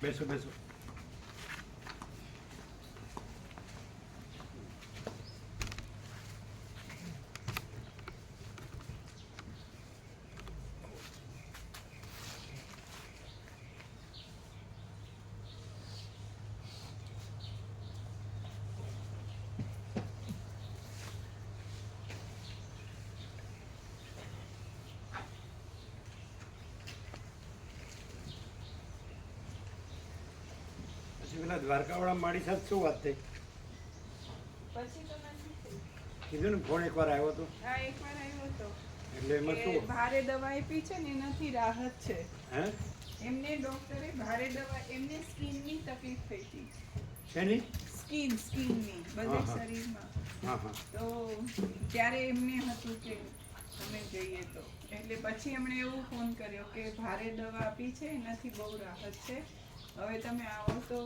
બેસો બેસો. પેલા દ્વારકાવાળા મારી સાથે શું વાત થઈ? પછી તો નથી થઈ. કીધું ને ફોન એકવાર આવ્યો હતો. હા, એકવાર આવ્યો હતો. એટલે એમાં એ શું? ભારે દવા આપી છે ને એનાથી રાહત છે. હે? એમને ડોક્ટરે ભારે દવા, એમને સ્કિનની તકલીફ થઈ હતી. શેની? સ્કિનની બધે શરીરમાં. હા હા. તો ત્યારે એમને હતું કે અમે જઈએ તો, એટલે પછી એમણે એવું ફોન કર્યો કે ભારે દવા આપી છે એનાથી બહુ રાહત છે, હવે તમે આવો તો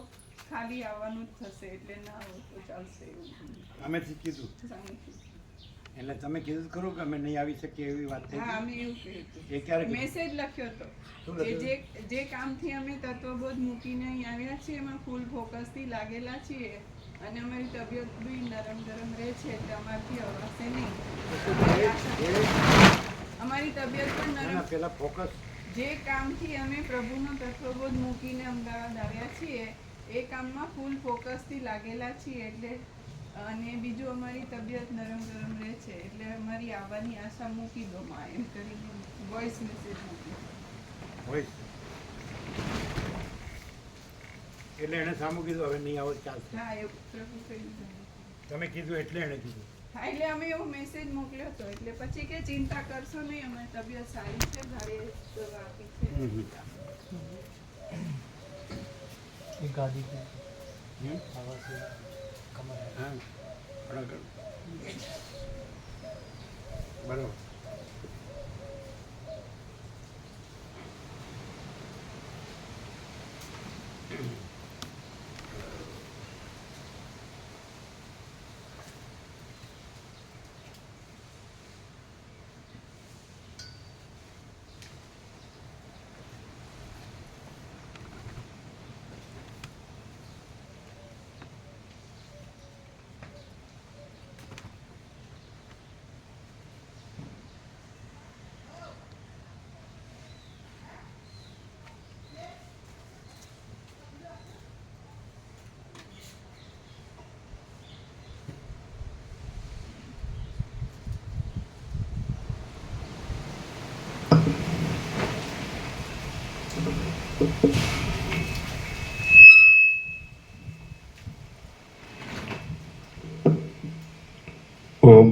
ખાલી આવવાનું જ થશે, એટલે ના આવો તો ચાલશે એવું. અમેથી કીધું સામેથી. એટલે તમે કીધું ખરું કે અમે નહીં આવી શકીએ એવી વાત થઈ હા, હતી? અમે એવું કહ્યું હતું. એ ક્યારે કીધું? મેસેજ લખ્યો હતો શું કે લખ્યું? જે કામથી અમે તત્વબોધ મૂકીને અહીં આવ્યા છીએ એમાં ફૂલ ફોકસથી લાગેલા છીએ અને અમારી તબિયત બી નરમ ગરમ રહે છે, એટલે અમારથી અવાશે નહીં. અમારી તબિયત પણ નરમ. પેલા ફોકસ. જે કામથી અમે પ્રભુનો તત્વબોધ મૂકીને અમદાવાદ આવ્યા છીએ એ કામમાં ફૂલ ફોકસથી લાગેલા છીએ, એટલે અને બીજું અમારી તબિયત નરમ ગરમ રહે છે, એટલે અમારી આવવાની આશા મૂકી દો માં, એમ કરીને વોઇસ મેસેજ મૂક્યો. હોય એટલે એણે સામું કીધું હવે નહીં આવો તો ચાલશે. હા, એવું પ્રભુ કહી દીધું. તમે કીધું એટલે એણે કીધું. હા, એટલે અમે એવો મેસેજ મોકલ્યો હતો, એટલે પછી કે ચિંતા કરશો નહીં, અમારી તબિયત સારી છે, ભારે દવા આપી છે. गाड़ी पे હમ? हवा से कमर है। હા બરાબર. બરાબર. ઓમ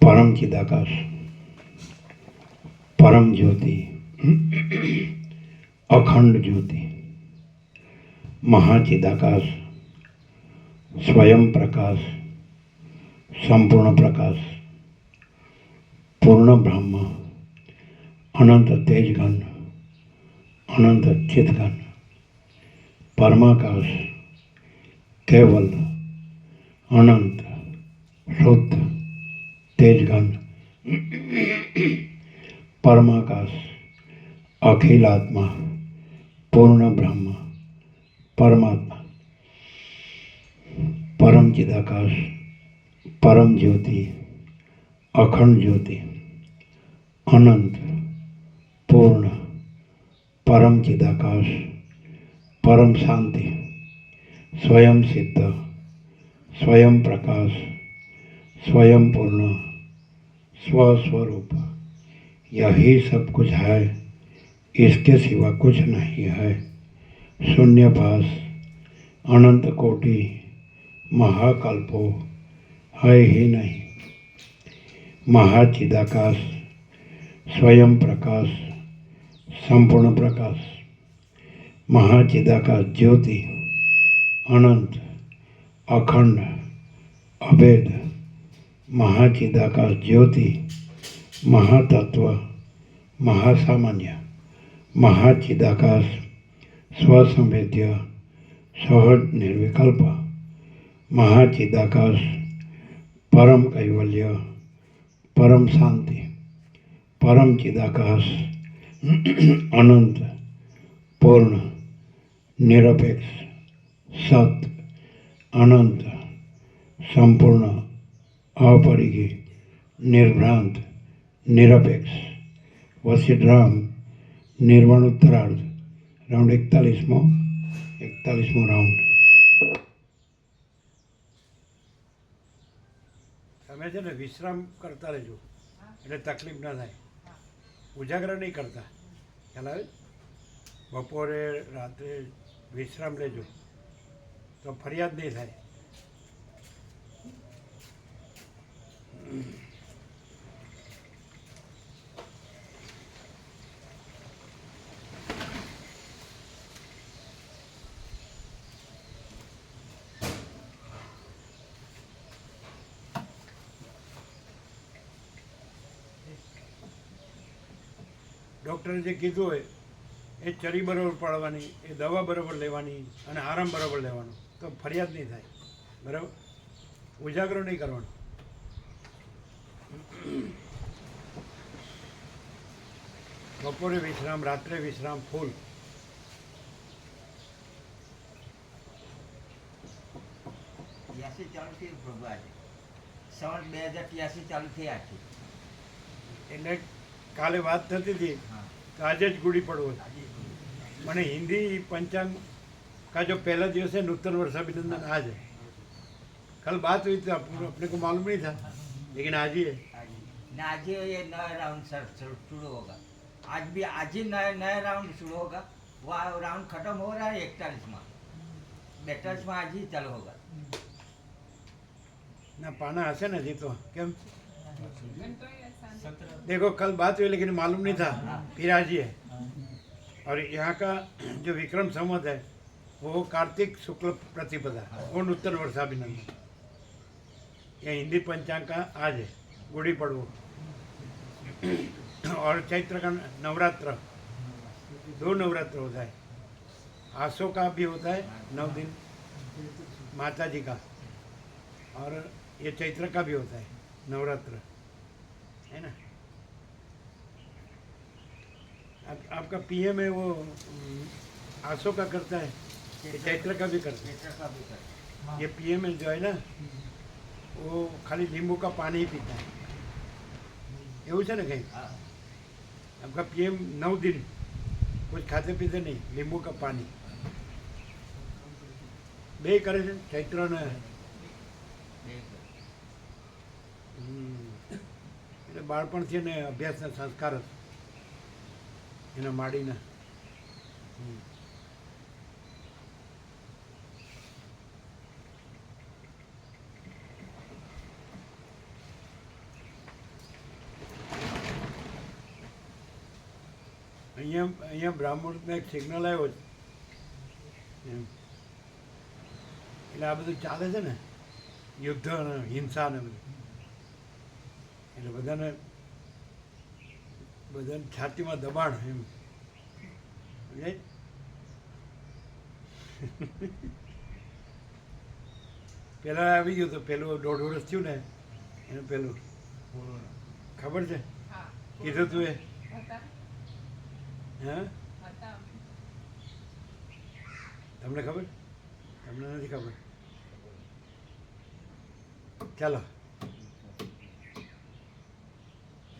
પરમ ચિદાકાશ, પરમ જ્યોતિ, અખંડ જ્યોતિ, મહાચિદાકાશ, સ્વયં પ્રકાશ, સંપૂર્ણ પ્રકાશ, પૂર્ણ બ્રહ્મ, અનંત તેજઘન, અનંત ચિતઘન, પરમાકાશ, કેવલ, અનંત, શુદ્ધ, તેજઘન, પરમાકાશ, અખિલાત્મા, પૂર્ણ બ્રહ્મ, પરમાત્મા, પરમ ચિદાકાશ, પરમ જ્યોતિ, અખંડ જ્યોતિ, અનંત, પૂર્ણ, પરમ ચિદાકાશ, પરમ શાંતિ, स्वयं सिद्ध, स्वयं प्रकाश, स्वयं पूर्ण, स्वस्वरूप, यही सब कुछ है, इसके सिवा कुछ नहीं है। शून्यभास, अनंत कोटि, महाकल्पो है ही नहीं। महाचिदाकाश, स्वयं प्रकाश, संपूर्ण प्रकाश, महाचिदाकाश ज्योति, अनंत, अखंड, अभेद, महाचिदाकाश ज्योति, महातत्व, महासामान्य, महाचिदाकाश, स्वसंवेद्य, सहज निर्विकल्प, महाचिदाकाश, परम कैवल्य, પરમ શાંતિ, પરમ ચિદાકાશ, અનંત, પૂર્ણ, નિરપેક્ષ, સત, અનંત, સંપૂર્ણ, अपरिगी, निर्भ्रांत, निरपेक्ष, वसिष्ठराम, निर्वाण उत्तरार्ध, राउंड 41मो राउंड। તમે છે ને વિશ્રામ કરતા રહેજો એટલે તકલીફ ના થાય, ઉજાગરા નહીં કરતા, ખ્યાલ આવે? બપોરે રાત્રે વિશ્રામ લેજો તો ફરિયાદ નહીં થાય। ડૉક્ટરે જે કીધું હોય એ ચરી બરાબર પાડવાની, એ દવા બરાબર લેવાની અને આરામ બરાબર લેવાનો તો ફરિયાદ નહીં થાય, બરાબર? ઉજાગરો નહીં કરવાનો। બપોરે વિશ્રામ, રાત્રે વિશ્રામ ફૂલ। ચાલુ થયું પ્રભુ, આજે સન 2083 ચાલુ થયા છે એટલે કાલે વાત થતી હતી તો આજે જ गुड़ी पड़वो मैंने हिंदी पंचांग का जो पहला दिवस है नूतन वर्ष अभिनंदन आज है। कल बात हुई थी, अपने को मालूम नहीं था, लेकिन आज ही है। आज ये नया राउंड शुरू होगा, आज भी आज ही नया राउंड शुरू होगा। वो राउंड खत्म हो रहा है 41 में, 42 में आज ही चालू होगा ना। पाना हसे ना जी तो क्या देखो, कल बात हुई लेकिन मालूम नहीं था, फिर आज ही है। और यहाँ का जो विक्रम संवत है वो कार्तिक शुक्ल प्रतिपदा, वो नूतन वर्षाभिनंदन। यह हिंदी पंचांग का आज है, गुड़ी पड़वो। और चैत्र का नवरात्र, 2 नवरात्र होता है, आसो का भी होता है 9 दिन माता जी का, और ये चैत्र का भी होता है नवरात्र, है ना। आपका पीएम है वो आसो का करता है, चैत्र का भी करता है। ये पीएम जो है ना वो खाली नींबू का पानी ही पीता है, એવું છે ને કઈ? आपका पीएम 9 दिन कुछ खाते पीते नहीं, नींबू का पानी બે કરે છે ચૈત્ર ને। એટલે બાળપણથી ને અભ્યાસના સંસ્કાર એના માડીના। અહીંયા બ્રાહ્મણને એક સિગ્નલ આવ્યો છે એમ, એટલે આ બધું ચાલે છે ને, યુદ્ધ અને હિંસા ને બધું, એટલે બધાને છાતીમાં દબાણ એમ, પેલા આવી ગયું તો પેલું 1.5 વર્ષ થયું ને એનું પેલું ખબર છે, કીધું તું એ? હા, તમને ખબર? તમને નથી ખબર? ચાલો,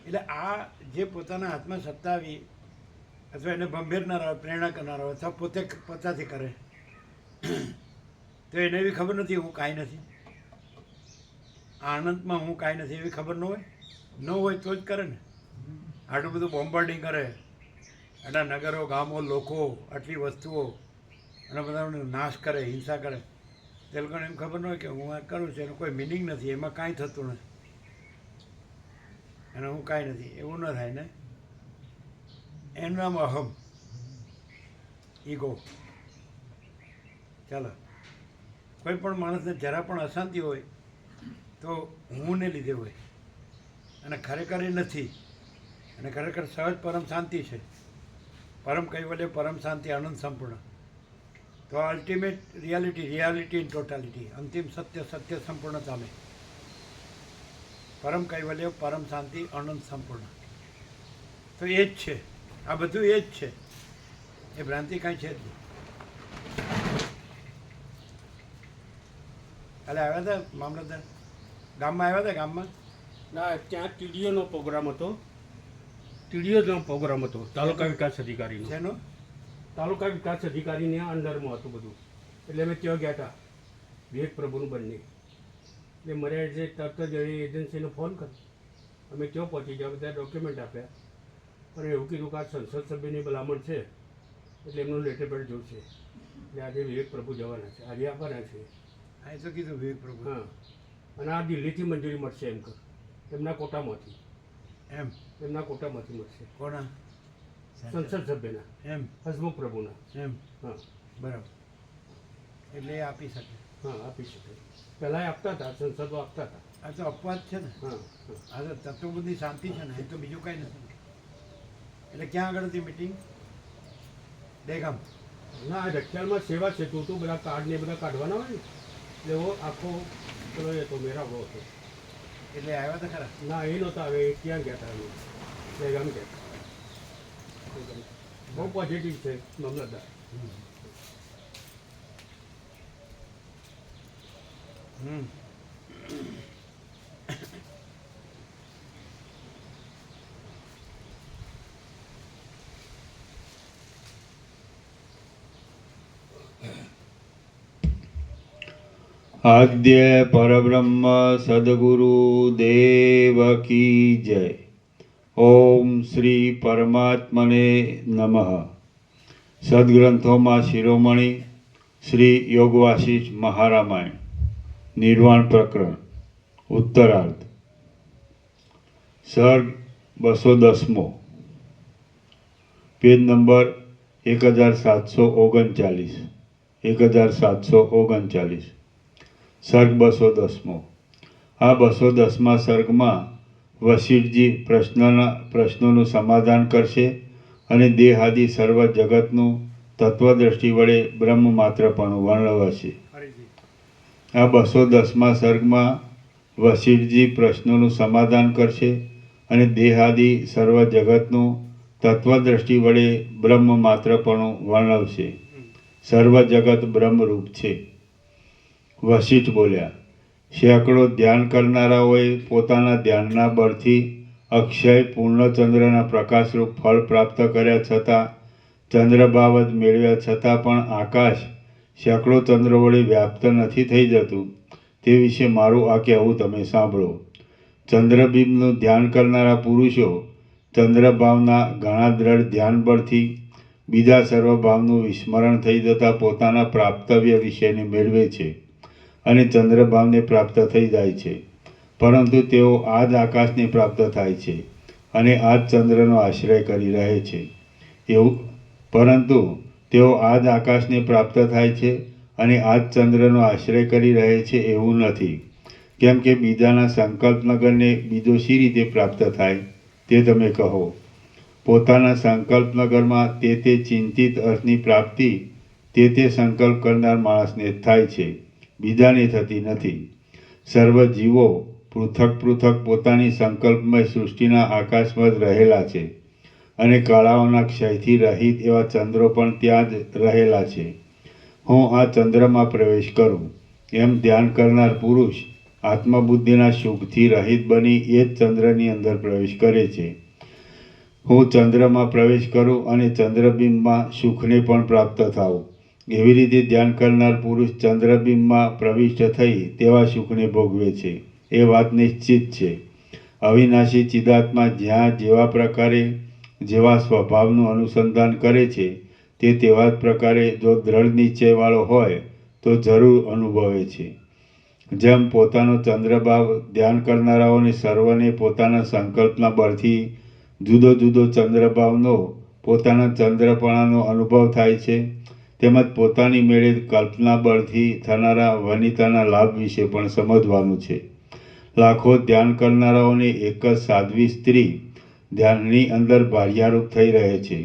એટલે આ જે પોતાના હાથમાં સત્તા આવી અથવા એને ભંભેરનારા હોય, પ્રેરણા કરનારા હોય, અથવા પોતે પોતાથી કરે તો એને એવી ખબર નથી હું કાંઈ નથી, આનંદમાં હું કાંઈ નથી એવી ખબર ન હોય તો જ કરે ને। આટલું બધું બોમ્બાર્ડિંગ કરે, આટલા નગરો, ગામો, લોકો, આટલી વસ્તુઓ અને બધાનો નાશ કરે, હિંસા કરે, તે લોકોને એમ ખબર ન હોય કે હું આ કરું છું એનું કોઈ મિનિંગ નથી, એમાં કાંઈ થતું નથી અને હું કાંઈ નથી, એવું ન થાય ને। એનું નામ અહમ, ઈગો। ચાલો, કોઈ પણ માણસને જરા પણ અશાંતિ હોય તો હું ને લીધે હોય, અને ખરેખર એ નથી, અને ખરેખર સહજ પરમ શાંતિ છે, પરમ કૈવલ્ય, પરમ શાંતિ, આનંદ સંપૂર્ણ। તો અલ્ટિમેટ રિયાલિટી ઇન ટોટાલિટી, અંતિમ સત્ય સંપૂર્ણતા में। પરમ કૈવલ્ય, પરમ શાંતિ, અનંત સંપૂર્ણ. તો એ જ છે, આ બધું એ જ છે, એ ભ્રાંતિ કાંઈ છે જ નહીં. કાલે આવ્યા હતા મામલતદાર, ગામમાં આવ્યા હતા ગામમાં? ના, ત્યાં ટીડીઓનો પ્રોગ્રામ હતો. ટીડીઓનો પ્રોગ્રામ હતો તાલુકા વિકાસ અધિકારીનો. શેનો? તાલુકા વિકાસ અધિકારીને અંડરમાં હતું બધું. એટલે અમે ત્યાં ગયા હતા, વિવેક પ્રભુનું બંને. એટલે મને જે તરત જ એજન્સીને ફોન કર્યો. અમે ત્યાં પહોંચી ગયા, બધા ડોક્યુમેન્ટ આપ્યા. અને એવું કીધું કે આ સંસદ સભ્યની ભલામણ છે, એટલે એમનું લેટર પેડ જોશે. એટલે આજે વિવેક પ્રભુ જવાના છે, આજે આવવાના છે. હા, એ તો કીધું વિવેક પ્રભુ. હા, અને આ દિલ્હીથી મંજૂરી મળશે એમ કર, એમના કોટામાંથી. એમ એમના કોટામાંથી મળશે, કોના? સંસદ સભ્યના, એમ હસમુખ પ્રભુના. એમ હા બરાબર. એટલે એ આપી શકે. હા, આપી શકે. પહેલાં આપતા હતા, સંસદો આપતા હતા. આ તો અપવાદ છે ને. હા આ તો તત્વબુદ્ધિ શાંતિ છે ને, એ તો બીજું કાંઈ નથી. એટલે ક્યાં આગળ હતી મિટિંગ? દેગામ. ના, આ રખિયાલમાં સેવા સેતુ હતું, બધા કાર્ડ ને બધા કાઢવાના હોય ને, એટલે એવો આખો પેલો એ તો મેરાવડો હતો. એટલે આવ્યા હતા ખરા? ના, એ નહોતા, હવે ક્યાં ગયા હતા અમે દહેગામ ગયા. બહુ પોઝિટિવ છે મામલતદાર. હમ. આદ્ય પરબ્રહ્મ સદગુરુ દેવ કી જય. ઓમ શ્રી પરમાત્મને નમઃ. સદગ્રંથોમાં શિરોમણી શ્રી યોગવાસિષ્ઠ મહારામાયણ, નિર્વાણ પ્રકરણ, ઉત્તરાર્ધ, સર્ગ 210મો, પેજ નંબર 1739. 1739, સર્ગ 210મો. આ 210મા સર્ગમાં વશિષ્ઠજી પ્રશ્નોનું સમાધાન કરશે અને દેહાદિ સર્વ જગતનું તત્વદ્રષ્ટિ વડે બ્રહ્મ માત્રપણું વર્ણવશે. ફરીથી. આ 210મા સર્ગમાં વશિષ્ઠજી પ્રશ્નોનું સમાધાન કરશે અને દેહાદિ સર્વ જગતનું તત્વદ્રષ્ટિ વડે બ્રહ્મ માત્રપણું વર્ણવશે. સર્વ જગત બ્રહ્મરૂપ છે. વશિષ્ઠ બોલ્યા, સેંકડો ધ્યાન કરનારાઓએ પોતાના ધ્યાનના બળથી અક્ષય પૂર્ણચંદ્રના પ્રકાશરૂપ ફળ પ્રાપ્ત કર્યા છતાં, ચંદ્રબાવત મેળવ્યા છતાં પણ આકાશ સેંકડો ચંદ્રો વડે વ્યાપ્ત નથી થઈ જતું, તે વિશે મારું આ કહેવું તમે સાંભળો. ચંદ્રબિંબનું ધ્યાન કરનારા પુરુષો ચંદ્રભાવના ઘણા દ્રઢ ધ્યાન બળથી બીજા સર્વભાવનું વિસ્મરણ થઈ જતાં પોતાના પ્રાપ્તવ્ય વિષયને મેળવે છે અને ચંદ્રભાવને પ્રાપ્ત થઈ જાય છે. પરંતુ તેઓ આ જ આકાશને પ્રાપ્ત થાય છે અને આ જ ચંદ્રનો આશ્રય કરી રહે છે એવું પરંતુ તેઓ આ જ આકાશને પ્રાપ્ત થાય છે અને આ જ ચંદ્રનો આશ્રય કરી રહે છે એવું નથી. કેમ કે બીજાના સંકલ્પનગરને બીજો શી રીતે પ્રાપ્ત થાય તે તમે કહો. પોતાના સંકલ્પનગરમાં તે ચિંતિત અર્થની પ્રાપ્તિ તે સંકલ્પ કરનાર માણસને જ થાય છે, બીજાને થતી નથી. સર્વ જીવો પૃથક પૃથક પોતાની સંકલ્પમય સૃષ્ટિના આકાશમાં જ રહેલા છે અને કળાઓના ક્ષયથી રહિત એવા ચંદ્રો પણ ત્યાં જ રહેલા છે. હું આ ચંદ્રમાં પ્રવેશ કરું એમ ધ્યાન કરનાર પુરુષ આત્મબુદ્ધિના સુખથી રહિત બની એ જ ચંદ્રની અંદર પ્રવેશ કરે છે. હું ચંદ્રમાં પ્રવેશ કરું અને ચંદ્રબિંબમાં સુખને પણ પ્રાપ્ત થાઉં. એવી રીતે ધ્યાન કરનાર પુરુષ ચંદ્રબિંબમાં પ્રવિષ્ટ થઈ તેવા સુખને ભોગવે છે. એ વાત નિશ્ચિત છે. અવિનાશી ચિદાત્મા જ્યાં જેવા પ્રકારે જેવા સ્વભાવનું અનુસંધાન કરે છે તે તેવા જ પ્રકારે જો દ્રઢ નિશ્ચયવાળો હોય તો જરૂર અનુભવે છે. જેમ પોતાનો ચંદ્રભાવ ધ્યાન કરનારાઓને સર્વને પોતાના સંકલ્પના બળથી જુદો જુદો ચંદ્રભાવનો પોતાના ચંદ્રપણાનો અનુભવ થાય છે, તેમજ પોતાની મેળે કલ્પના બળથી થનારા વનિતાના લાભ વિશે પણ સમજવાનું છે. લાખો ધ્યાન કરનારાઓને એક જ સાધ્વી સ્ત્રી ધ્યાનની અંદર બાહ્યારૂપ થઈ રહે છે.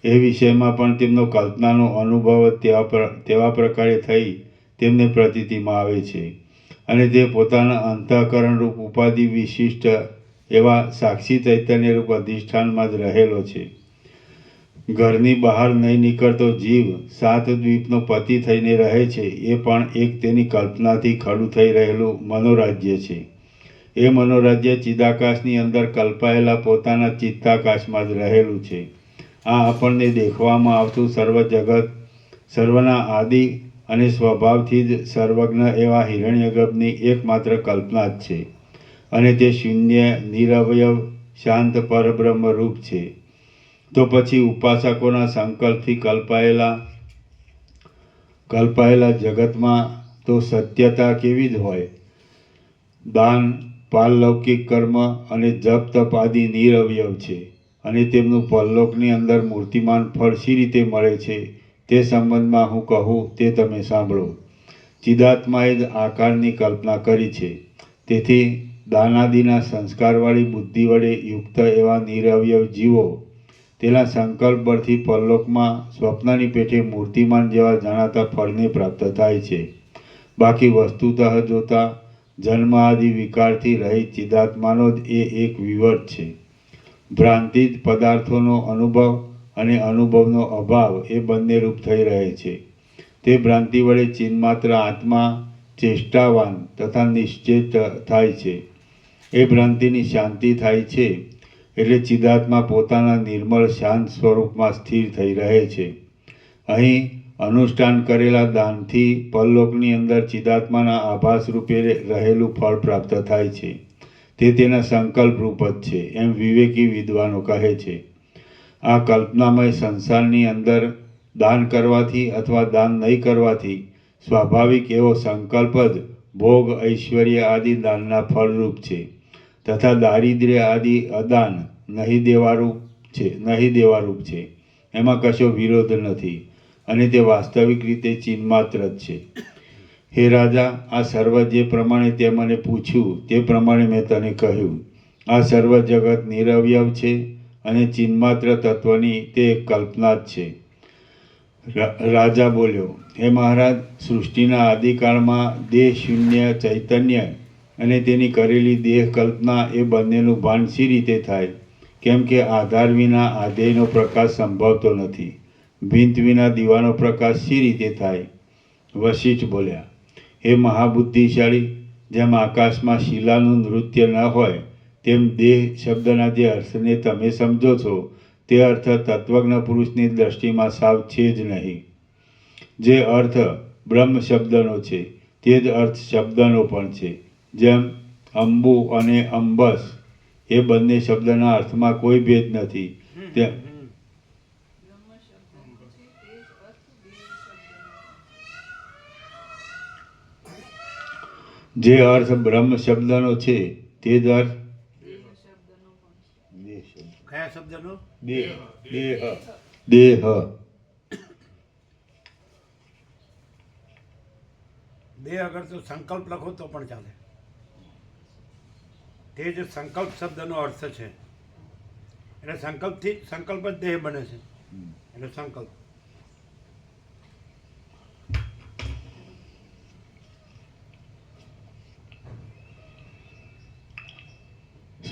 એ વિષયમાં પણ તેમનો કલ્પનાનો અનુભવ તેવા પ્રકારે થઈ તેમને પ્રતીતિમાં આવે છે. અને તે પોતાના અંતઃકરણરૂપ ઉપાધિ વિશિષ્ટ એવા સાક્ષી ચૈતન્યરૂપ અધિષ્ઠાનમાં જ રહેલો છે. ઘરની બહાર નહીં નીકળતો જીવ સાત દ્વીપનો પતિ થઈને રહે છે એ પણ એક તેની કલ્પનાથી ખડું થઈ રહેલું મનોરાજ્ય છે. એ મનોરાજ્ય ચિદાકાશની અંદર કલ્પાયેલા પોતાના ચિત્તાકાશમાં જ રહેલું છે. આ આપણને દેખવામાં આવતું સર્વ જગત સર્વના આદિ અને સ્વભાવથી જ સર્વજ્ઞ એવા હિરણ્યગર્ભની એકમાત્ર કલ્પના જ છે અને તે શૂન્ય નિરવયવ શાંત પરબ્રહ્મ રૂપ છે. તો પછી ઉપાસકોના સંકલ્પથી કલ્પાયેલા જગતમાં તો સત્યતા કેવી જ હોય? દાન, પારલૌકિક કર્મ અને જપ તપ આદિ નિરવયવ છે અને તેમનું પરલોકની અંદર મૂર્તિમાન ફળ શી રીતે મળે છે તે સંબંધમાં હું કહું તે તમે સાંભળો. ચિદાત્માએ જ આકારની કલ્પના કરી છે. તેથી દાનાદિના સંસ્કારવાળી બુદ્ધિ વડે યુક્ત એવા નિરવયવ જીવો તેના સંકલ્પ બળથી પરલોકમાં સ્વપ્નની પેઠે મૂર્તિમાન જેવા જણાતા ફળને પ્રાપ્ત થાય છે. બાકી વસ્તુતઃ જોતા જન્મ આદિ વિકારથી રહિત ચિદાત્માનો જ એ એક વિવર્ત છે. ભ્રાંતિ જ પદાર્થોનો અનુભવ અને અનુભવનો અભાવ એ બંને રૂપ થઈ રહે છે. તે ભ્રાંતિ વડે ચિન્માત્ર આત્મા ચેષ્ટાવાન તથા નિશ્ચેત થાય છે. એ ભ્રાંતિની શાંતિ થાય છે એટલે ચિદાત્મા પોતાના નિર્મળ શાંત સ્વરૂપમાં સ્થિર થઈ રહે છે. અહીં અનુષ્ઠાન કરેલા દાનથી પરલોકની અંદર ચિદાત્માના આભાસ રૂપે રહેલું ફળ પ્રાપ્ત થાય છે. તે તેના સંકલ્પ રૂપ જ છે એમ વિવેકી વિદ્વાનો કહે છે. આ કલ્પનામય સંસારની અંદર દાન કરવાથી અથવા દાન નહીં કરવાથી સ્વાભાવિક એવો સંકલ્પ જ ભોગ ઐશ્વર્ય આદિ દાનના ફળરૂપ છે તથા દારિદ્ર્ય આદિ અદાન નહીં દેવારૂપ છે. એમાં કશો વિરોધ નથી અને તે વાસ્તવિક રીતે ચિન્માત્ર જ છે. હે રાજા, આ સર્વ જે પ્રમાણે તે મને પૂછ્યું તે પ્રમાણે મેં તને કહ્યું. આ સર્વ જગત નિરવયવ છે અને ચિન્માત્ર તત્વની તે એક કલ્પના જ છે. રાજા બોલ્યો, હે મહારાજ, સૃષ્ટિના આદિકાળમાં દેહ શૂન્ય ચૈતન્ય અને તેની કરેલી દેહ કલ્પના એ બંનેનું ભાન શી રીતે થાય? કેમ કે આધાર વિના આધેયનો પ્રકાશ સંભવતો નથી. ભીંત વિના દીવાનો પ્રકાશ શી રીતે થાય? વશિષ્ઠ બોલ્યા, હે મહાબુદ્ધિશાળી, જેમ આકાશમાં શિલાનું નૃત્ય ન હોય તેમ દેહ શબ્દના જે અર્થને તમે સમજો છો તે અર્થ તત્વજ્ઞ પુરુષની દ્રષ્ટિમાં સાવ છે જ નહીં. જે અર્થ બ્રહ્મ શબ્દનો છે તે જ અર્થ શબ્દનો પણ છે. જેમ અંબુ અને અંબસ એ બંને શબ્દના અર્થમાં કોઈ ભેદ નથી. બ્રહ્મ શબ્દનો છે તે જ અર્થ દેવ શબ્દનો. જે અર્થ બ્રહ્મ શબ્દનો છે તે જ અર્થ દેહ શબ્દનો પણ છે. દેહ શબ્દ. કયા શબ્દનો? દેહ. દેહ અગર તો સંકલ્પ લખો તો પણ ચાલે. તે જ સંકલ્પ શબ્દનો અર્થ છે. એટલે સંકલ્પ જ દેહ બને છે. એટલે સંકલ્પ.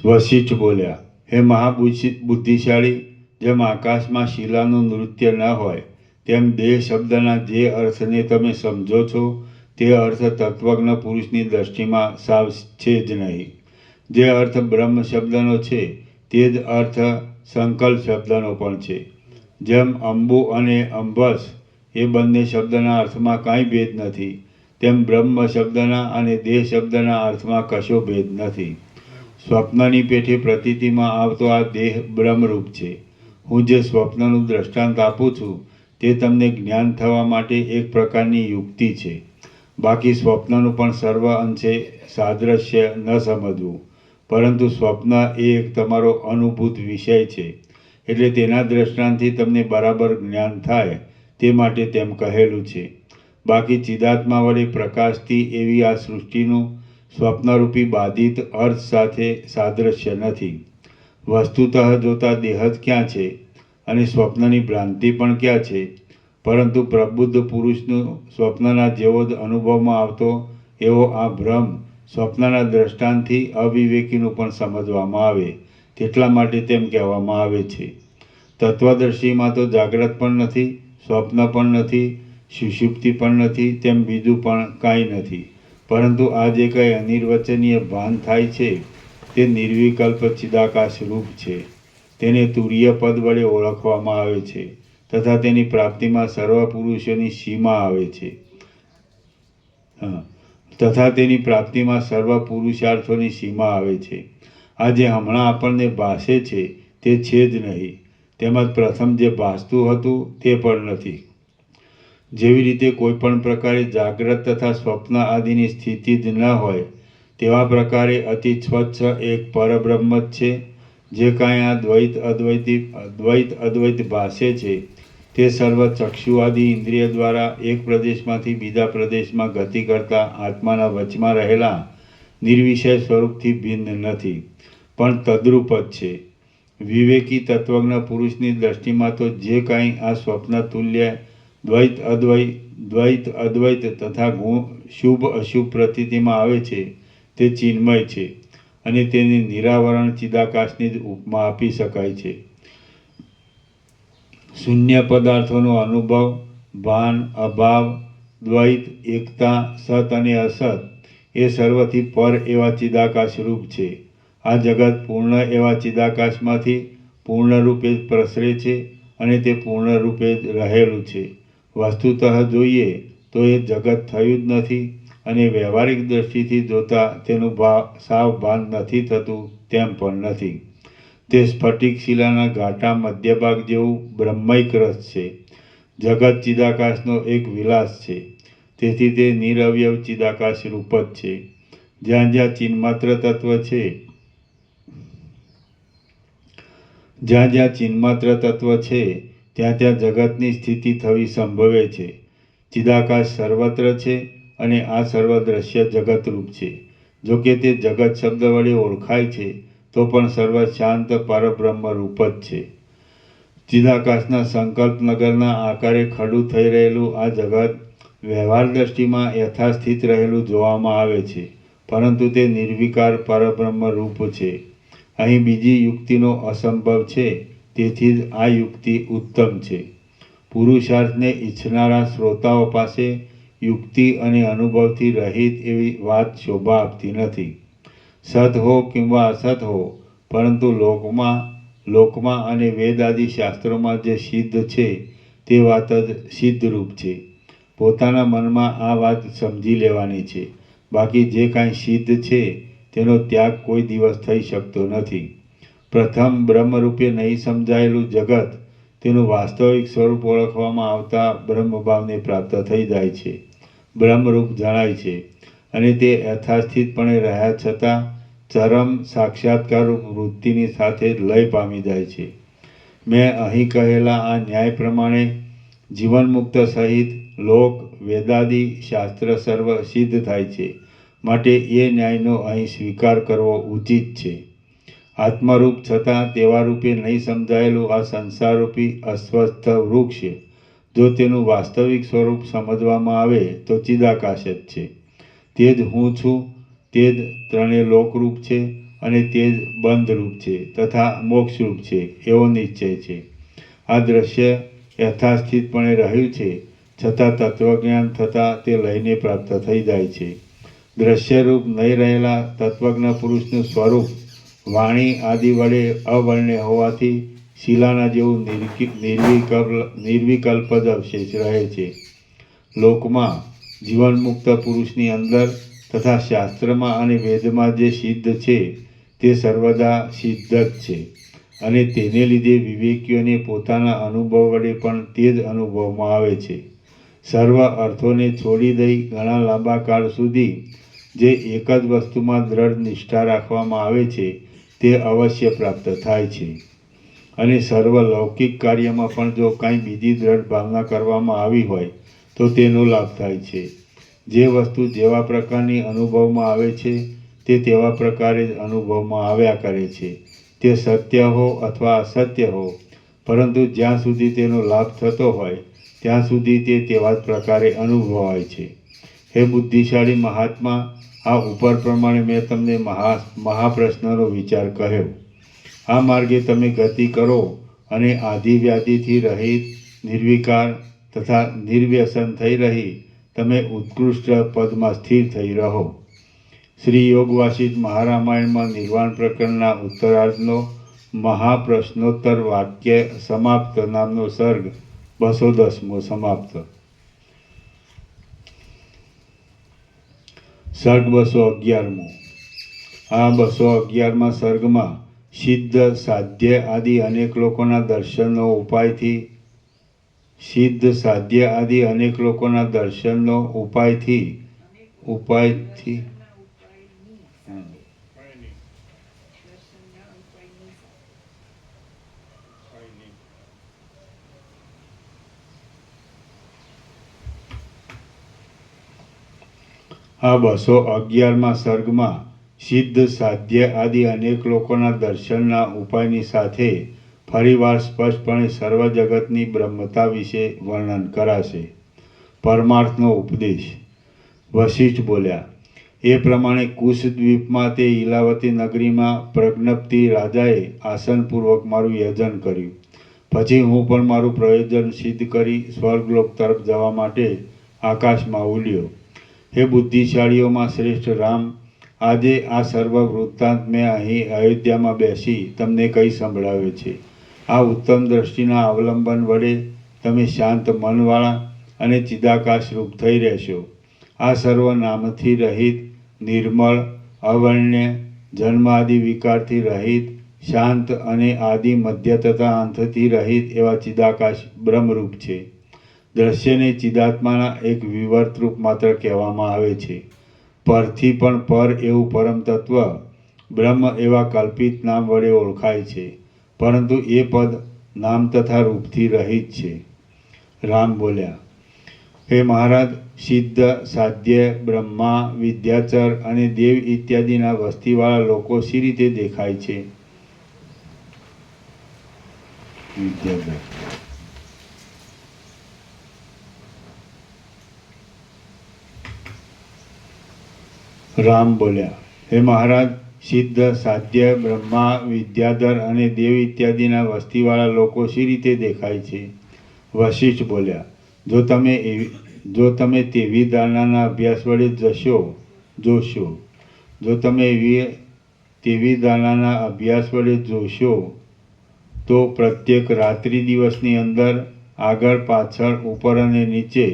વશિષ્ઠ બોલ્યા, હે મહાબુદ્ધિશાળી, જેમ આકાશમાં શિલાનું નૃત્ય ન હોય તેમ દેહ શબ્દના જે અર્થને તમે સમજો છો તે અર્થ તત્વજ્ઞ પુરુષની દ્રષ્ટિમાં સાવ છે જ નહીં. જે અર્થ બ્રહ્મ શબ્દનો છે તે જ અર્થ સંકલ્પ શબ્દનો પણ છે. જેમ અંબુ અને અંબસ એ બંને શબ્દના અર્થમાં કાંઈ ભેદ નથી તેમ બ્રહ્મ શબ્દના અને દેહ શબ્દના અર્થમાં કશો ભેદ નથી. સ્વપ્નની પેઠે પ્રતીતિમાં આવતો આ દેહ બ્રહ્મરૂપ છે. હું જે સ્વપ્નનું દ્રષ્ટાંત આપું છું તે તમને જ્ઞાન થવા માટે એક પ્રકારની યુક્તિ છે. બાકી સ્વપ્નનું પણ સર્વ અંશે સાદ્રશ્ય ન સમજવું, પરંતુ સ્વપ્ન એ એક તમારો અનુભૂત વિષય છે એટલે તેના દ્રષ્ટાંતથી તમને બરાબર જ્ઞાન થાય તે માટે તેમ કહેલું છે. બાકી ચિદાત્મા વડે પ્રકાશથી એવી આ સૃષ્ટિનું સ્વપ્નરૂપી બાધિત અર્થ સાથે સાદ્રશ્ય નથી. વસ્તુતઃ જોતા દેહ જ ક્યાં છે અને સ્વપ્નની ભ્રાંતિ પણ ક્યાં છે? પરંતુ પ્રબુદ્ધ પુરુષનું સ્વપ્નના જેવો જ અનુભવમાં આવતો એવો આ ભ્રમ સ્વપ્નના દ્રષ્ટાંતથી અવિવેકીનું પણ સમજવામાં આવે તેટલા માટે તેમ કહેવામાં આવે છે. તત્વદર્શીમાં તો જાગ્રત પણ નથી, સ્વપ્ન પણ નથી, સુષુપ્તિ પણ નથી, તેમ બીજું પણ કાંઈ નથી. પરંતુ આ જે કંઈ અનિર્વચનીય ભાન થાય છે તે નિર્વિકલ્પ ચિદાકાશ રૂપ છે. તેને તુરીય પદ વડે ઓળખવામાં આવે છે તથા તેની પ્રાપ્તિમાં સર્વ પુરુષોની સીમા આવે છે તથા તેની પ્રાપ્તિમાં સર્વ પુરુષાર્થોની સીમા આવે છે. આ જે હમણાં આપણને ભાસે છે તે છે જ નહીં, તેમજ પ્રથમ જે ભાસતું હતું તે પણ નથી. જેવી રીતે કોઈ પણ પ્રકારે જાગ્રત તથા સ્વપ્ન આદિની સ્થિતિ જ ન હોય તેવા પ્રકારે અતિ સ્વચ્છ એક પરબ્રહ્મ જ છે. જે કાંઈ આ દ્વૈત અદ્વૈત ભાસે છે તે સર્વ ચક્ષુ આદિ ઇન્દ્રિય દ્વારા એક પ્રદેશમાંથી બીજા પ્રદેશમાં ગતિ કરતા આત્માના વચમાં રહેલા નિર્વિષય સ્વરૂપથી ભિન્ન નથી, પણ તદ્રુપ જ છે. વિવેકી તત્વજ્ઞ પુરુષની દ્રષ્ટિમાં તો જે કાંઈ આ સ્વપ્ન તુલ્ય દ્વૈત અદ્વૈત તથા ગુણ શુભ અશુભ પ્રતીતિમાં આવે છે તે ચિન્મય છે અને તેની નિરાવરણ ચિદાકાશની જ ઉપમા આપી શકાય છે. શૂન્ય પદાર્થોનો અનુભવ, ભાન, અભાવ, દ્વૈત, એકતા, સત અને અસત એ સર્વથી પર એવા ચિદાકાશ રૂપ છે. આ જગત પૂર્ણ એવા ચિદાકાશમાંથી પૂર્ણ રૂપે જ પ્રસરે છે અને તે પૂર્ણ રૂપે જ રહેલું છે. વસ્તુતઃ જોઈએ તો એ જગત થયું જ નથી અને વ્યવહારિક દ્રષ્ટિથી જોતાં તેનું સાવ ભાન નથી થતું તેમ પણ નથી. તે સ્ફટિક શિલાના ઘાટા મધ્યભાગ જેવું બ્રહ્મૈક રસ છે. જગત ચિદાકાશનો એક વિલાસ છે, તેથી તે નિરવયવ ચિદાકાશ રૂપ જ છે. જ્યાં જ્યાં ચિન્માત્ર તત્વ છે ત્યાં ત્યાં જગતની સ્થિતિ થવી સંભવે છે. ચિદાકાશ સર્વત્ર છે અને આ સર્વદ્રશ્ય જગતરૂપ છે. જો કે તે જગત શબ્દ વડે ઓળખાય છે તો પણ સર્વ શાંત પરબ્રહ્મ રૂપ જ છે. ચિદાકાશના સંકલ્પ નગરના આકારે ખડું થઈ રહેલું આ જગત વ્યવહાર દ્રષ્ટિમાં યથાસ્થિત રહેલું જોવામાં આવે છે, પરંતુ તે નિર્વિકાર પરબ્રહ્મ રૂપ છે. અહીં બીજી યુક્તિનો અસંભવ છે, તેથી જ આ યુક્તિ ઉત્તમ છે. પુરુષાર્થને ઈચ્છનારા શ્રોતાઓ પાસે યુક્તિ અને અનુભવથી રહિત એવી વાત શોભા આપતી નથી. સત હો કિંવા અસત હો, પરંતુ લોકમાં અને વેદ આદિ શાસ્ત્રોમાં જે સિદ્ધ છે તે વાત જ સિદ્ધરૂપ છે. પોતાના મનમાં આ વાત સમજી લેવાની છે. બાકી જે કાંઈ સિદ્ધ છે તેનો ત્યાગ કોઈ દિવસ થઈ શકતો નથી. પ્રથમ બ્રહ્મરૂપે નહીં સમજાયેલું જગત તેનું વાસ્તવિક સ્વરૂપ ઓળખવામાં આવતા બ્રહ્મભાવને પ્રાપ્ત થઈ જાય છે, બ્રહ્મરૂપ જણાય છે અને તે યથાસ્થિતપણે રહ્યા છતાં ચરમ સાક્ષાત્કારરૂપ વૃત્તિની સાથે લય પામી જાય છે. મેં અહીં કહેલા આ ન્યાય પ્રમાણે જીવનમુક્ત સહિત લોક, વેદાદિ, શાસ્ત્ર સર્વ સિદ્ધ થાય છે. માટે એ ન્યાયનો અહીં સ્વીકાર કરવો ઉચિત છે. આત્મરૂપ છતાં તેવા રૂપે નહીં સમજાયેલું આ સંસારરૂપી અસ્વસ્થ વૃક્ષ જો તેનું વાસ્તવિક સ્વરૂપ સમજવામાં આવે તો ચિદાકાશ જ છે. તે જ હું છું, તે જ ત્રણેય લોકરૂપ છે અને તે જ બંધરૂપ છે તથા મોક્ષરૂપ છે એવો નિશ્ચય છે. આ દ્રશ્ય યથાસ્થિતપણે રહ્યું છે છતાં તત્વજ્ઞાન થતાં તે લઈને પ્રાપ્ત થઈ જાય છે. દ્રશ્યરૂપ નહીં રહેલા તત્વજ્ઞ પુરુષનું સ્વરૂપ વાણી આદિ વડે અવર્ણ્ય હોવાથી શિલાના જેવું નિર્વિકલ્પ જ અવશેષ રહે છે. લોકમાં જીવનમુક્ત પુરુષની અંદર તથા શાસ્ત્રમાં અને વેદમાં જે સિદ્ધ છે તે સર્વદા સિદ્ધ જ છે અને તેને લીધે વિવેકીઓને પોતાના અનુભવ વડે પણ તે જ અનુભવમાં આવે છે. સર્વ અર્થોને છોડી દઈ ઘણા લાંબા કાળ સુધી જે એક જ વસ્તુમાં દ્રઢ નિષ્ઠા રાખવામાં આવે છે તે અવશ્ય પ્રાપ્ત થાય છે. અને સર્વ લૌકિક કાર્યમાં પણ જો કાંઈ બીજી દ્રઢ ભાવના કરવામાં આવી હોય તો તેનો લાભ થાય છે. જે વસ્તુ જેવા પ્રકારની અનુભવમાં આવે છે તે તેવા પ્રકારે જ અનુભવમાં આવ્યા કરે છે. તે સત્ય હો અથવા અસત્ય હો, પરંતુ જ્યાં સુધી તેનો લાભ થતો હોય ત્યાં સુધી તે તેવા જ પ્રકારે અનુભવાય છે. હે બુદ્ધિશાળી મહાત્મા, આ ઉપર પ્રમાણે મેં તમને મહાપ્રશ્નનો વિચાર કહ્યો. આ માર્ગે તમે ગતિ કરો અને આદિ વ્યાધિથી રહિત, નિર્વિકાર તથા નિર્વ્યસન થઈ રહી તમે ઉત્કૃષ્ટ પદમાં સ્થિર થઈ રહો. શ્રી યોગ વાસિષ્ઠ મહારામાયણમાં નિર્વાણ પ્રકરણના ઉત્તરાર્ધનો મહાપ્રશ્નોત્તર વાક્ય સમાપ્ત નામનો સર્ગ 210મો સમાપ્ત. સર્ગ 211મો. આ 211મા સર્ગમાં સિદ્ધ, સાધ્ય આદિ અનેક લોકોના દર્શનનો ઉપાયથી આ 211મા સર્ગમાં સિદ્ધ, સાધ્ય આદિ અનેક લોકોના દર્શનના ઉપાયની સાથે ફરીવાર સ્પષ્ટપણે સર્વ જગતની બ્રહ્મતા વિશે વર્ણન કરાશે. પરમાર્થનો ઉપદેશ. વશિષ્ઠ બોલ્યા, એ પ્રમાણે કુશદ્વીપમાં તે ઈલાવતી નગરીમાં પ્રજ્ઞપ્તિ રાજાએ આસનપૂર્વક મારું યજન કર્યું. પછી હું પણ મારું પ્રયોજન સિદ્ધ કરી સ્વર્ગલોક તરફ જવા માટે આકાશમાં ઉડ્યો. હે બુદ્ધિશાળીઓમાં શ્રેષ્ઠ રામ, આજે આ સર્વ વૃત્તાંત મેં અહીં અયોધ્યામાં બેસી તમને કહી સંભળાવ્યો છે. આ ઉત્તમ દ્રષ્ટિના અવલંબન વડે તમે શાંત મનવાળા અને ચિદાકાશ રૂપ થઈ રહેશો. આ સર્વ નામથી રહિત, નિર્મળ, અવર્ણ્ય, જન્મ આદિ વિકારથી રહિત, શાંત અને આદિ, મધ્ય તથા અંતથી રહિત એવા ચિદાકાશ બ્રહ્મરૂપ છે. દ્રશ્યને ચિદાત્માના એક વિવર્ત રૂપ માત્ર કહેવામાં આવે છે. પરથી પણ પર એવું પરમ તત્વ બ્રહ્મ એવા કલ્પિત નામ વડે ઓળખાય છે, પરંતુ એ પદ નામ તથા રૂપથી રહિત છે. રામ બોલ્યા, હે મહારાજ, સિદ્ધ, સાધ્ય, બ્રહ્મા, વિદ્યાચર અને દેવ ઇત્યાદિના વસ્તીવાળા લોકો શી રીતે દેખાય છે? વિદ્યાધર. રામ બોલ્યા, હે મહારાજ, સિદ્ધ, સાધ્ય, બ્રહ્મા, વિદ્યાધર અને દેવ ઇત્યાદિના વસ્તીવાળા લોકો શી રીતે દેખાય છે? વશિષ્ઠ બોલ્યા, જો તમે તેવી ધારણાના અભ્યાસ વડે જોશો તો પ્રત્યેક રાત્રિ દિવસની અંદર આગળ પાછળ, ઉપર અને નીચે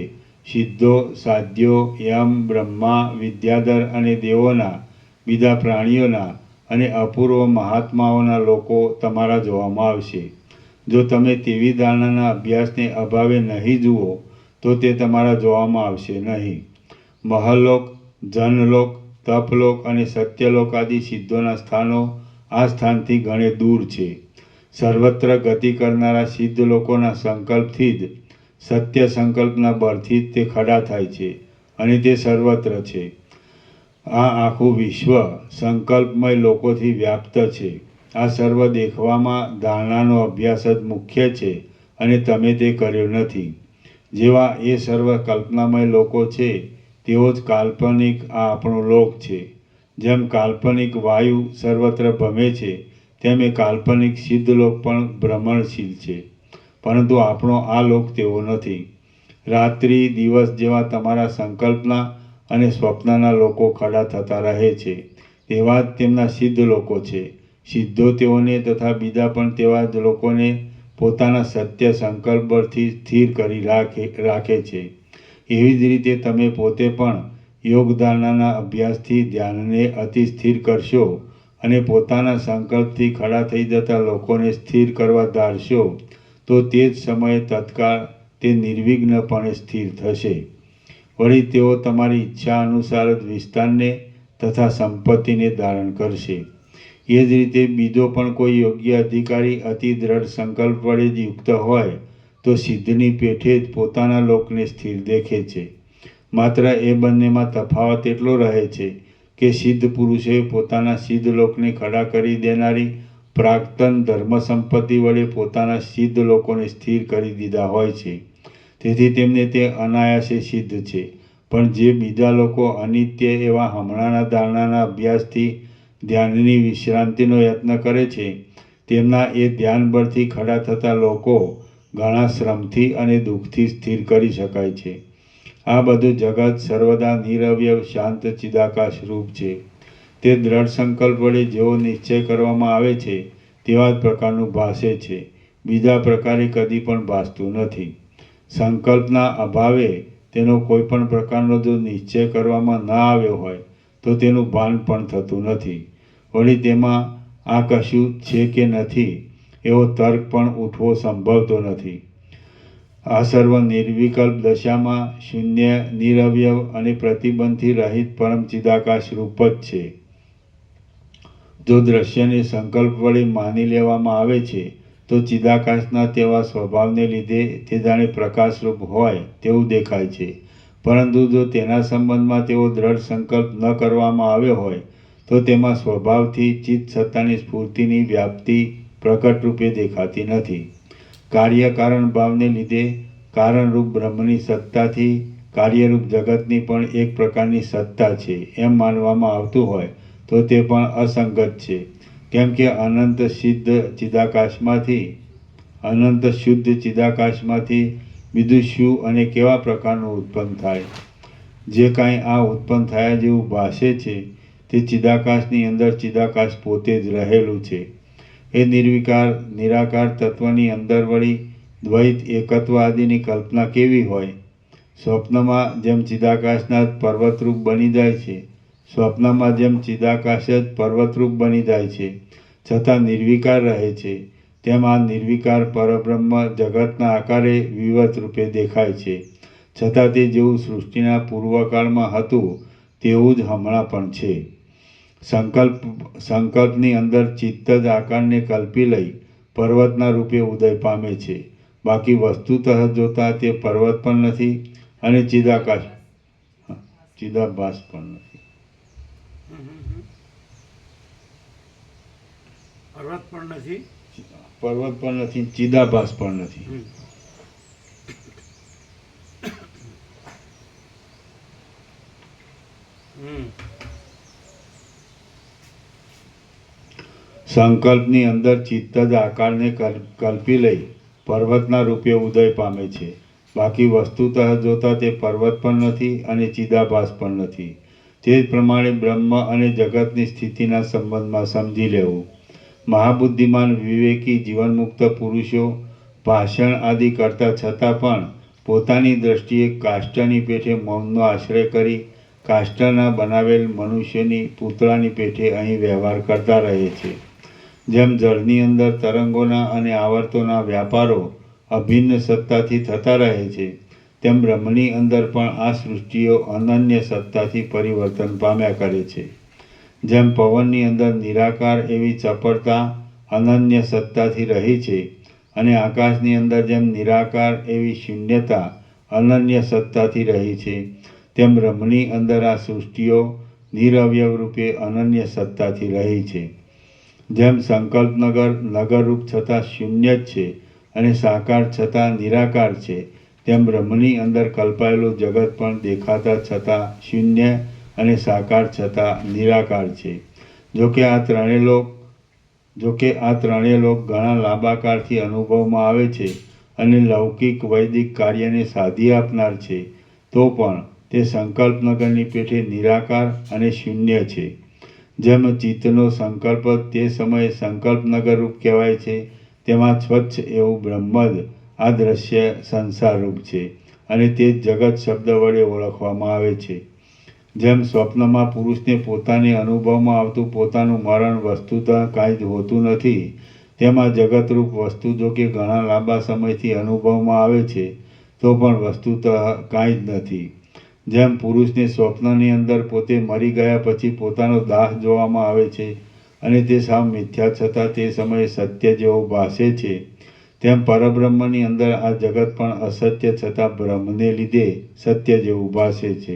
સિદ્ધો, સાધ્યો, યમ, બ્રહ્મા, વિદ્યાધર અને દેવોના, બીજા પ્રાણીઓના અને અપૂર્વ મહાત્માઓના લોકો તમારા જોવામાં આવશે. જો તમે તેવી ધારણાના અભ્યાસને અભાવે નહીં જુઓ તો તે તમારા જોવામાં આવશે નહીં. મહલોક, જનલોક, તપલોક અને સત્યલોક આદિ સિદ્ધોના સ્થાનો આ સ્થાનથી ઘણે દૂર છે. સર્વત્ર ગતિ કરનારા સિદ્ધ લોકોના સંકલ્પથી જ, સત્ય સંકલ્પના બળથી જ તે ખડા થાય છે અને તે સર્વત્ર છે. આ આખું વિશ્વ સંકલ્પમય લોકોથી વ્યાપ્ત છે. આ સર્વ દેખવામાં ધારણાનો અભ્યાસ જ મુખ્ય છે અને તમે તે કર્યો નથી. જેવા એ સર્વ કલ્પનામય લોકો છે તેવો જ કાલ્પનિક આ આપણો લોક છે. જેમ કાલ્પનિક વાયુ સર્વત્ર ભમે છે તેમ એ કાલ્પનિક સિદ્ધ લોક પણ ભ્રમણશીલ છે, પરંતુ આપણો આ લોક તેવો નથી. રાત્રિ દિવસ જેવા તમારા સંકલ્પના અને સ્વપ્નના લોકો ખડા થતા રહે છે તેવા જ તેમના સિદ્ધ લોકો છે. સિદ્ધો તેઓને તથા બીજા પણ તેવા જ લોકોને પોતાના સત્ય સંકલ્પ બળથી સ્થિર કરી રાખે છે. એવી જ રીતે તમે પોતે પણ યોગ ધારણાના અભ્યાસથી ધ્યાનને અતિ સ્થિર કરશો અને પોતાના સંકલ્પથી ખડા થઈ જતા લોકોને સ્થિર કરવા ધારશો તો તે જ સમયે તત્કાળ તે નિર્વિઘ્નપણે સ્થિર થશે. વળી તેઓ તમારી ઈચ્છા અનુસાર જ વિસ્તારને તથા સંપત્તિને ધારણ કરશે. એ જ રીતે બીજો પણ કોઈ યોગ્ય અધિકારી અતિ દ્રઢ સંકલ્પ વડે જ યુક્ત હોય તો સિદ્ધની પેઠે જ પોતાના લોકને સ્થિર દેખે છે. માત્ર એ બંનેમાં તફાવત એટલો રહે છે કે સિદ્ધ પુરુષોએ પોતાના સિદ્ધ લોકને ખડા કરી દેનારી પ્રાક્તન ધર્મ સંપત્તિ વડે પોતાના સિદ્ધ લોકોને સ્થિર કરી દીધા હોય છે. તેથી તેમને તે અનાયાસે સિદ્ધ છે. પણ જે બીજા લોકો અનિત્ય એવા હમણાંના ધારણાના અભ્યાસથી ધ્યાનની વિશ્રાંતિનો યત્ન કરે છે, તેમના એ ધ્યાન બળથી ખડા થતા લોકો ઘણા શ્રમથી અને દુઃખથી સ્થિર કરી શકાય છે. આ બધું જગત સર્વદા નિરવયવ શાંત ચિદાકાશ રૂપ છે. તે દ્રઢ સંકલ્પ વડે જેવો નિશ્ચય કરવામાં આવે છે તેવા જ પ્રકારનું ભાસે છે. બીજા પ્રકારે કદી પણ ભાસતું નથી. સંકલ્પના અભાવે તેનો કોઈ પણ પ્રકારનો જો નિશ્ચય કરવામાં ન આવ્યો હોય તો તેનું ભાન પણ થતું નથી. વળી તેમાં આ કશું છે કે નથી એવો તર્ક પણ ઉઠવો સંભવતો નથી. આ સર્વ નિર્વિકલ્પ દશામાં શૂન્ય, નિરવયવ અને પ્રતિબંધથી રહિત પરમ ચિદાકાશ રૂપ જ છે. જો દ્રશ્યને સંકલ્પ વડે માની લેવામાં આવે છે તો ચિદાકાશના તેવા સ્વભાવને લીધે તે જાણે પ્રકાશરૂપ હોય તેવું દેખાય છે. પરંતુ જો તેના સંબંધમાં તેવો દ્રઢ સંકલ્પ ન કરવામાં આવ્યો હોય તો તેમાં સ્વભાવથી ચિત્ત સત્તાની સ્ફૂર્તિની વ્યાપ્તિ પ્રકટ રૂપે દેખાતી નથી. કાર્યકારણ ભાવને લીધે કારણરૂપ બ્રહ્મની સત્તાથી કાર્યરૂપ જગતની પણ એક પ્રકારની સત્તા છે એમ માનવામાં આવતું હોય તો તે પણ અસંગત છે. કેમ કે અનંત શુદ્ધ ચિદાકાશમાંથી બીજું શું અને કેવા પ્રકારનું ઉત્પન્ન થાય? જે કાંઈ આ ઉત્પન્ન થયા જેવું ભાસે છે તે ચિદાકાશની અંદર ચિદાકાશ પોતે જ રહેલું છે. એ નિર્વિકાર નિરાકાર તત્વની અંદર વળી દ્વૈત એકત્વ આદિની કલ્પના કેવી હોય? સ્વપ્નમાં જેમ ચિદાકાશના જ પર્વતરૂપ બની જાય છે, સ્વપ્નમાં જેમ ચિદાકાશ જ પર્વતરૂપ બની જાય છે છતાં નિર્વિકાર રહે છે, તેમ આ નિર્વિકાર પરબ્રહ્મ જગતના આકારે વિવત રૂપે દેખાય છે. છતાં તે જેવું સૃષ્ટિના પૂર્વકાળમાં હતું તેવું જ હમણાં પણ છે. સંકલ્પની અંદર ચિત્ત જ આકારને કલ્પી લઈ પર્વતના રૂપે ઉદય પામે છે. બાકી વસ્તુતઃ જોતા તે પર્વત પણ નથી અને ચિદાભાસ પણ નથી. પર્વત પણ નથી, ચિદાભાસ પણ નથી. સંકલ્પની અંદર ચિત્ત જ આકારને કલ્પી લઈ પર્વતના રૂપે ઉદય પામે છે. બાકી વસ્તુતઃ જોતા તે પર્વત પણ નથી અને ચિદાભાસ પણ નથી. તે જ પ્રમાણે બ્રહ્મ અને જગતની સ્થિતિના સંબંધમાં સમજી લેવું. મહાબુદ્ધિમાન વિવેકી જીવનમુક્ત પુરુષો ભાષણ આદિ કરતા છતાં પણ પોતાની દ્રષ્ટિએ કાષ્ઠની પેઠે મૌનનો આશ્રય કરી કાષ્ઠના બનાવેલ મનુષ્યની પૂતળાની પેઠે અહીં વ્યવહાર કરતા રહે છે. જેમ જળની અંદર તરંગોના અને આવર્તોના વ્યાપારો અભિન્ન સત્તાથી થતા રહે છે, તેમ બ્રહ્મની અંદર પણ આ સૃષ્ટિઓ અનન્ય સત્તાથી પરિવર્તન પામ્યા કરે છે. જેમ પવનની અંદર નિરાકાર એવી ચપળતા અનન્ય સત્તાથી રહી છે અને આકાશની અંદર જેમ નિરાકાર એવી શૂન્યતા અનન્ય સત્તાથી રહી છે, તેમ બ્રહ્મની અંદર આ સૃષ્ટિઓ નિરવયવ રૂપે અનન્ય સત્તાથી રહી છે. જેમ સંકલ્પ નગરરૂપ છતાં શૂન્ય જ છે અને સાકાર છતાં નિરાકાર છે, તેમ બ્રહ્મની અંદર કલ્પાયેલું જગત પણ દેખાતા છતાં શૂન્ય અને સાકાર છતાં નિરાકાર છે. જોકે આ ત્રણેય લોક ઘણા લાંબા કાળથી અનુભવમાં આવે છે અને લૌકિક વૈદિક કાર્યને સાધી આપનાર છે, તો પણ તે સંકલ્પનગરની પેઠે નિરાકાર અને શૂન્ય છે. જેમ ચિત્તનો સંકલ્પ તે સમયે સંકલ્પનગર રૂપ કહેવાય છે, તેમાં સ્વચ્છ એવું બ્રહ્મ જ આ દ્રશ્ય સંસાર રૂપ છે અને તે જગત શબ્દ વડે ઓળખવામાં આવે છે. જેમ સ્વપ્નમાં પુરુષને પોતાને અનુભવમાં આવતું પોતાનું મરણ વસ્તુતઃ કાંઈ જ હોતું નથી, તેમાં જગતરૂપ વસ્તુ જો કે ઘણા લાંબા સમયથી અનુભવમાં આવે છે તો પણ વસ્તુતઃ કાંઈ જ નથી. જેમ પુરુષને સ્વપ્નની અંદર પોતે મરી ગયા પછી પોતાનો દાહ જોવામાં આવે છે અને તે સાવ મિથ્યા છતાં તે સમયે સત્ય જેવો ભાસે છે, તેમ પરબ્રહ્મની અંદર આ જગત પણ અસત્ય છતાં બ્રહ્મને લીધે સત્ય જેવું ભાસે છે.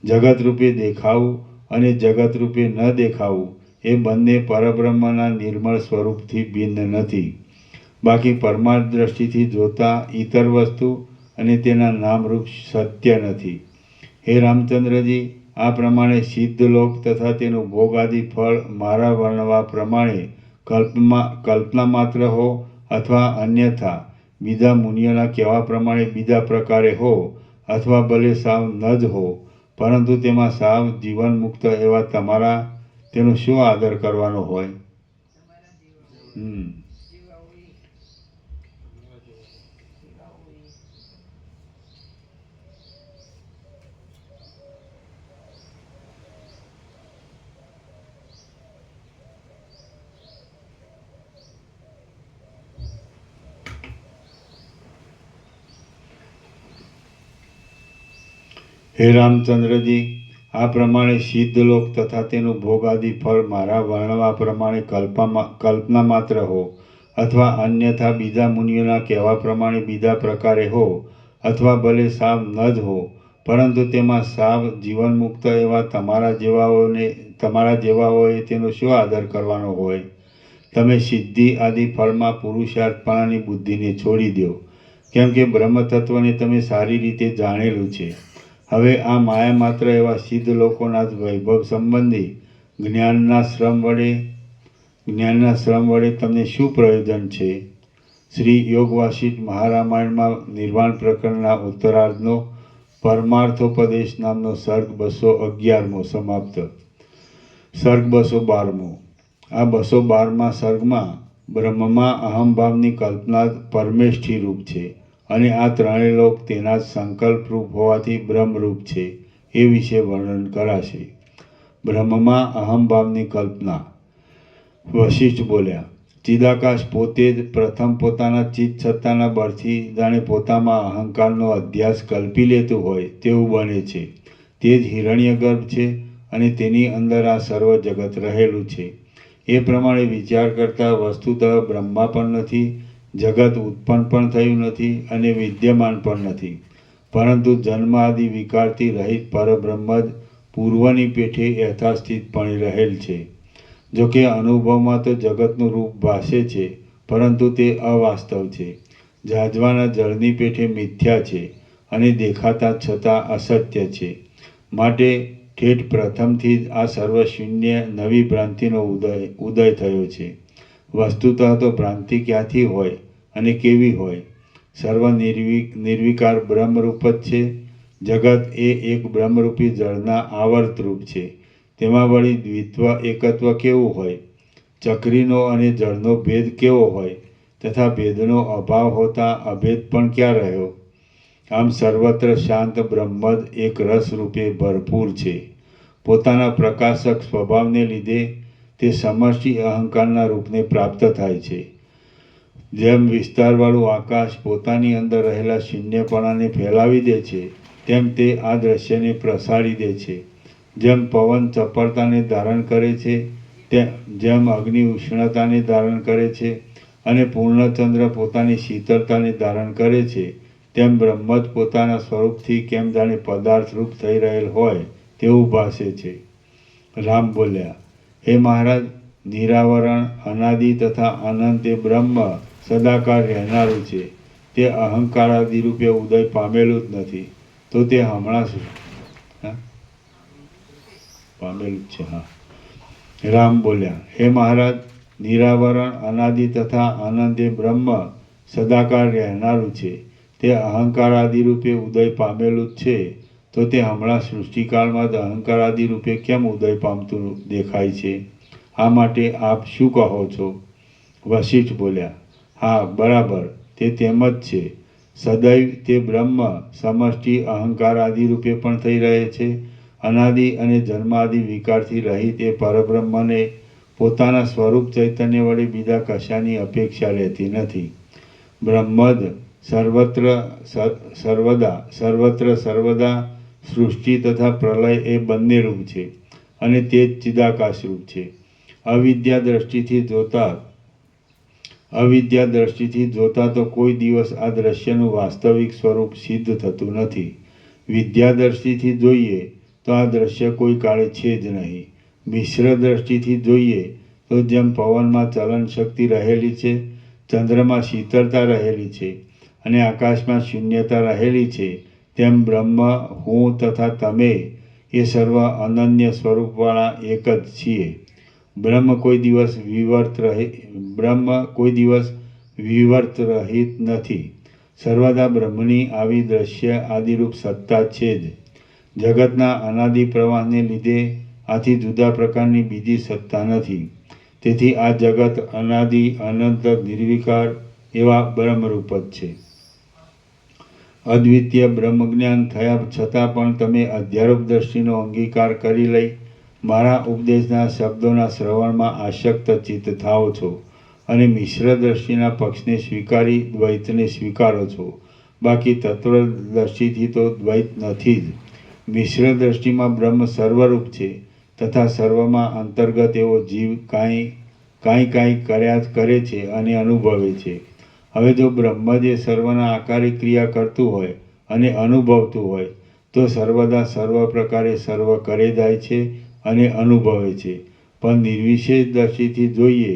જગતરૂપે દેખાવું અને જગતરૂપે ન દેખાવું એ બંને પરબ્રહ્મના નિર્મળ સ્વરૂપથી ભિન્ન નથી. બાકી પરમાર્થ દ્રષ્ટિથી જોતા ઇતર વસ્તુ અને તેના નામરૂપ સત્ય નથી. હે રામચંદ્રજી, આ પ્રમાણે સિદ્ધ લોક તથા તેનું ભોગાદિ ફળ મારા વર્ણવા પ્રમાણે કલ્પના માત્ર હો અથવા અન્યથા બીજા મુનિઓના કહેવા પ્રમાણે બીજા પ્રકારે હો અથવા ભલે સાવ ન જ હો, પરંતુ તેમાં સાવ જીવન મુક્ત એવા તમારા તેનો શું આદર કરવાનો હોય? હે રામચંદ્રજી, આ પ્રમાણે સિદ્ધ લોક તથા તેનું ભોગાદિ ફળ મારા વર્ણવા પ્રમાણે કલ્પના માત્ર હો અથવા અન્યથા બીજા મુનિઓના કહેવા પ્રમાણે બીજા પ્રકારે હો અથવા ભલે સાવ ન જ હો, પરંતુ તેમાં સાવ જીવન મુક્ત એવા તમારા જેવાઓએ તેનો શું આદર કરવાનો હોય? તમે સિદ્ધિ આદિ ફળમાં પુરુષાર્થપણાની બુદ્ધિને છોડી દો, કેમ કે બ્રહ્મતત્વને તમે સારી રીતે જાણેલું છે. હવે આ માયા માત્ર એવા સિદ્ધ લોકોના જ વૈભવ સંબંધી જ્ઞાનના શ્રમ વડે તમને શું પ્રયોજન છે? શ્રી યોગ વાસિષ્ઠ મહારામાયણમાં નિર્વાણ પ્રકરણના ઉત્તરાર્ધનો પરમાર્થોપદેશ નામનો સર્ગ 211મો સમાપ્ત. સર્ગ 212મો. આ 212મા સર્ગમાં બ્રહ્મમાં અહમભાવની કલ્પના જ પરમેષ્ઠી રૂપ છે અને આ ત્રણેય લોક તેના જ સંકલ્પરૂપ હોવાથી બ્રહ્મરૂપ છે એ વિશે વર્ણન કરાશે. બ્રહ્મમાં અહમભાવની કલ્પના. વશિષ્ઠ બોલ્યા, ચિદાકાશ પોતે જ પ્રથમ પોતાના ચિત્ત સત્તાના બળથી જાણે પોતામાં અહંકારનો અધ્યાસ કલ્પી લેતું હોય તેવું બને છે. તે જ હિરણ્યગર્ભ છે અને તેની અંદર આ સર્વ જગત રહેલું છે. એ પ્રમાણે વિચાર કરતા વસ્તુતઃ બ્રહ્મા પણ નથી, જગત ઉત્પન્ન પણ થયું નથી અને વિદ્યમાન પણ નથી, પરંતુ જન્મ આદિ વિકારથી રહિત પરબ્રહ્મ જ પૂર્વની પેઠે યથાસ્થિતપણે રહેલ છે. જોકે અનુભવમાં તો જગતનું રૂપ ભાસે છે, પરંતુ તે અવાસ્તવ છે, ઝાંઝવાના જળની પેઠે મિથ્યા છે અને દેખાતા છતાં અસત્ય છે. માટે ઠેઠ પ્રથમથી જ આ સર્વશૂન્ય નવી ભ્રાંતિનો ઉદય થયો છે. વસ્તુતઃ તો ભ્રાંતિ ક્યાંથી હોય અને કેવી હોય? સર્વ નિર્વિકાર બ્રહ્મરૂપ જ છે. જગત એ એક બ્રહ્મરૂપી જળના આવર્તરૂપ છે. તેમાં વળી દ્વિત્વ એકત્વ કેવું હોય? ચક્રીનો અને જળનો ભેદ કેવો હોય? તથા ભેદનો અભાવ હોતા અભેદ પણ ક્યાં રહ્યો? આમ સર્વત્ર શાંત બ્રહ્મ જ એક રસ રૂપે ભરપૂર છે. પોતાના પ્રકાશક સ્વભાવને લીધે તે સમષ્ટિ અહંકારના રૂપને પ્રાપ્ત થાય છે. જેમ વિસ્તારવાળું આકાશ પોતાની અંદર રહેલા શૂન્યપણાને ફેલાવી દે છે, તેમ તે આ દ્રશ્યને પ્રસારી દે છે. જેમ પવન ચપળતાને ધારણ કરે છે, જેમ અગ્નિ ઉષ્ણતાને ધારણ કરે છે અને પૂર્ણચંદ્ર પોતાની શીતળતાને ધારણ કરે છે, તેમ બ્રહ્મ જ પોતાના સ્વરૂપથી કેમ જાણે પદાર્થરૂપ થઈ રહેલ હોય તેવું ભાસે છે. રામ બોલ્યા, હે મહારાજ, નિરાવરણ અનાદિ તથા અનંત એ બ્રહ્મ સદાકાળ રહેનારું છે. તે અહંકારાદિ રૂપે ઉદય પામેલું જ નથી, તો તે હમણાં પામેલું જ છે. હા. રામ બોલ્યા, હે મહારાજ, નિરાવરણ અનાદિ તથા અનંત એ બ્રહ્મ સદાકાળ રહેનારું છે. તે અહંકારાદિ રૂપે ઉદય પામેલું જ છે, તો તે હમણાં સૃષ્ટિકાળમાં જ અહંકારાદિ રૂપે કેમ ઉદય પામતું દેખાય છે? આ માટે આપ શું કહો છો? વશિષ્ઠ બોલ્યા, હા, બરાબર, તે તેમ જ છે. સદૈવ તે બ્રહ્મ સમષ્ટિ અહંકાર આદિ રૂપે પણ થઈ રહે છે. અનાદિ અને જન્માદિ વિકારથી રહિત એ પરબ્રહ્મને પોતાના સ્વરૂપ ચૈતન્ય વડે બીજા કશાની અપેક્ષા રહેતી નથી. બ્રહ્મ જ સર્વદા સૃષ્ટિ તથા પ્રલય એ બંને રૂપ છે અને તે જ ચિદાકાશ રૂપ છે. અવિદ્યા દ્રષ્ટિથી જોતા તો કોઈ દિવસ આ દ્રશ્યનું વાસ્તવિક સ્વરૂપ સિદ્ધ થતું નથી. વિદ્યા દ્રષ્ટિથી જોઈએ તો આ દ્રશ્ય કોઈ કાળે છે જ નહીં. મિશ્ર દ્રષ્ટિથી જોઈએ તો જેમ પવનમાં ચલન શક્તિ રહેલી છે, ચંદ્રમાં શીતળતા રહેલી છે અને આકાશમાં શૂન્યતા રહેલી છે, તેમ બ્રહ્મ, હું તથા તમે એ સર્વ અનન્ય સ્વરૂપવાળા એક જ છીએ. બ્રહ્મ કોઈ દિવસ વિવર્ત રહિત નથી. સર્વદા બ્રહ્મની આવી દ્રશ્ય આદિરૂપ સત્તા છે જ. જગતના અનાદિ પ્રવાહને લીધે આથી જુદા પ્રકારની બીજી સત્તા નથી. તેથી આ જગત અનાદિ અનંત નિર્વિકાર એવા બ્રહ્મરૂપ જ છે. અદ્વિતીય બ્રહ્મજ્ઞાન થયા છતાં પણ તમે અધ્યારોપ દ્રષ્ટિનો અંગીકાર કરી લઈ મારા ઉપદેશના શબ્દોના શ્રવણમાં આસક્ત ચિત્ત થાઓ છો અને મિશ્ર દ્રષ્ટિના પક્ષને સ્વીકારી દ્વૈતને સ્વીકારો છો. બાકી તત્વદર્શિથી તો દ્વૈત નથી જ. મિશ્ર દ્રષ્ટિમાં બ્રહ્મ સર્વરૂપ છે તથા સર્વમાં અંતર્ગત એવો જીવ કાંઈ કર્યા જ કરે છે અને અનુભવે છે. હવે જો બ્રહ્મ જે સર્વના આકારે ક્રિયા કરતું હોય અને અનુભવતું હોય તો સર્વદા સર્વ પ્રકારે સર્વ કરે જાય છે અને અનુભવે છે. પણ નિર્વિશેષ દ્રષ્ટિથી જોઈએ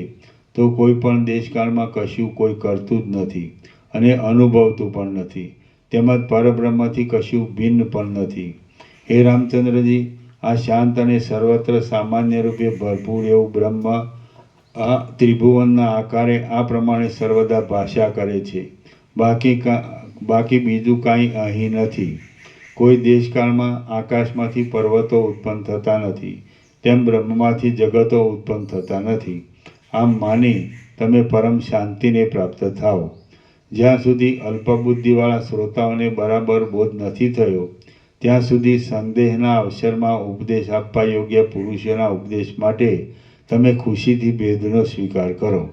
તો કોઈ પણ દેશકાળમાં કશું કોઈ કરતું જ નથી અને અનુભવતું પણ નથી. તેમજ પરબ્રહ્મથી કશું ભિન્ન પણ નથી. હે રામચંદ્રજી, આ શાંત અને સર્વત્ર સામાન્ય રૂપે ભરપૂર એવું બ્રહ્મ ત્રિભુવનના આકારે આ પ્રમાણે સર્વદા ભાષા કરે છે. બાકી બીજું કાંઈ અહીં નથી. કોઈ દેશકાળમાં આકાશમાંથી પર્વતો ઉત્પન્ન થતા નથી, તેમ બ્રહ્મમાંથી જગતો ઉત્પન્ન થતા નથી. આમ માની તમે પરમ શાંતિને પ્રાપ્ત થાઓ. જ્યાં સુધી અલ્પબુદ્ધિવાળા શ્રોતાઓને બરાબર બોધ નથી થયો ત્યાં સુધી સંદેહના અવસરમાં ઉપદેશ આપવા યોગ્ય પુરુષોના ઉપદેશ માટે તમે ખુશીથી ભેદનો સ્વીકાર કરો.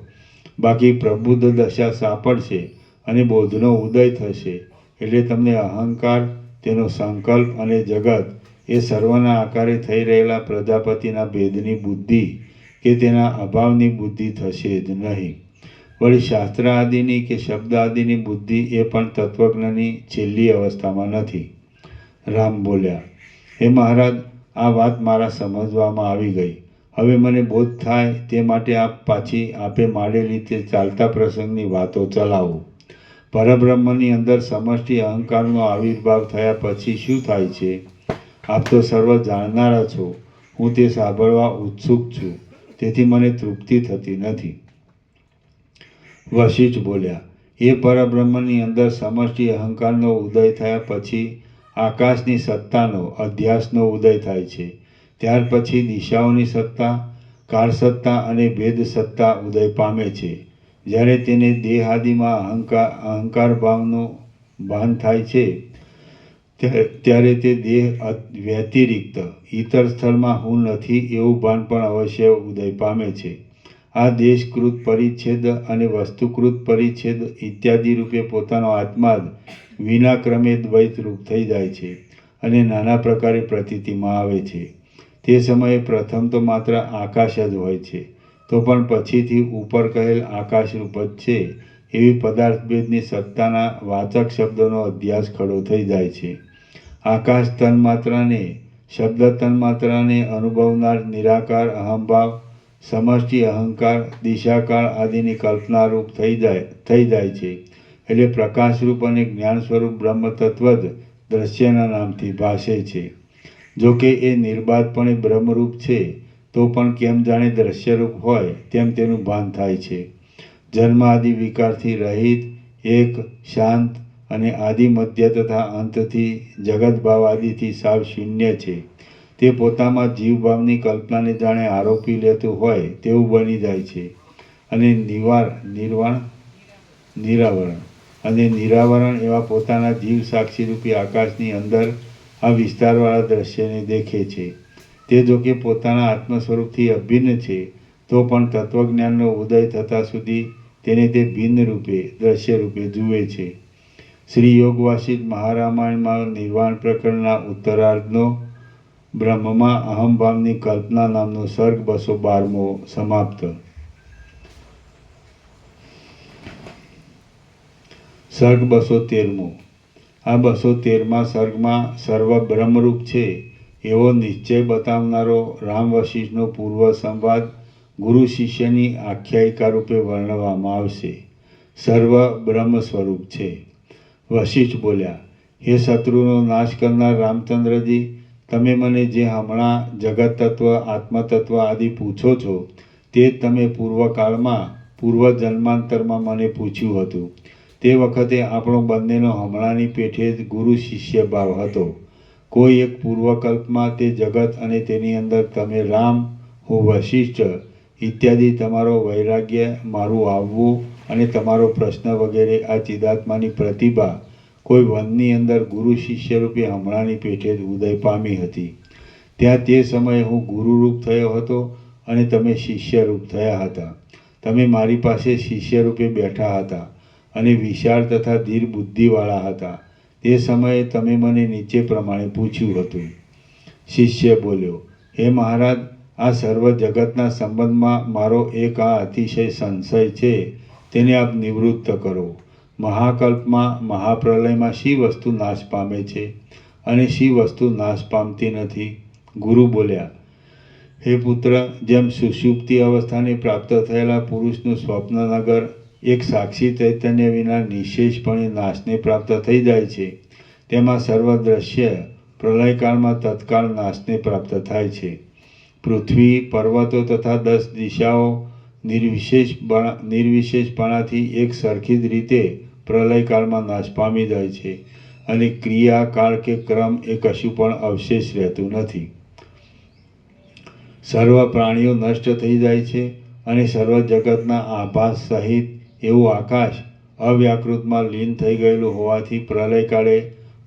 બાકી પ્રબુદ્ધ દશા સાંપડશે અને બોધનો ઉદય થશે એટલે તમને અહંકાર, તેનો સંકલ્પ અને જગત એ સર્વના આકારે થઈ રહેલા પ્રજાપતિના ભેદની બુદ્ધિ કે તેના અભાવની બુદ્ધિ થશે જ નહીં. વળી શાસ્ત્ર આદિની કે શબ્દ આદિની બુદ્ધિ એ પણ તત્વજ્ઞની છેલ્લી અવસ્થામાં નથી. રામ બોલ્યા, હે મહારાજ, આ વાત મારા સમજવામાં આવી ગઈ. હવે મને બોધ થાય તે માટે આપે માંડેલી તે ચાલતા પ્રસંગની વાતો ચલાવો. પરબ્રહ્મની અંદર સમષ્ટિ અહંકારનો આવિર્ભાવ થયા પછી શું થાય છે? આપ તો સર્વ જાણનારા છો. હું તે સાંભળવા ઉત્સુક છું. તેથી મને તૃપ્તિ થતી નથી. વશિષ્ઠ બોલ્યા, એ પરબ્રહ્મની અંદર સમષ્ટિ અહંકારનો ઉદય થયા પછી આકાશની સત્તાનો અધ્યાસનો ઉદય થાય છે. ત્યાર પછી દિશાઓની સત્તા, કાળ સત્તા અને ભેદ સત્તા ઉદય પામે છે. જ્યારે તેને દેહાદિમાં અહંકાર ભાવનું ભાન થાય છે ત્યારે તે દેહ વ્યતિરિક્ત ઇતર સ્થળમાં હું નથી એવું ભાન પણ અવશ્ય ઉદય પામે છે. આ દેશકૃત પરિચ્છેદ અને વસ્તુકૃત પરિચ્છેદ ઇત્યાદિ રૂપે પોતાનો આત્મા જ વિના ક્રમે દ્વૈત રૂપ થઈ જાય છે અને નાના પ્રકારે પ્રતીતિમાં આવે છે. તે સમયે પ્રથમ તો માત્ર આકાશ જ હોય છે, તો પણ પછીથી ઉપર કહેલ આકાશરૂપ જ છે એવી પદાર્થભેદની સત્તાના વાચક શબ્દોનો અધ્યાસ ખડો થઈ જાય છે. આકાશ તન્માત્રાને, શબ્દ તન્માત્રાને અનુભવનાર નિરાકાર અહંભાવ, સમષ્ટિ અહંકાર, દિશાકાળ આદિની કલ્પનારૂપ થઈ જાય છે. એટલે પ્રકાશરૂપ અને જ્ઞાન સ્વરૂપ બ્રહ્મ તત્વ જ દ્રશ્યના નામથી ભાસે છે. જોકે એ નિર્બાધપણે બ્રહ્મરૂપ છે તો પણ કેમ જાણે દ્રશ્યરૂપ હોય તેમ તેનું ભાન થાય છે. જન્મ આદિ વિકારથી રહિત, એક, શાંત અને આદિ મધ્ય તથા અંતથી જગતભાવ આદિથી સાવ શૂન્ય છે. તે પોતામાં જીવભાવની કલ્પનાને જાણે આરોપી લેતું હોય તેવું બની જાય છે અને નિરાવરણ એવા પોતાના જીવ સાક્ષીરૂપી આકાશની અંદર આ વિસ્તારવાળા દ્રશ્યને દેખે છે. તે જોકે પોતાના આત્મ સ્વરૂપથી અભિન્ન છે તો પણ તત્વજ્ઞાનનો ઉદય થતાં સુધી તેને તે ભિન્ન રૂપે દ્રશ્ય રૂપે જુએ છે. શ્રી યોગ વાસિષ્ઠ મહારામાયણમાં નિર્વાણ પ્રકરણના ઉત્તરાર્ધનો બ્રહ્મમાં અહમભાવની કલ્પના નામનો સર્ગ 212મો સમાપ્ત. સર્ગ 213મો. આ 213મા સર્ગમાં સર્વ બ્રહ્મરૂપ છે એવો નિશ્ચય બતાવનારો રામ વશિષ્ઠનો પૂર્વ સંવાદ ગુરુ શિષ્યની આખ્યાયિકા રૂપે વર્ણવવામાં આવશે. સર્વ બ્રહ્મ સ્વરૂપ છે. વશિષ્ઠ બોલ્યા, હે શત્રુનો નાશ કરનાર રામચંદ્રજી, તમે મને જે હમણાં જગત તત્વ, આત્મતત્વ આદિ પૂછો છો તે જ તમે પૂર્વકાળમાં, પૂર્વ જન્માંતરમાં મને પૂછ્યું હતું. તે વખતે આપણો બંનેનો હમણાંની પેઠે જ ગુરુ શિષ્ય ભાવ હતો. કોઈ એક પૂર્વકલ્પમાં તે જગત અને તેની અંદર તમે રામ, હું વશિષ્ઠ ઇત્યાદિ, તમારો વૈરાગ્ય, મારું આવવું અને તમારો પ્રશ્ન વગેરે આ ચિદાત્માની પ્રતિભા કોઈ વનની અંદર ગુરુ શિષ્ય રૂપે હમણાંની પેઠે જ ઉદય પામી હતી. ત્યાં તે સમયે હું ગુરુરૂપ થયો હતો અને તમે શિષ્યરૂપ થયા હતા. તમે મારી પાસે શિષ્ય રૂપે બેઠા હતા અને વિશાળ તથા ધીર બુદ્ધિવાળા હતા. તે સમયે તમે મને નીચે પ્રમાણે પૂછ્યું હતું. શિષ્ય બોલ્યો, હે મહારાજ, આ સર્વ જગતના સંબંધમાં મારો એક આ અતિશય સંશય છે, તેને આપ નિવૃત્ત કરો. મહાકલ્પમાં, મહાપ્રલયમાં શી વસ્તુ નાશ પામે છે અને શી વસ્તુ નાશ પામતી નથી? ગુરુ બોલ્યા, હે પુત્ર, જેમ સુષુપ્તિ અવસ્થાને પ્રાપ્ત થયેલા પુરુષનું સ્વપ્નનગર એક સાક્ષી ચૈતન્ય વિના નિશેષપણે નાશને પ્રાપ્ત થઈ જાય છે, તેમાં સર્વ દ્રશ્ય પ્રલયકાળમાં તત્કાળ નાશને પ્રાપ્ત થાય છે. પૃથ્વી, પર્વતો તથા 10 દિશાઓ નિર્વિશેષપણાથી એક સરખી જ રીતે પ્રલયકાળમાં નાશ પામી જાય છે અને ક્રિયા, કાળ કે ક્રમ એ કશું પણ અવશેષ રહેતું નથી. સર્વ પ્રાણીઓ નષ્ટ થઈ જાય છે અને સર્વ જગતના આભાસ સહિત એવું આકાશ અવ્યાકૃતમાં લીન થઈ ગયેલું હોવાથી પ્રલયકાળે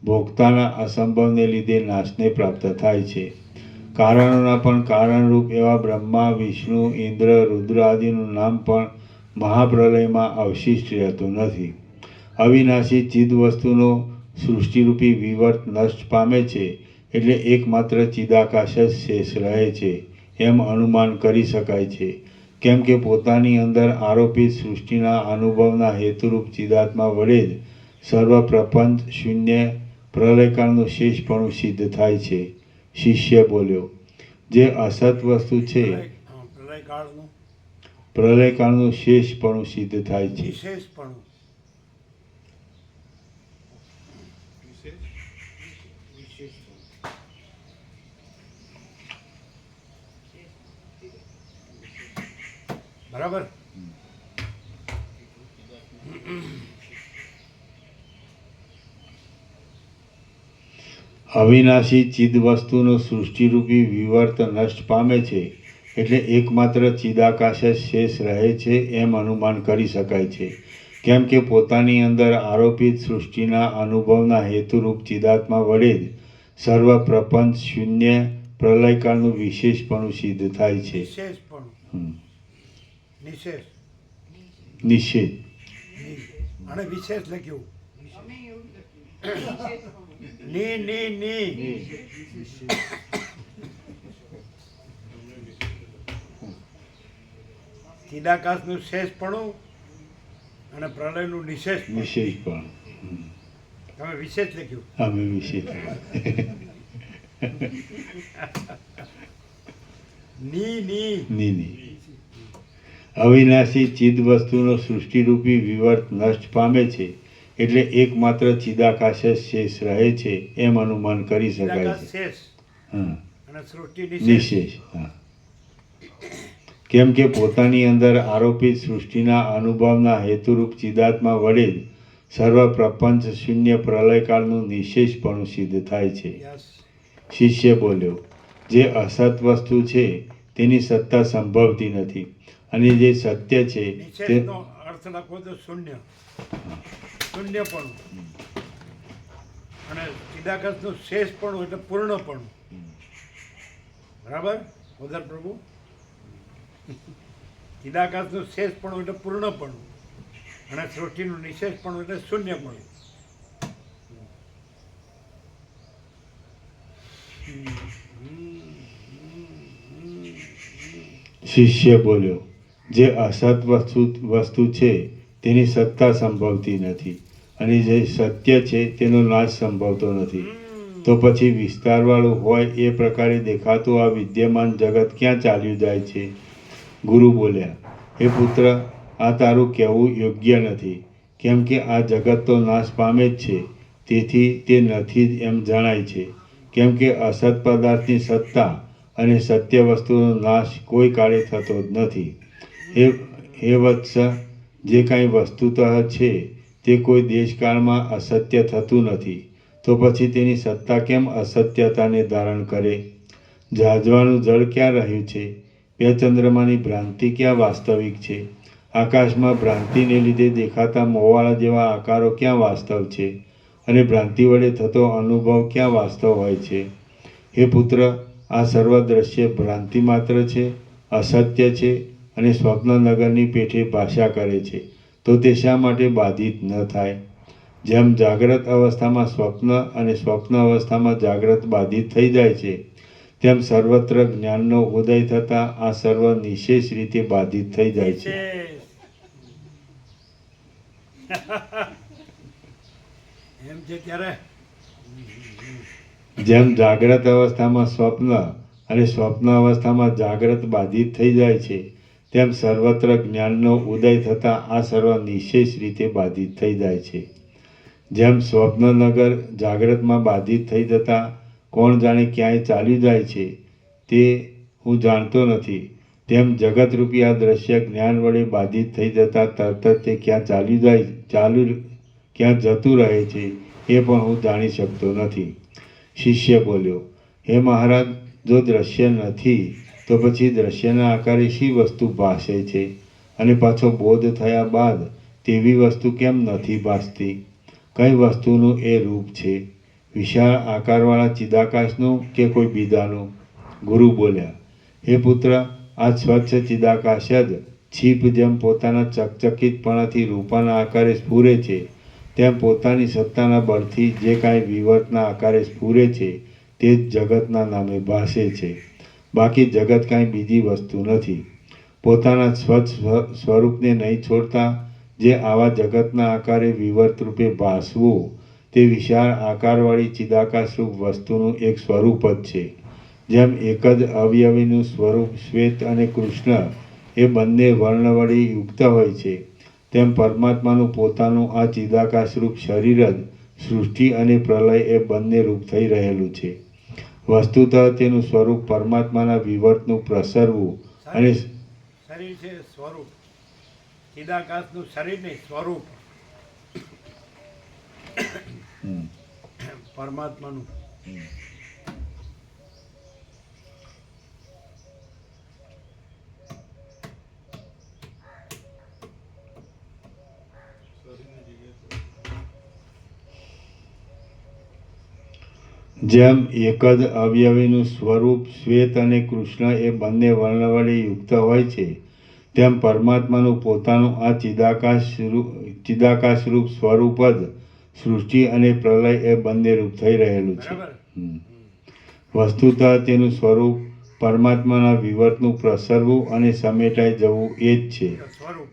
ભોગતાના અસંભવને લીધે નાશને પ્રાપ્ત થાય છે. કારણોના પણ કારણરૂપ એવા બ્રહ્મા, વિષ્ણુ, ઇન્દ્ર, રુદ્ર આદિનું નામ પણ મહાપ્રલયમાં અવશિષ્ટ રહેતું નથી. અવિનાશી ચિદ વસ્તુનો સૃષ્ટિરૂપી વિવર્ત નષ્ટ પામે છે એટલે એકમાત્ર ચિદાકાશ જ શેષ રહે છે એમ અનુમાન કરી શકાય છે. કેમ કે પોતાની અંદર આરોપિત સૃષ્ટિના અનુભવના હેતુરૂપ ચિદાત્મા વડે જ સર્વ પ્રપંચ શૂન્ય પ્રલયકાળનું શેષપણું સિદ્ધ થાય છે. શિષ્ય બોલ્યો, જે અસત વસ્તુ છે પ્રલયકાળનું પ્રલયકાળનું શેષપણું સિદ્ધ થાય છે. વિશેષપણું બરાબર. અવિનાશી ચિદ વસ્તુનો સૃષ્ટિરૂપી વિવર્ત નષ્ટ પામે છે એટલે એકમાત્ર ચિદાકાશ જ શેષ રહે છે એમ અનુમાન કરી શકાય છે. કેમ કે પોતાની અંદર આરોપિત સૃષ્ટિના અનુભવના હેતુરૂપ ચિદાત્મા વડે જ સર્વ પ્રપંચ શૂન્ય પ્રલયકાળનું વિશેષપણું સિદ્ધ થાય છે. વિશેષપણું નિશેષ નિશ્ચિત. અને વિશેષ લખ્યું અમે એવું લખ્યું. ની ની ની ચિદાકાશનું શેષપણું અને પ્રલયનું નિશેષપણું. વિશેષપણ. તમે વિશેષ લખ્યું. અમે વિશેષ. ની ની નીની. અવિનાશી ચિદ વસ્તુનો સૃષ્ટિરૂપી વિવર્ત નષ્ટ પામે છે એટલે એકમાત્ર ચિદાકાશ જ શેષ રહે છે એમ અનુમાન કરી શકાય ચિદાકાશ છે. શેષ હા, અને સૃષ્ટિ નિશેષ. નિશેષ. હા. કેમ કે પોતાની અંદર આરોપિત સૃષ્ટિના અનુભવના હેતુરૂપ ચિદાત્મા વડે જ સર્વ પ્રપંચ શૂન્ય પ્રલયકાળનું નિશેષપણું સિદ્ધ થાય છે. યસ. શિષ્ય બોલ્યો, જે અસત વસ્તુ છે તેની સત્તા સંભવતી નથી અને જે સત્ય છે તે નિશેષનો અર્થ લખો તો શૂન્ય. શૂન્યપણું. અને ચિદાકાશનું શેષપણું એટલે પૂર્ણપણું. બરાબર ઉધર પ્રભુ. ચિદાકાશનું શેષપણું એટલે પૂર્ણપણું અને સૃષ્ટિનું નિશેષપણું એટલે શૂન્યપણું. શિષ્ય બોલ્યો, જે અસત વસ્તુ છે તેની સત્તા સંભવતી નથી અને જે સત્ય છે તેનો નાશ સંભવતો નથી. તો પછી વિસ્તારવાળું હોય એ પ્રકારે દેખાતું આ વિદ્યમાન જગત ક્યાં ચાલ્યું જાય છે? ગુરુ બોલ્યા, હે પુત્ર, આ તારું કહેવું યોગ્ય નથી. કેમ કે આ જગત તો નાશ પામે જ છે તેથી તે નથી જ એમ જણાય છે. કેમ કે અસત પદાર્થની સત્તા અને સત્ય વસ્તુનો નાશ કોઈ કાળે થતો જ નથી. હે વત્સ, જે કાંઈ વસ્તુતઃ છે તે કોઈ દેશકાળમાં અસત્ય થતું નથી, તો પછી તેની સત્તા કેમ અસત્યતાને ધારણ કરે? ઝાઝવાનું જળ ક્યાં રહ્યું છે? બે ચંદ્રમાની ભ્રાંતિ ક્યાં વાસ્તવિક છે? આકાશમાં ભ્રાંતિને લીધે દેખાતા મોવાળા જેવા આકારો ક્યાં વાસ્તવ છે? અને ભ્રાંતિ વડે થતો અનુભવ ક્યાં વાસ્તવ હોય છે? હે પુત્ર, આ સર્વ દ્રશ્ય ભ્રાંતિ માત્ર છે, અસત્ય છે અને સ્વપ્નનગરની પેઠે ભાષા કરે છે. તો તે શા માટે બાધિત ન થાય? જેમ જાગ્રત અવસ્થામાં સ્વપ્ન અને સ્વપ્ન અવસ્થામાં જાગ્રત બાધિત થઈ જાય છે, તેમ સર્વત્ર જ્ઞાનનો ઉદય થતાં આ સર્વ નિશેષ રીતે બાધિત થઈ જાય છે. એમ છે ત્યારે જેમ જાગ્રત અવસ્થામાં સ્વપ્ન અને સ્વપ્ન અવસ્થામાં જાગ્રત બાધિત થઈ જાય છે, તેમ સર્વત્ર જ્ઞાનનો ઉદય થતાં આ સર્વ નિશેષ રીતે બાધિત થઈ જાય છે. જેમ સ્વપ્નનગર જાગ્રતમાં બાધિત થઈ જતાં કોણ જાણે ક્યાંય ચાલ્યું જાય છે તે હું જાણતો નથી, તેમ જગતરૂપી આ દ્રશ્ય જ્ઞાન વડે બાધિત થઈ જતાં તરત જ તે ક્યાં જતું રહે છે એ પણ હું જાણી શકતો નથી. શિષ્ય બોલ્યો, હે મહારાજ, જો દ્રશ્ય નથી તો પછી દ્રશ્યના આકારે શી વસ્તુ ભાસે છે? અને પાછો બોધ થયા બાદ તેવી વસ્તુ કેમ નથી ભાસતી? કઈ વસ્તુનું એ રૂપ છે? વિશાળ આકારવાળા ચિદાકાશનું કે કોઈ બીજાનું? ગુરુ બોલ્યા, હે પુત્ર, આ સ્વચ્છ ચિદાકાશ જ છીપ જેમ પોતાના ચકચકિતપણાથી રૂપાના આકારે સ્ફુરે છે, તેમ પોતાની સત્તાના બળથી જે કાંઈ વિવર્તના આકારે સ્ફુરે છે તે જ જગતના નામે ભાસે છે. બાકી જગત કાંઈ બીજી વસ્તુ નથી. પોતાના સ્વચ્છ સ્વરૂપને નહીં છોડતા જે આવા જગતના આકારે વિવર્ત રૂપે ભાસવું તે વિશાળ આકારવાળી ચિદાકાશરૂપ વસ્તુનું એક સ્વરૂપ જ છે. જેમ એક જ અવયવીનું સ્વરૂપ શ્વેત અને કૃષ્ણ એ બંને વર્ણ વડે યુક્ત હોય છે, તેમ પરમાત્માનું પોતાનું આ ચિદાકાશરૂપ શરીર જ સૃષ્ટિ અને પ્રલય એ બંને રૂપ થઈ રહેલું છે. વસ્તુતઃ તેનું સ્વરૂપ પરમાત્માના વિવર્તનું પ્રસરવું અને શરીર છે સ્વરૂપ, ચિદાકાશનું શરીર નહીં, સ્વરૂપ પરમાત્માનું. જેમ એક જ અવયવીનું સ્વરૂપ શ્વેત અને કૃષ્ણ એ બંને વર્ણ વડે યુક્ત હોય છે, તેમ પરમાત્માનું પોતાનું આ ચિદાકાશરૂપ સ્વરૂપ જ સૃષ્ટિ અને પ્રલય એ બંને રૂપ થઈ રહેલું છે. વસ્તુતઃ તેનું સ્વરૂપ પરમાત્માના વિવર્તનું પ્રસરવું અને સમેટાઈ જવું એ જ છે. સ્વરૂપ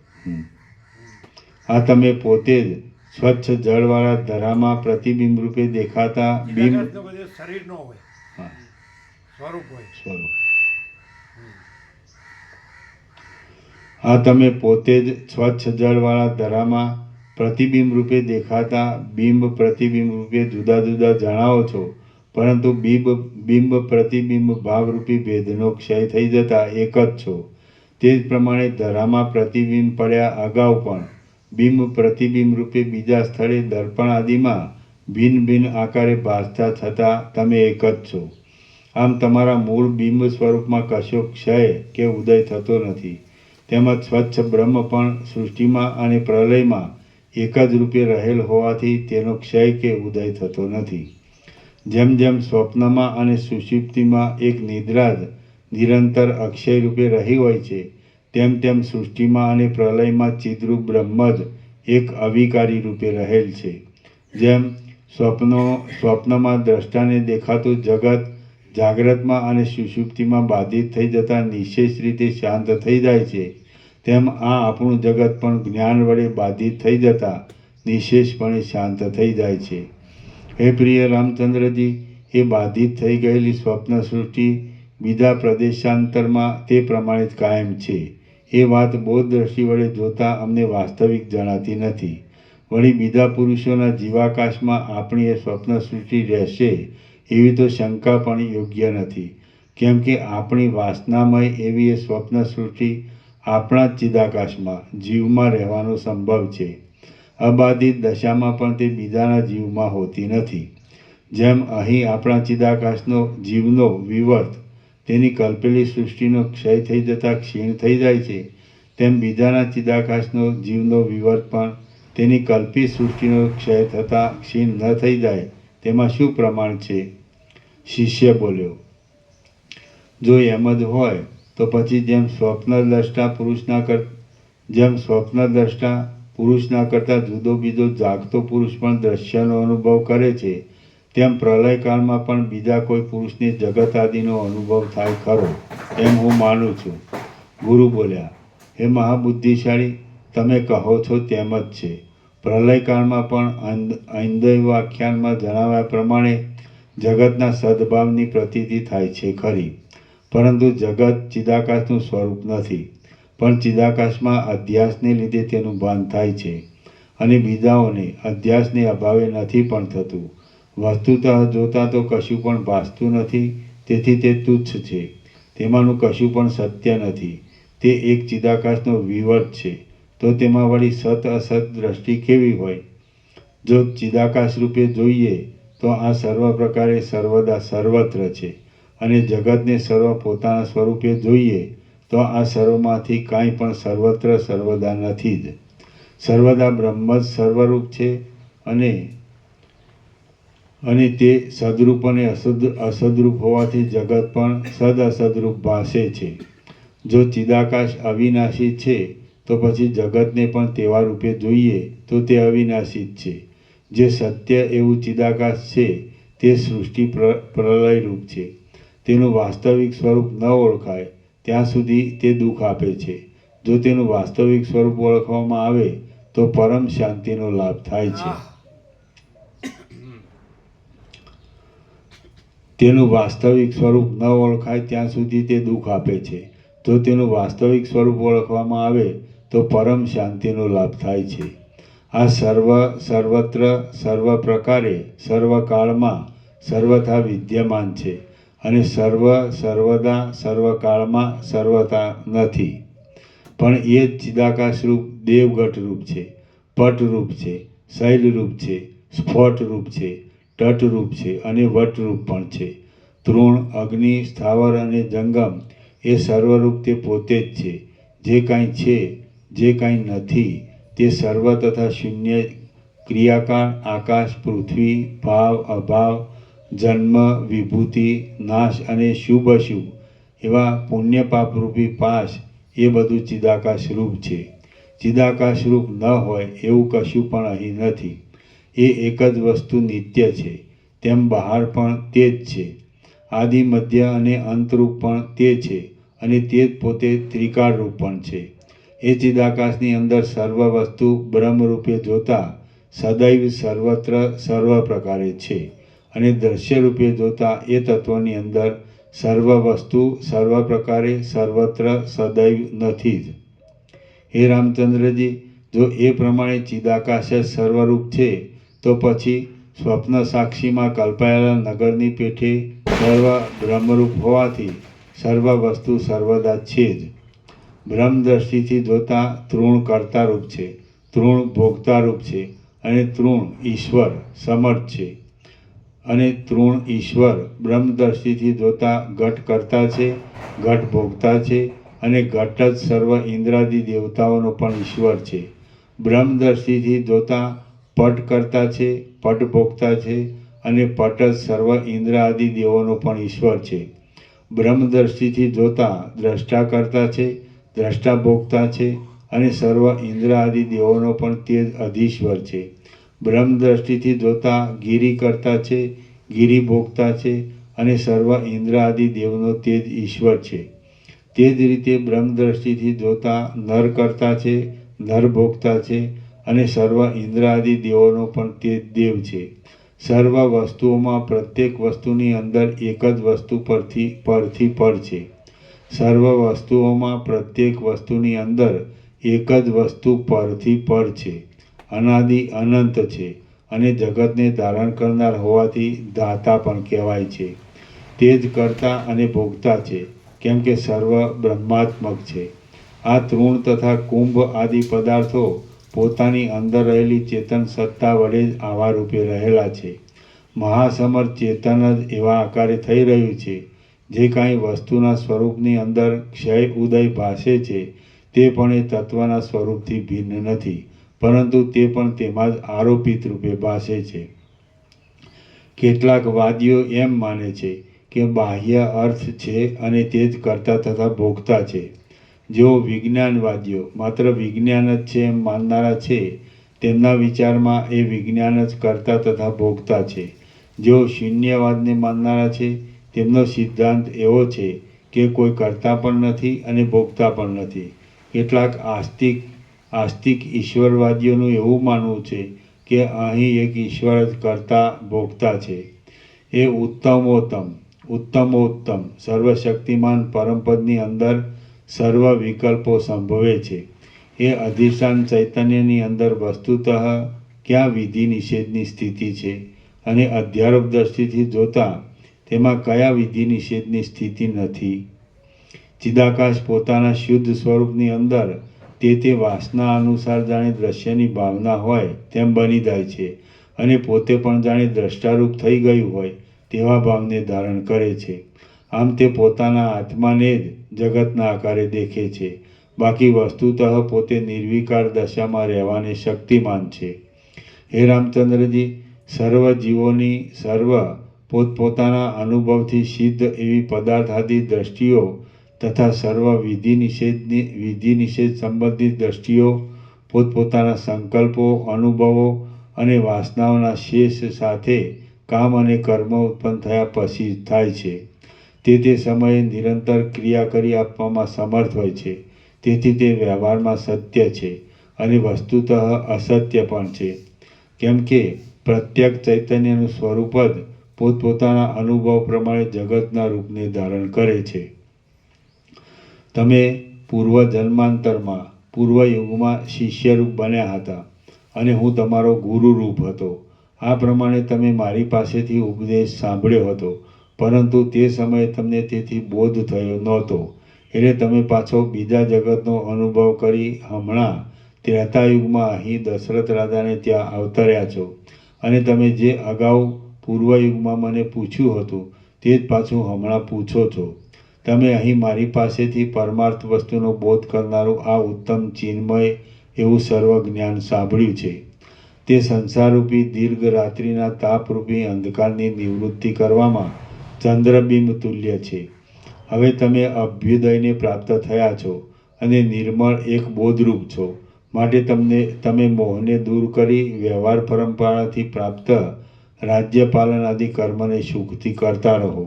આ તમે પોતે જ સ્વચ્છ જળવાળા ધરામાં પ્રતિબિંબ રૂપે દેખાતા બિંબ ચિદાકાશનો બધો શરીર નો હોય, હા, સ્વરૂપ હોય. સ્વરૂપ. આ તમે પોતે જ સ્વચ્છ જળવાળા ધરામાં પ્રતિબિંબ રૂપે દેખાતા બિંબ પ્રતિબિંબ રૂપે જુદા જુદા જણાવો છો, પરંતુ બિંબ પ્રતિબિંબ ભાવરૂપી ભેદનો ક્ષય થઈ જતા એક જ છો. તે જ પ્રમાણે ધરામાં પ્રતિબિંબ પડ્યા અગાઉ પણ બિંબ પ્રતિબિંબ રૂપે બીજા સ્થળે દર્પણ આદિમાં ભિન્ન ભિન્ન આકારે ભાસતા છતાં તમે એક જ છો. આમ તમારા મૂળ બિંબ સ્વરૂપમાં કશો ક્ષય કે ઉદય થતો નથી. તેમજ સ્વચ્છ બ્રહ્મ પણ સૃષ્ટિમાં અને પ્રલયમાં એક જ રૂપે રહેલ હોવાથી તેનો ક્ષય કે ઉદય થતો નથી. જેમ જેમ સ્વપ્નમાં અને સુષુપ્તિમાં એક નિદ્રા જ નિરંતર અક્ષય રૂપે રહી હોય છે, તેમ તેમ સૃષ્ટિમાં અને પ્રલયમાં ચિદ્રૂપ બ્રહ્મ જ એક અવિકારી રૂપે રહેલ છે. જેમ સ્વપ્નમાં દ્રષ્ટાને દેખાતું જગત જાગ્રતમાં અને સુષુપ્તિમાં બાધિત થઈ જતાં નિશેષ રીતે શાંત થઈ જાય છે, તેમ આ આપણું જગત પણ જ્ઞાન વડે બાધિત થઈ જતાં નિશેષપણે શાંત થઈ જાય છે. હે પ્રિય રામચંદ્રજી, એ બાધિત થઈ ગયેલી સ્વપ્ન સૃષ્ટિ બીજા પ્રદેશાંતરમાં તે પ્રમાણે જ કાયમ છે. એ વાત બોધ દ્રષ્ટિ વડે જોતાં અમને વાસ્તવિક જણાતી નથી. વળી બીજા પુરુષોના જીવાકાશમાં આપણી એ સ્વપ્ન સૃષ્ટિ રહેશે એવી તો શંકા પણ યોગ્ય નથી, કેમ કે આપણી વાસનામય એવી એ સ્વપ્ન સૃષ્ટિ આપણા જ ચિદાકાશમાં જીવમાં રહેવાનો સંભવ છે. અબાધિત દશામાં પણ તે બીજાના જીવમાં હોતી નથી. જેમ અહીં આપણા ચિદાકાશનો જીવનો વિવર્ત તેની કલ્પેલી સૃષ્ટિનો ક્ષય થઈ જતાં ક્ષીણ થઈ જાય છે, તેમ બીજાના ચિદાકાશનો જીવનો વિવર્ત પણ તેની કલ્પિત સૃષ્ટિનો ક્ષય થતાં ક્ષીણ ન થઈ જાય તેમાં શું પ્રમાણ છે? શિષ્ય બોલ્યો, જો એમ જ હોય તો પછી જેમ સ્વપ્નદ્રષ્ટા પુરુષના કરતાં જુદો બીજો જાગતો પુરુષ પણ દ્રશ્યનો અનુભવ કરે છે, તેમ પ્રલયકાળમાં પણ બીજા કોઈ પુરુષને જગત આદિનો અનુભવ થાય ખરો, એમ હું માનું છું. ગુરુ બોલ્યા, હે મહાબુદ્ધિશાળી, તમે કહો છો તેમ જ છે. પ્રલયકાળમાં પણ ઐંદૈવ આખ્યાનમાં જણાવ્યા પ્રમાણે જગતના સદભાવની પ્રતીતિ થાય છે ખરી, પરંતુ જગત ચિદાકાશનું સ્વરૂપ નથી, પણ ચિદાકાશમાં અધ્યાસને લીધે તેનું ભાન થાય છે, અને બીજાઓને અધ્યાસને અભાવે નથી પણ થતું. વસ્તુતઃ જોતાં તો કશું પણ ભાસતું નથી, તેથી તે તુચ્છ છે. તેમાંનું કશું પણ સત્ય નથી. તે એક ચિદાકાશનો વિવર્ત છે, તો તેમાં વળી સત અસત દ્રષ્ટિ કેવી હોય? જો ચિદાકાશ રૂપે જોઈએ તો આ સર્વ પ્રકારે સર્વદા સર્વત્ર છે, અને જગતને સર્વ પોતાના સ્વરૂપે જોઈએ તો આ સર્વમાંથી કાંઈ પણ સર્વત્ર સર્વદા નથી જ. સર્વદા બ્રહ્મ જ સર્વરૂપ છે, અને તે સદરૂપ અને અસદરૂપ હોવાથી જગત પણ સદ અસદરૂપ ભાસે છે. જો ચિદાકાશ અવિનાશી છે તો પછી જગતને પણ તેવા રૂપે જોઈએ તો તે અવિનાશી જ છે. જે સત્ય એવું ચિદાકાશ છે તે સૃષ્ટિ પ્રલયરૂપ છે. તેનું વાસ્તવિક સ્વરૂપ ન ઓળખાય ત્યાં સુધી તે દુઃખ આપે છે. જો તેનું વાસ્તવિક સ્વરૂપ ઓળખવામાં આવે તો પરમ શાંતિનો લાભ થાય છે. તેનું વાસ્તવિક સ્વરૂપ ન ઓળખાય ત્યાં સુધી તે દુઃખ આપે છે. જો તેનું વાસ્તવિક સ્વરૂપ ઓળખવામાં આવે તો પરમ શાંતિનો લાભ થાય છે. આ સર્વત્ર સર્વ પ્રકારે સર્વકાળમાં સર્વથા વિદ્યમાન છે, અને સર્વદા સર્વકાળમાં સર્વથા નથી. પણ એ જ ચિદાકાશરૂપ દેવગઢરૂપ છે, પટરૂપ છે, શૈલરૂપ છે, સ્ફોટરૂપ છે, તટરૂપ છે અને વટરૂપ પણ છે. તૃણ, અગ્નિ, સ્થાવર અને જંગમ એ સર્વરૂપ તે પોતે જ છે. જે કાંઈ છે, જે કાંઈ નથી, તે સર્વ તથા શૂન્ય, ક્રિયાકાળ, આકાશ, પૃથ્વી, ભાવ, અભાવ, જન્મ, વિભૂતિ, નાશ અને શુભ અશુભ એવા પુણ્ય પાપરૂપી પાશ એ બધું ચિદાકાશ રૂપ છે. ચિદાકાશ રૂપ ન હોય એવું કશું પણ અહીં નથી. એ એક જ વસ્તુ નિત્ય છે, તેમ બહાર પણ તે જ છે. આદિ, મધ્ય અને અંતરૂપ પણ તે છે, અને તે જ પોતે ત્રિકાળ રૂપ પણ છે. એ ચિદાકાશની અંદર સર્વ વસ્તુ બ્રહ્મરૂપે જોતા સદૈવ સર્વત્ર સર્વ પ્રકારે છે, અને દ્રશ્ય રૂપે જોતા એ તત્વની અંદર સર્વ વસ્તુ સર્વ પ્રકારે સર્વત્ર સદૈવ નથી જ. હે રામચંદ્રજી, જો એ પ્રમાણે ચિદાકાશ જ સર્વરૂપ છે તો પછી સ્વપ્ન સાક્ષીમાં કલ્પાયેલા નગરની પેઠે સર્વ બ્રહ્મરૂપ હોવાથી સર્વ વસ્તુ સર્વદા છે જ. બ્રહ્મ દ્રષ્ટિથી જોતા તૃણ કર્તારૂપ છે, તૃણ ભોગતારૂપ છે, અને તૃણ ઈશ્વર સમર્થ છે. અને તૃણ ઈશ્વર બ્રહ્મ દ્રષ્ટિથી જોતા ઘટ કર્તા છે, ઘટ ભોગતા છે, અને ઘટ જ સર્વ ઇન્દ્રાદિ દેવતાઓનો પણ ઈશ્વર છે. બ્રહ્મ દ્રષ્ટિથી જોતા પટ કર્તા છે, પટ ભોગતા છે, અને પટ જ સર્વ ઇન્દ્ર આદિ દેવોનો પણ ઈશ્વર છે. બ્રહ્મ દ્રષ્ટિથી જોતા દ્રષ્ટા કરતા છે, દ્રષ્ટા ભોગતા છે, અને સર્વ ઇન્દ્ર આદિ દેવોનો પણ તે જ અધીશ્વર છે. બ્રહ્મ દ્રષ્ટિથી જોતા ગિરી કરતા છે, ગિરી ભોગતા છે, અને સર્વ ઇન્દ્ર આદિ દેવનો તે જ ઈશ્વર છે. તે જ રીતે બ્રહ્મ દ્રષ્ટિથી જોતા નર કરતા છે, નર ભોગતા છે, અને સર્વ ઇન્દ્ર આદિ દેવોનો પણ તે જ દેવ છે. સર્વ વસ્તુઓમાં પ્રત્યેક વસ્તુની અંદર એક જ વસ્તુ પરથી પર છે. સર્વ વસ્તુઓમાં પ્રત્યેક વસ્તુની અંદર એક જ વસ્તુ પરથી પર છે. અનાદિ અનંત છે અને જગતને ધારણ કરનાર હોવાથી દાતા પણ કહેવાય છે. તે જ કર્તા અને ભોગતા છે, કેમ કે સર્વ બ્રહ્માત્મક છે. આ તૃણ તથા કુંભ આદિ પદાર્થો પોતાની અંદર રહેલી ચેતન સત્તા વડે જ આવા રૂપે રહેલા છે. મહાસમર ચેતન જ એવા આકારે થઈ રહ્યું છે. જે કાંઈ વસ્તુના સ્વરૂપની અંદર ક્ષય ઉદય ભાસે છે તે પણ એ તત્વના સ્વરૂપથી ભિન્ન નથી, પરંતુ તે પણ તેમાં જ આરોપિત રૂપે ભાસે છે. કેટલાક વાદીઓ એમ માને છે કે બાહ્ય અર્થ છે અને તે જ કર્તા તથા ભોગતા છે. જેઓ વિજ્ઞાનવાદીઓ માત્ર વિજ્ઞાન જ છે એમ માનનારા છે, તેમના વિચારમાં એ વિજ્ઞાન જ કર્તા તથા ભોગતા છે. જેઓ શૂન્યવાદને માનનારા છે, તેમનો સિદ્ધાંત એવો છે કે કોઈ કર્તા પણ નથી અને ભોગતા પણ નથી. કેટલાક આસ્તિક ઈશ્વરવાદીઓનું એવું માનવું છે કે અહીં એક ઈશ્વર જ કર્તા ભોગતા છે. એ ઉત્તમોત્તમ સર્વશક્તિમાન પરમપદની અંદર સર્વ વિકલ્પો સંભવે છે. એ અધિષ્ઠાન ચૈતન્યની અંદર વસ્તુતઃ ક્યાં વિધિ નિષેધની સ્થિતિ છે, અને અધ્યારોપ દ્રષ્ટિથી જોતા તેમાં કયા વિધિ નિષેધની સ્થિતિ નથી? ચિદાકાશ પોતાના શુદ્ધ સ્વરૂપની અંદર તે વાસના અનુસાર જાણે દ્રશ્યની ભાવના હોય તેમ બની જાય છે, અને પોતે પણ જાણે દ્રષ્ટારૂપ થઈ ગયું હોય તેવા ભાવને ધારણ કરે છે. આમ તે પોતાના આત્માને જ જગતના આકારે દેખે છે. બાકી વસ્તુતઃ પોતે નિર્વિકાર દશામાં રહેવાને શક્તિમાન છે. હે રામચંદ્રજી, સર્વ જીવોની સર્વ પોતપોતાના અનુભવથી સિદ્ધ એવી પદાર્થાદી દ્રષ્ટિઓ તથા સર્વ વિધિ નિષેધ સંબંધિત દ્રષ્ટિઓ પોતપોતાના સંકલ્પો, અનુભવો અને વાસનાઓના શેષ સાથે કામ અને કર્મ ઉત્પન્ન થયા પછી થાય છે. તે સમયે નિરંતર ક્રિયા કરી આપવામાં સમર્થ હોય છે. તેથી તે વ્યવહારમાં સત્ય છે અને વસ્તુતઃ અસત્ય પણ છે, કેમ કે પ્રત્યેક ચૈતન્યનું સ્વરૂપ જ પોતપોતાના અનુભવ પ્રમાણે જગતના રૂપને ધારણ કરે છે. તમે પૂર્વજન્માંતરમાં પૂર્વયુગમાં શિષ્યરૂપ બન્યા હતા અને હું તમારો ગુરુરૂપ હતો. આ પ્રમાણે તમે મારી પાસેથી ઉપદેશ સાંભળ્યો હતો, પરંતુ તે સમયે તમને તેથી બોધ થયો નહોતો. એટલે તમે પાછો બીજા જગતનો અનુભવ કરી હમણાં ત્રેતાયુગમાં અહીં દશરથ રાજાને ત્યાં અવતર્યા છો, અને તમે જે અગાઉ પૂર્વયુગમાં મને પૂછ્યું હતું તે જ પાછું હમણાં પૂછો છો. તમે અહીં મારી પાસેથી પરમાર્થ વસ્તુનો બોધ કરનારું આ ઉત્તમ ચિન્મય એવું સર્વ જ્ઞાન સાંભળ્યું છે. તે સંસારરૂપી દીર્ઘ રાત્રિના તાપરૂપી અંધકારની નિવૃત્તિ કરવામાં ચંદ્રબિંબ તુલ્ય છે. હવે તમે અભ્યુદયને પ્રાપ્ત થયા છો અને નિર્મળ એક બોધરૂપ છો. માટે તમે મોહને દૂર કરી વ્યવહાર પરંપરાથી પ્રાપ્ત રાજ્યપાલન આદિ કર્મને સુખથી કરતા રહો.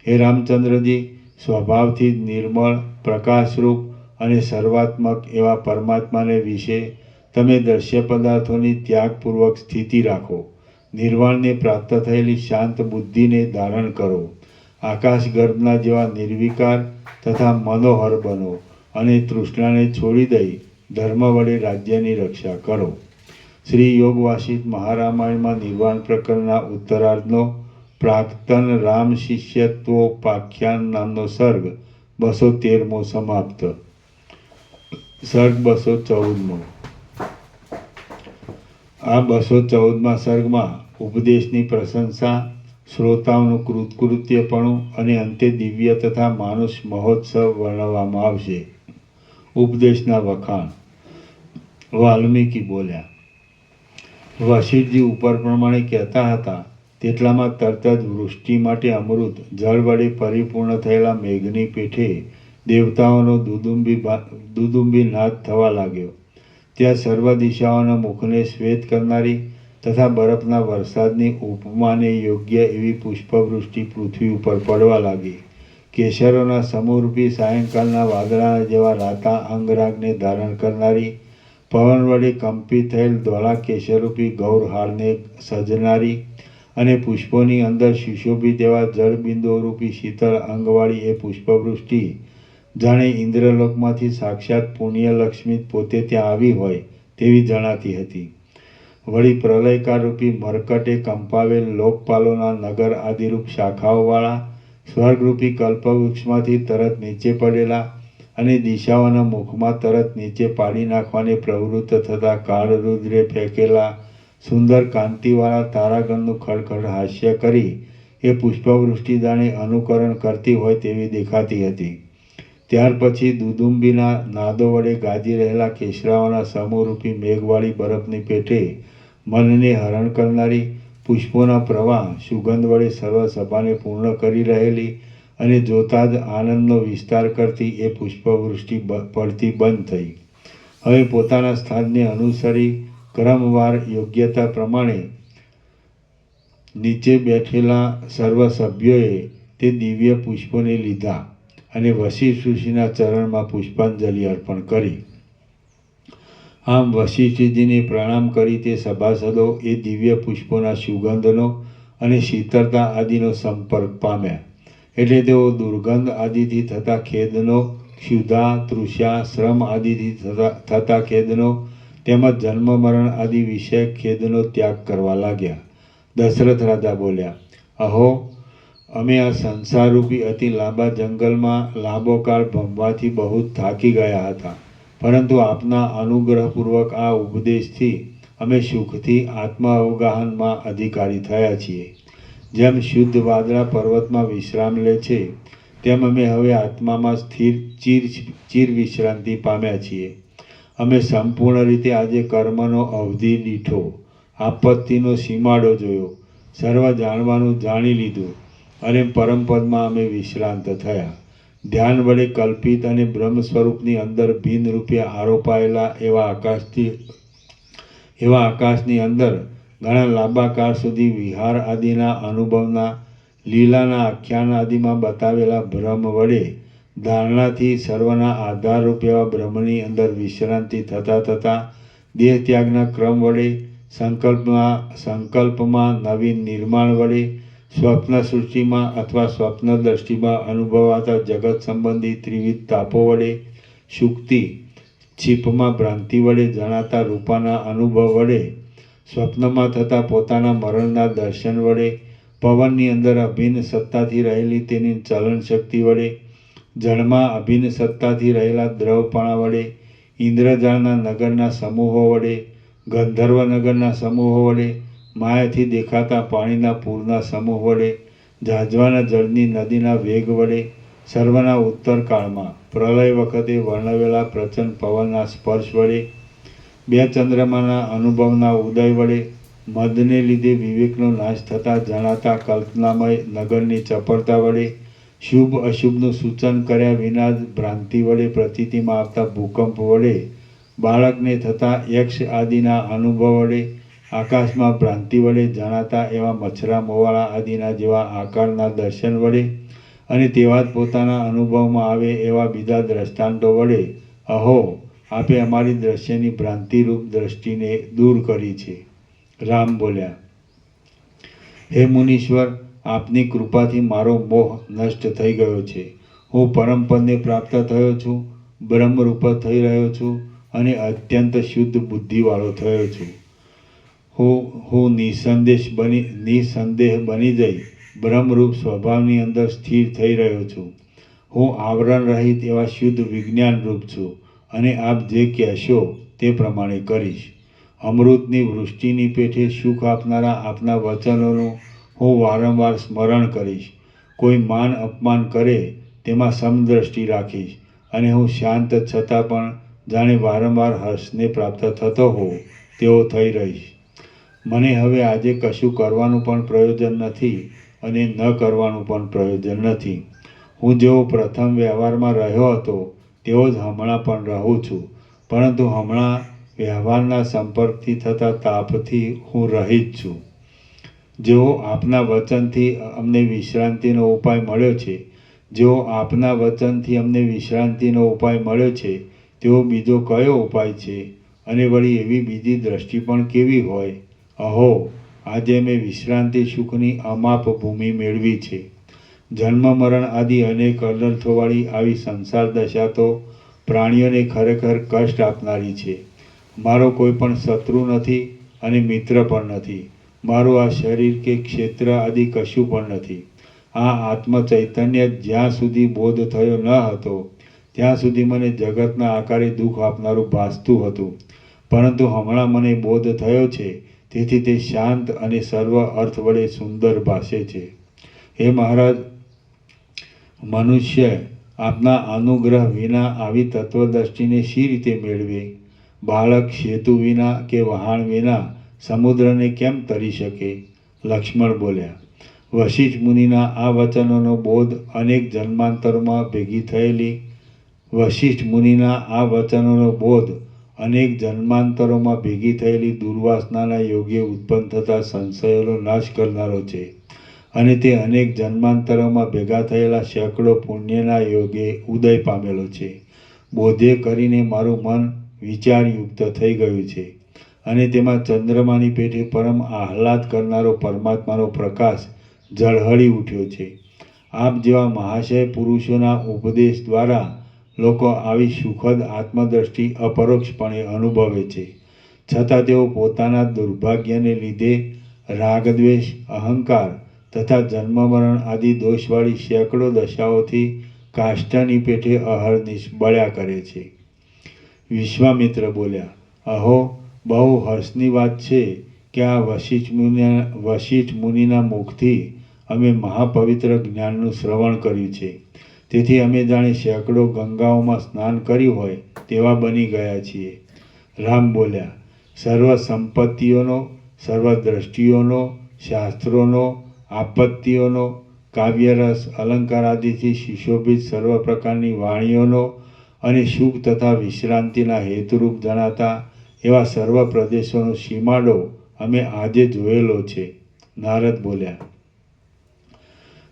હે રામચંદ્રજી, સ્વભાવથી જ નિર્મળ, પ્રકાશરૂપ અને સર્વાત્મક એવા પરમાત્માને વિશે તમે દ્રશ્ય પદાર્થોની ત્યાગપૂર્વક સ્થિતિ રાખો. નિર્વાણને પ્રાપ્ત થયેલી શાંત બુદ્ધિને ધારણ કરો. આકાશ ગર્ભના જેવા નિર્વિકાર તથા મનોહર બનો અને તૃષ્ણાને છોડી દઈ ધર્મ વડે રાજ્યની રક્ષા કરો. શ્રી યોગ વાસિષ્ઠ મહારામાયણમાં નિર્વાણ પ્રકરણના ઉત્તરાર્ધનો પ્રાક્તન રામ શિષ્યત્વોપાખ્યાન નામનો સર્ગ 213મો સમાપ્ત. સર્ગ 214મો. આ 214મા સર્ગમાં ઉપદેશની પ્રશંસા, શ્રોતાઓનું કૃતકૃત્યપણું અને અંતે દિવ્ય તથા માનુષ મહોત્સવ વર્ણવવામાં આવશે. ઉપદેશના વખાણ. વાલ્મીકી બોલ્યા. વશિષ્ઠજી ઉપર પ્રમાણે કહેતા હતા તેટલામાં તરત જ વૃષ્ટિ માટે અમૃત જળ વડે પરિપૂર્ણ થયેલા મેઘની પેઠે દેવતાઓનો દુદુંબી નાદ થવા લાગ્યો. ત્યાં સર્વ દિશાઓના મુખને શ્વેત કરનારી તથા બરફના વરસાદની ઉપમાને યોગ્ય એવી પુષ્પવૃષ્ટિ પૃથ્વી ઉપર પડવા લાગી. કેસરોના સમૂહરૂપી સાયંકાલના વાદળાના જેવા રાતા અંગરાગને ધારણ કરનારી, પવન વડે કંપિત થયેલ ધોળા કેસરરૂપી ગૌરહારને સજનારી અને પુષ્પોની અંદર સુશોભિત એવા જળબિંદુઓરૂપી શીતળ અંગવાળી એ પુષ્પવૃષ્ટિ જાણે ઇન્દ્રલોકમાંથી સાક્ષાત પુણ્યલક્ષ્મી પોતે ત્યાં આવી હોય તેવી જણાતી હતી. વળી પ્રલયકારરૂપી મરકટે કંપાવેલ લોકપાલોના નગર આદિરૂપ શાખાઓવાળા સ્વર્ગરૂપી કલ્પવૃક્ષમાંથી તરત નીચે પડેલા અને દિશાઓના મુખમાં તરત નીચે પાડી નાખવાને પ્રવૃત્ત થતા કાળરુદ્રે ફેંકેલા સુંદર કાંતિવાળા તારાગણનું ખડખડ હાસ્ય કરી એ પુષ્પવૃષ્ટિ દાણે અનુકરણ કરતી હોય તેવી દેખાતી હતી. ત્યાર પછી દુદુંબીના નાદો વડે ગાજી રહેલા કેસરાઓના સમૂહરૂપી મેઘવાળી બરફની પેઠે મનને હરણ કરનારી પુષ્પોના પ્રવાહ સુગંધ વડે સર્વ સભાને પૂર્ણ કરી રહેલી અને જોતા જ આનંદનો વિસ્તાર કરતી એ પુષ્પવૃષ્ટિ પડતી બંધ થઈ. હવે પોતાના સ્થાનને અનુસરી ક્રમવાર યોગ્યતા પ્રમાણે નીચે બેઠેલા સર્વ સભ્યોએ તે દિવ્ય પુષ્પોને લીધા અને વશિષ્ઠ ઋષિના ચરણમાં પુષ્પાંજલિ અર્પણ કરી. આમ વશિષ્ઠજીને પ્રણામ કરી તે સભાસદો એ દિવ્ય પુષ્પોના સુગંધનો અને શીતળતા આદિનો સંપર્ક પામ્યા. એટલે તેઓ દુર્ગંધ આદિથી થતા ખેદનો, ક્ષુધા, તૃષા, શ્રમ આદિથી થતા ખેદનો તેમજ જન્મ મરણ આદિ વિષય ખેદનો ત્યાગ કરવા લાગ્યા. દશરથ રાજા બોલ્યા, અહો, અમે આ સંસારરૂપી અતિ લાંબા જંગલમાં લાંબો કાળ ભમવાથી બહુ જ થાકી ગયા હતા, પરંતુ આપના અનુગ્રહપૂર્વક આ ઉપદેશથી અમે સુખથી આત્મ અવગાહનમાં અધિકારી થયા છીએ. જેમ શુદ્ધ વાદળા પર્વતમાં વિશ્રામ લે છે તેમ અમે હવે આત્મામાં સ્થિર ચિર વિશ્રાંતિ પામ્યા છીએ. અમે સંપૂર્ણ રીતે આજે કર્મનો અવધિ દીઠો, આપત્તિનો સીમાડો જોયો, સર્વ જાણવાનું જાણી લીધું અને પરમપદમાં અમે વિશ્રાંત થયા. ધ્યાન વડે કલ્પિત અને બ્રહ્મ સ્વરૂપની અંદર ભિન્ન રૂપે આરોપાયેલા એવા આકાશની અંદર ઘણા લાંબા કાળ સુધી વિહાર આદિના અનુભવના લીલાના આખ્યાન આદિમાં બતાવેલા બ્રહ્મ વડે ધારણાથી સર્વના આધારરૂપ એવા બ્રહ્મની અંદર વિશ્રાંતિ થતાં દેહ ત્યાગના ક્રમ વડે સંકલ્પમાં નવીન નિર્માણ વડે સ્વપ્ન સૃષ્ટિમાં અથવા સ્વપ્ન દ્રષ્ટિમાં અનુભવાતા જગત સંબંધી ત્રિવિધ તાપો વડે સુક્તિ, છીપમાં ભ્રાંતિ વડે જણાતા રૂપાના અનુભવ વડે સ્વપ્નમાં થતા પોતાના મરણના દર્શન વડે પવનની અંદર અભિન્ન સત્તાથી રહેલી તેની ચલન શક્તિ વડે જળમાં અભિન્ન સત્તાથી રહેલા દ્રવપણા વડે ઇન્દ્રજાળના નગરના સમૂહો વડે ગંધર્વ નગરના સમૂહો વડે માયાથી દેખાતા પાણીના પૂરના સમૂહ વડે ઝાંઝવાના જળની નદીના વેગ વડે સર્વના ઉત્તરકાળમાં પ્રલય વખતે વર્ણવેલા પ્રચંડ પવનના સ્પર્શ વડે બે ચંદ્રમાના અનુભવના ઉદય વડે મદને લીધે વિવેકનો નાશ થતાં જણાતા કલ્પનામય નગરની ચપળતા વડે શુભ અશુભનું સૂચન કર્યા વિના જ ભ્રાંતિ વડે પ્રતીતિમાં આવતા ભૂકંપ વડે બાળકને થતા યક્ષ આદિના અનુભવ વડે આકાશમાં ભ્રાંતિ વડે જણાતા એવા મચ્છરા મોવાળા આદિના જેવા આકારના દર્શન વડે અને તેવા જ પોતાના અનુભવમાં આવે એવા બીજા દ્રષ્ટાંતો વડે અહો, આપે અમારી દ્રશ્યની ભ્રાંતિરૂપ દ્રષ્ટિને દૂર કરી છે. રામ બોલ્યા, હે મુનીશ્વર, આપની કૃપાથી મારો મોહ નષ્ટ થઈ ગયો છે. હું પરમપદને પ્રાપ્ત થયો છું, બ્રહ્મરૂપ થઈ રહ્યો છું અને અત્યંત શુદ્ધ બુદ્ધિવાળો થયો છું. હું નિસંદેહ બની જઈ બ્રહ્મરૂપ સ્વભાવની અંદર સ્થિર થઈ રહ્યો છું. હું આવરણ રહિત એવા શુદ્ધ વિજ્ઞાનરૂપ છું અને આપ જે કહેશો તે પ્રમાણે કરીશ. અમૃતની વૃષ્ટિની પેઠે સુખ આપનારા આપના વચનોનું હું વારંવાર સ્મરણ કરીશ. કોઈ માન અપમાન કરે તેમાં સમદ્રષ્ટિ રાખીશ અને હું શાંત છતાં પણ જાણે વારંવાર હર્ષને પ્રાપ્ત થતો હોઉં તેવો થઈ રહીશ. મને હવે આજે કશું કરવાનું પણ પ્રયોજન નથી અને ન કરવાનું પણ પ્રયોજન નથી. હું જેવો પ્રથમ વ્યવહારમાં રહ્યો હતો તેવો જ હમણાં પણ રહું છું, પરંતુ હમણાં વ્યવહારના સંપર્કથી થતા તાપથી હું રહિત છું. જેવો આપના વચનથી અમને વિશ્રાંતિનો ઉપાય મળ્યો છે તેવો બીજો કયો ઉપાય છે? અને વળી એવી બીજી દ્રષ્ટિ પણ કેવી હોય? અહો, આજે મેં વિશ્રાંતિ સુખની અમાપ ભૂમિ મેળવી છે. જન્મ મરણ આદિ અનેક અનર્થોવાળી આવી સંસાર દશા તો પ્રાણીઓને ખરેખર કષ્ટ આપનારી છે. મારો કોઈ પણ શત્રુ નથી અને મિત્ર પણ નથી. મારું આ શરીર કે ક્ષેત્ર આદિ કશું પણ નથી. આ આત્મ ચૈતન્ય જ્યાં સુધી બોધ થયો ન હતો ત્યાં સુધી મને જગતના આકારે દુઃખ આપનારું ભાસતું હતું, પરંતુ હમણાં મને બોધ થયો છે, તેથી તે શાંત અને સર્વ અર્થ વડે સુંદર ભાસે છે. હે મહારાજ, મનુષ્ય આપના અનુગ્રહ વિના આવી તત્વદ્રષ્ટિને શી રીતે મેળવે? બાળક સેતુ વિના કે વહાણ વિના સમુદ્રને કેમ તરી શકે? લક્ષ્મણ બોલ્યા, વશિષ્ઠ મુનિના આ વચનોનો બોધ અનેક જન્માંતરોમાં ભેગી થયેલી વશિષ્ઠ મુનિના આ વચનોનો બોધ અનેક જન્માંતરોમાં ભેગી થયેલી દુર્વાસનાના યોગે ઉત્પન્ન થતા સંશયોનો નાશ કરનારો છે, અને તે અનેક જન્માંતરોમાં ભેગા થયેલા સેંકડો પુણ્યના યોગે ઉદય પામેલો છે. બોધે કરીને મારું મન વિચારયુક્ત થઈ ગયું છે, અને તેમાં ચંદ્રમાની પેઠે પરમ આહલાદ કરનારો પરમાત્માનો પ્રકાશ ઝળહળી ઉઠ્યો છે. આપ જેવા મહાશય પુરુષોના ઉપદેશ દ્વારા લોકો આવી સુખદ આત્મદ્રષ્ટિ અપરોક્ષપણે અનુભવે છે, છતાં તેઓ પોતાના દુર્ભાગ્યને લીધે રાગદ્વેષ, અહંકાર તથા જન્મમરણ આદિ દોષવાળી સેંકડો દશાઓથી કાષ્ઠની પેઠે અહર્નિશ બળ્યા કરે છે. વિશ્વામિત્ર બોલ્યા, અહો, બહુ હર્ષની વાત છે કે આ વશિષ્ઠ મુનિના મુખથી અમે મહાપવિત્ર જ્ઞાનનું શ્રવણ કર્યું છે. તેથી અમે જાણે સેંકડો ગંગાઓમાં સ્નાન કર્યું હોય તેવા બની ગયા છીએ. રામ બોલ્યા, સર્વ સંપત્તિઓનો, સર્વ દ્રષ્ટિઓનો, શાસ્ત્રોનો, આપત્તિઓનો, કાવ્યરસ, અલંકાર આદિથી સુશોભિત સર્વ પ્રકારની વાણીઓનો અને સુખ તથા વિશ્રાંતિના હેતુરૂપ જણાતા એવા સર્વ પ્રદેશોનો સીમાડો અમે આજે જોયેલો છે. નારદ બોલ્યા,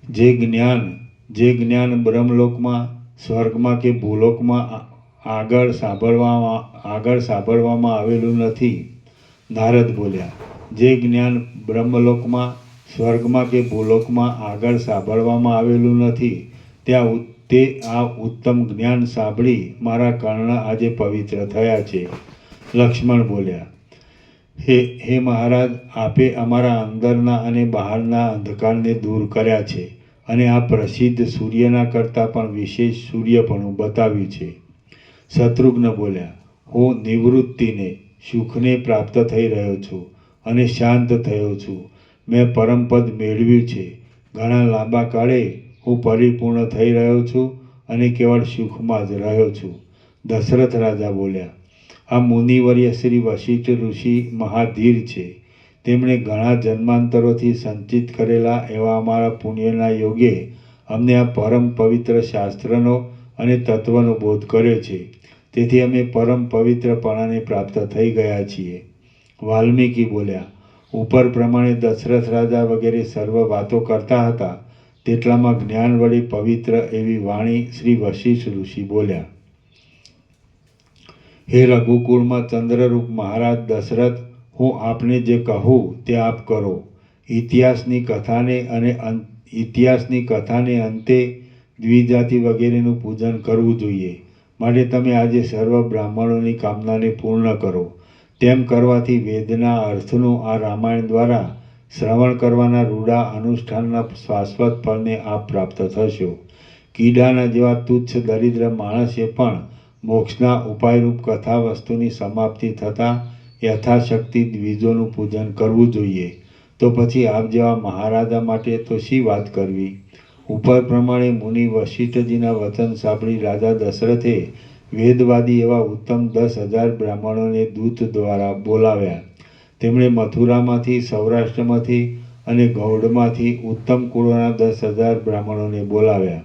જે જ્ઞાન બ્રહ્મલોકમાં, સ્વર્ગમાં કે ભૂલોકમાં આગળ સાંભળવામાં આવેલું નથી. નારદ બોલ્યા, જે જ્ઞાન બ્રહ્મલોકમાં, સ્વર્ગમાં કે ભૂલોકમાં આગળ સાંભળવામાં આવેલું નથી, તે આ ઉત્તમ જ્ઞાન સાંભળી મારા કર્ણ આજે પવિત્ર થયા છે. લક્ષ્મણ બોલ્યા, હે મહારાજ, આપે અમારા અંદરના અને બહારના અંધકારને દૂર કર્યા છે, અને આ પ્રસિદ્ધ સૂર્યના કરતાં પણ વિશેષ સૂર્યપણું બતાવ્યું છે. શત્રુઘ્ન બોલ્યા, હું નિવૃત્તિને, સુખને પ્રાપ્ત થઈ રહ્યો છું અને શાંત થયો છું. મેં પરમપદ મેળવ્યું છે. ઘણા લાંબા કાળે હું પરિપૂર્ણ થઈ રહ્યો છું અને કેવળ સુખમાં જ રહ્યો છું. દશરથ રાજા બોલ્યા, આ મુનિવર્ય શ્રી વશિષ્ઠ ઋષિ મહાધીર છે. તેમણે ઘણા જન્માંતરોથી સંચિત કરેલા એવા અમારા પુણ્યના યોગે અમને આ પરમ પવિત્ર શાસ્ત્રનો અને તત્વનો બોધ કર્યો છે. તેથી અમે પરમ પવિત્રપણાને પ્રાપ્ત થઈ ગયા છીએ. વાલ્મીકી બોલ્યા, ઉપર પ્રમાણે દશરથ રાજા વગેરે સર્વ વાતો કરતા હતા તેટલામાં જ્ઞાન વડે પવિત્ર એવી વાણી શ્રી વશિષ્ઠ ઋષિ બોલ્યા, હે રઘુકુળમાં ચંદ્રરૂપ મહારાજ દશરથ, હું આપને જે કહું તે આપ કરો. ઇતિહાસની કથાને અંતે દ્વિજાતિ વગેરેનું પૂજન કરવું જોઈએ. માટે તમે આજે સર્વ બ્રાહ્મણોની કામનાને પૂર્ણ કરો. તેમ કરવાથી વેદના અર્થનું આ રામાયણ દ્વારા શ્રવણ કરવાના રૂડા અનુષ્ઠાનના શાશ્વત ફળને આપ પ્રાપ્ત થશો. કીડાના જેવા તુચ્છ દરિદ્ર માણસે પણ મોક્ષના ઉપાયરૂપ કથા વસ્તુની સમાપ્તિ થતાં યથાશક્તિ દ્વિજોનું પૂજન કરવું જોઈએ. તો પછી આપ જેવા મહારાજા માટે તો શી વાત કરવી. ઉપર પ્રમાણે મુનિ વશિષ્ઠજીના વચન સાંભળી રાજા દશરથે વેદવાદી એવા ઉત્તમ 10,000 બ્રાહ્મણોને દૂત દ્વારા બોલાવ્યા. તેમણે મથુરામાંથી, સૌરાષ્ટ્રમાંથી અને ગૌડમાંથી ઉત્તમ કુળોના 10,000 બ્રાહ્મણોને બોલાવ્યા.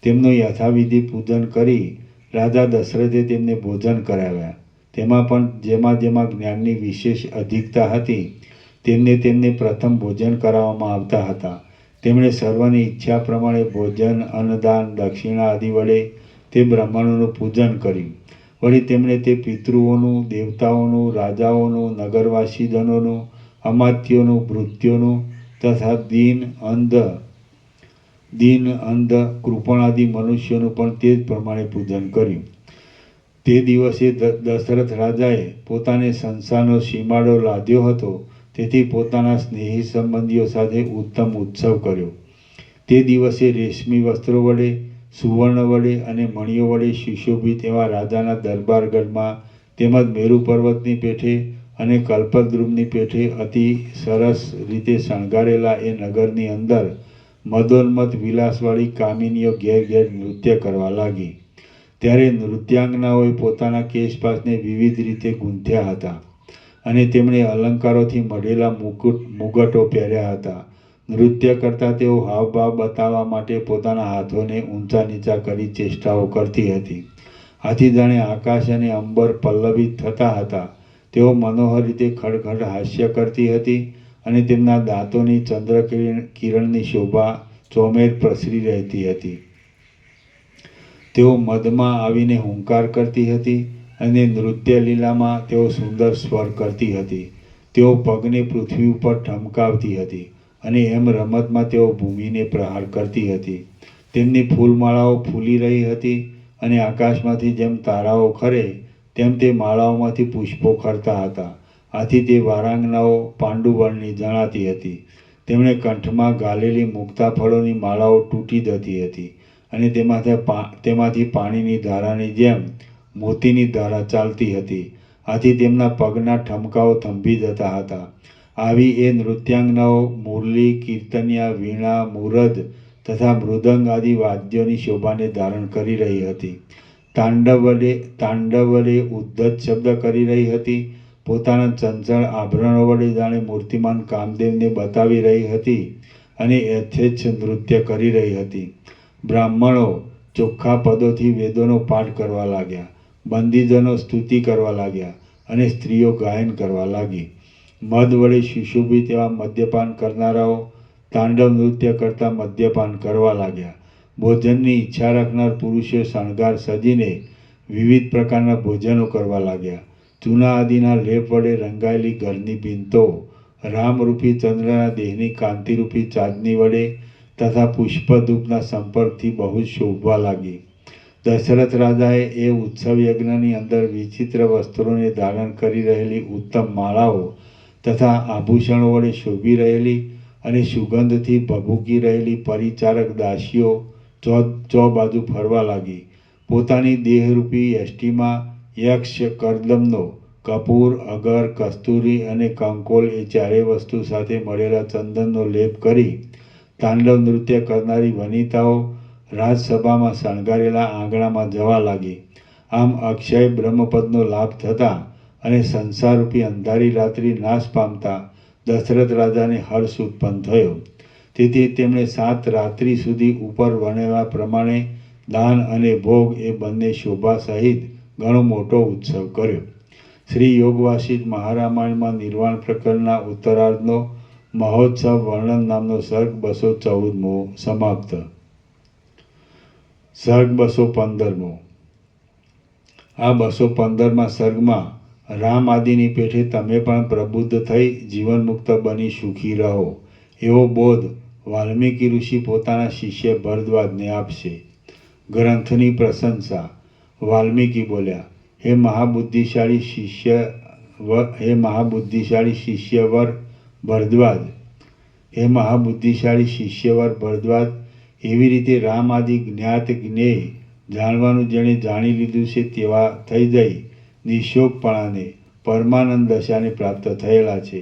તેમનું યથાવિધિ પૂજન કરી રાજા દશરથે તેમને ભોજન કરાવ્યા. તેમાં પણ જેમાં જ્ઞાનની વિશેષ અધિકતા હતી તેમને પ્રથમ ભોજન કરાવવામાં આવતા હતા. તેમણે સર્વની ઈચ્છા પ્રમાણે ભોજન, અન્નદાન, દક્ષિણા આદિ વડે તે બ્રાહ્મણોનું પૂજન કર્યું. વળી તેમણે તે પિતૃઓનું, દેવતાઓનું, રાજાઓનું, નગરવાસીજનોનું, અમાત્યોનું, ભૃત્યોનું તથા દીન, અંધ, કૃપણ આદિ મનુષ્યોનું પણ તે જ પ્રમાણે પૂજન કર્યું. તે દિવસે દશરથ રાજાએ પોતાને સંસારનો સીમાડો લાદ્યો હતો, તેથી પોતાના સ્નેહી સંબંધીઓ સાથે ઉત્તમ ઉત્સવ કર્યો. તે દિવસે રેશમી વસ્ત્રો વડે, સુવર્ણ વડે અને મણિઓ વડે સુશોભિત એવા રાજાના દરબારગઢમાં તેમજ મેરુ પર્વતની પેઠે અને કલ્પદ્રુમની પેઠે અતિ સરસ રીતે શણગારેલા એ નગરની અંદર મદોન્મત વિલાસવાળી કામિનીઓ ઘેર ઘેર નૃત્ય કરવા લાગી. ત્યારે નૃત્યાંગનાઓએ પોતાના કેશપાશને વિવિધ રીતે ગૂંથ્યા હતા અને તેમણે અલંકારોથી મઢેલા મુગટો પહેર્યા હતા. નૃત્ય કરતા તેઓ હાવભાવ બતાવવા માટે પોતાના હાથોને ઊંચા નીચા કરી ચેષ્ટાઓ કરતી હતી. આથી જાણે આકાશ અને અંબર પલ્લવિત થતા હતા. તેઓ મનોહર રીતે ખડખડ હાસ્ય કરતી હતી અને તેમના દાંતોની ચંદ્ર કિરણની શોભા ચોમેર પ્રસરી રહેતી હતી. તેઓ મદમાં આવીને હુંકાર કરતી હતી અને નૃત્ય લીલામાં તેઓ સુંદર સ્વર કરતી હતી. તેઓ પગને પૃથ્વી ઉપર ઠમકાવતી હતી અને એમ રમતમાં તેઓ ભૂમિને પ્રહાર કરતી હતી. તેમની ફૂલમાળાઓ ફૂલી રહી હતી અને આકાશમાંથી જેમ તારાઓ ખરે તેમ તે માળાઓમાંથી પુષ્પો ખરતા હતા. આથી તે વારાંગનાઓ પાંડુવર્ણની જણાતી હતી. તેમણે કંઠમાં ગાલેલી મુક્તા ફળોની માળાઓ તૂટી જતી હતી અને તેમાંથી પાણીની ધારાની જેમ મોતીની ધારા ચાલતી હતી. આથી તેમના પગના ઠમકાઓ થંભી જતા હતા. આવી એ નૃત્યાંગનાઓ મુરલી, કીર્તનિયા, વીણા, મુરદ તથા મૃદંગ આદિ વાદ્યોની શોભાને ધારણ કરી રહી હતી. તાંડવ વડે ઉદ્ધત શબ્દ કરી રહી હતી. પોતાના ચંચળ આભરણો વડે જાણે મૂર્તિમાન કામદેવને બતાવી રહી હતી અને યથેચ્છ નૃત્ય કરી રહી હતી. બ્રાહ્મણો ચોખ્ખા પદોથી વેદોનો પાઠ કરવા લાગ્યા. બંદીજનો સ્તુતિ કરવા લાગ્યા અને સ્ત્રીઓ ગાયન કરવા લાગી. મદ વડે સુશોભિત એવા મદ્યપાન કરનારાઓ તાંડવ નૃત્ય કરતા મદ્યપાન કરવા લાગ્યા. ભોજનની ઈચ્છા રાખનાર પુરુષો શણગાર સજીને વિવિધ પ્રકારના ભોજનો કરવા લાગ્યા. ચૂના આદિના લેપ વડે રંગાયેલી ઘરની ભીંતો રામરૂપી ચંદ્રના દેહની કાંતિરૂપી ચાંદની વડે તથા પુષ્પધૂપના સંપર્કથી બહુ શોભવા લાગી. દશરથ રાજાએ એ ઉત્સવ યજ્ઞની અંદર વિચિત્ર વસ્ત્રોને ધારણ કરી રહેલી ઉત્તમ માળાઓ તથા આભૂષણો વડે શોભી રહેલી અને સુગંધથી ભભૂકી રહેલી પરિચારક દાસીઓ ચોબાજુ ફરવા લાગી. પોતાની દેહરૂપી યષ્ટિમાં યક્ષ કરદમનો કપૂર, અગર, કસ્તુરી અને કંકોલ એ ચારેય વસ્તુ સાથે મળેલા ચંદનનો લેપ કરી તાંડવ નૃત્ય કરનારી વનિતાઓ રાજસભામાં શણગારેલા આંગણામાં જવા લાગી. આમ અક્ષય બ્રહ્મપદનો લાભ થતાં અને સંસારરૂપી અંધારી રાત્રિ નાશ પામતા દશરથ રાજાને હર્ષ ઉત્પન્ન થયો. તેથી તેમણે 7 રાત્રિ સુધી ઉપર વર્ણવ્યા પ્રમાણે દાન અને ભોગ એ બંને શોભા સહિત ઘણો મોટો ઉત્સવ કર્યો. શ્રી યોગ વાસિષ્ઠ મહારામાયણમાં નિર્વાણ પ્રકરણના ઉત્તરાર્ધનો મહોત્સવ વર્ણન નામનો સર્ગ 214મો સમાપ્ત. સર્ગ 215મો. આ 215મા સર્ગમાં રામ આદિની પેઠે તમે પણ પ્રબુદ્ધ થઈ જીવનમુક્ત બની સુખી રહો એવો બોધ વાલ્મીકી ઋષિ પોતાના શિષ્ય ભરદ્વાજને આપશે. ગ્રંથની પ્રશંસા. વાલ્મીકી બોલ્યા, હે મહાબુદ્ધિશાળી શિષ્યવર ભરદ્વાજ, એવી રીતે રામ આદિ જ્ઞાત જ્ઞેય જાણવાનું જેણે જાણી લીધું છે તેવા થઈ જઈ નિશોકપણાને પરમાનંદ દશાને પ્રાપ્ત થયેલા છે.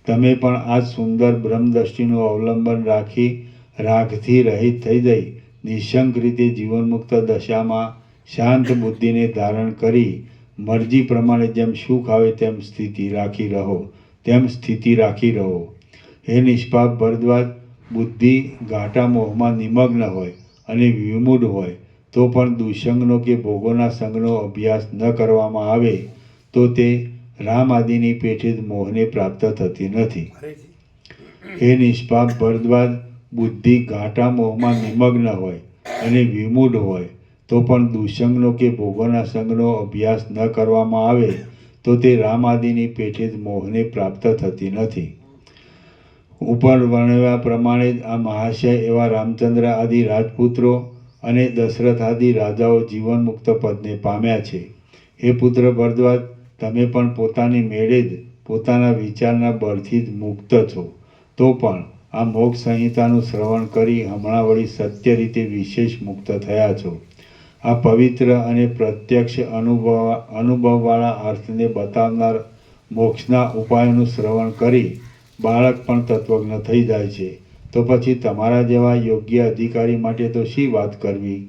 તમે પણ આ સુંદર બ્રહ્મદ્રષ્ટિનું અવલંબન રાખી રાગથી રહિત થઈ જઈ નિશંક રીતે જીવનમુક્ત દશામાં શાંત બુદ્ધિને ધારણ કરી મરજી પ્રમાણે જેમ સુખ આવે તેમ સ્થિતિ રાખી રહો. હે નિષ્પાપ ભરદ્વાજ, બુદ્ધિ ઘાટા મોહમાં નિમગ્ન હોય અને વિમૂઢ હોય તો પણ દુસંગનો કે ભોગોના સંગનો અભ્યાસ ન કરવામાં આવે તો તે રામ આદિની પેઠે જ મોહને પ્રાપ્ત થતી નથી. હે નિષ્પાપ ભરદ્વાજ, બુદ્ધિ ઘાટા મોહમાં નિમગ્ન હોય અને વિમૂઢ હોય તો પણ દુસંગનો કે ભોગોના સંગનો અભ્યાસ ન કરવામાં આવે તો તે રામ આદિની પેઠે જ મોહને પ્રાપ્ત થતી નથી. ઉપર વર્ણવ્યા પ્રમાણે જ આ મહાશય એવા રામચંદ્ર આદિ રાજપુત્રો અને દશરથ આદિ રાજાઓ જીવન મુક્ત પદને પામ્યા છે. હે પુત્ર ભરદ્વાજ, તમે પણ પોતાની મેળે જ પોતાના વિચારના બળથી જ મુક્ત છો, તો પણ આ મોક્ષ સંહિતાનું શ્રવણ કરી હમણાં વળી સત્ય રીતે વિશેષ મુક્ત થયા છો. આ પવિત્ર અને પ્રત્યક્ષ અનુભવવાળા અર્થને બતાવનાર મોક્ષના ઉપાયોનું શ્રવણ કરી બાળક પણ તત્વજ્ઞ થઈ જાય છે, તો પછી તમારા જેવા યોગ્ય અધિકારી માટે તો શી વાત કરવી.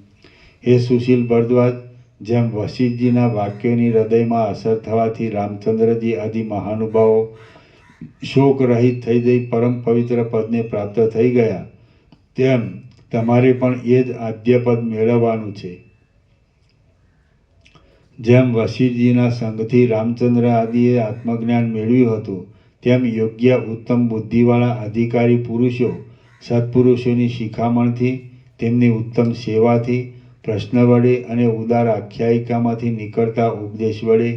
હે સુશીલ ભરદ્વાજ, જેમ વશિષ્ઠજીના વાક્યોની હૃદયમાં અસર થવાથી રામચંદ્રજી આદિ મહાનુભાવો શોક રહિત થઈ જઈ પરમ પવિત્ર પદને પ્રાપ્ત થઈ ગયા, તેમ તમારે પણ એ જ આદ્ય પદ મેળવવાનું છે. જેમ વશિષ્ઠજીના સંગથી રામચંદ્ર આદિએ આત્મજ્ઞાન મેળવ્યું હતું, તેમ યોગ્ય ઉત્તમ બુદ્ધિવાળા અધિકારી પુરુષો સત્પુરુષોની શિખામણથી, તેમની ઉત્તમ સેવાથી, પ્રશ્ન વડે અને ઉદાર આખ્યાયિકામાંથી નીકળતા ઉપદેશ વડે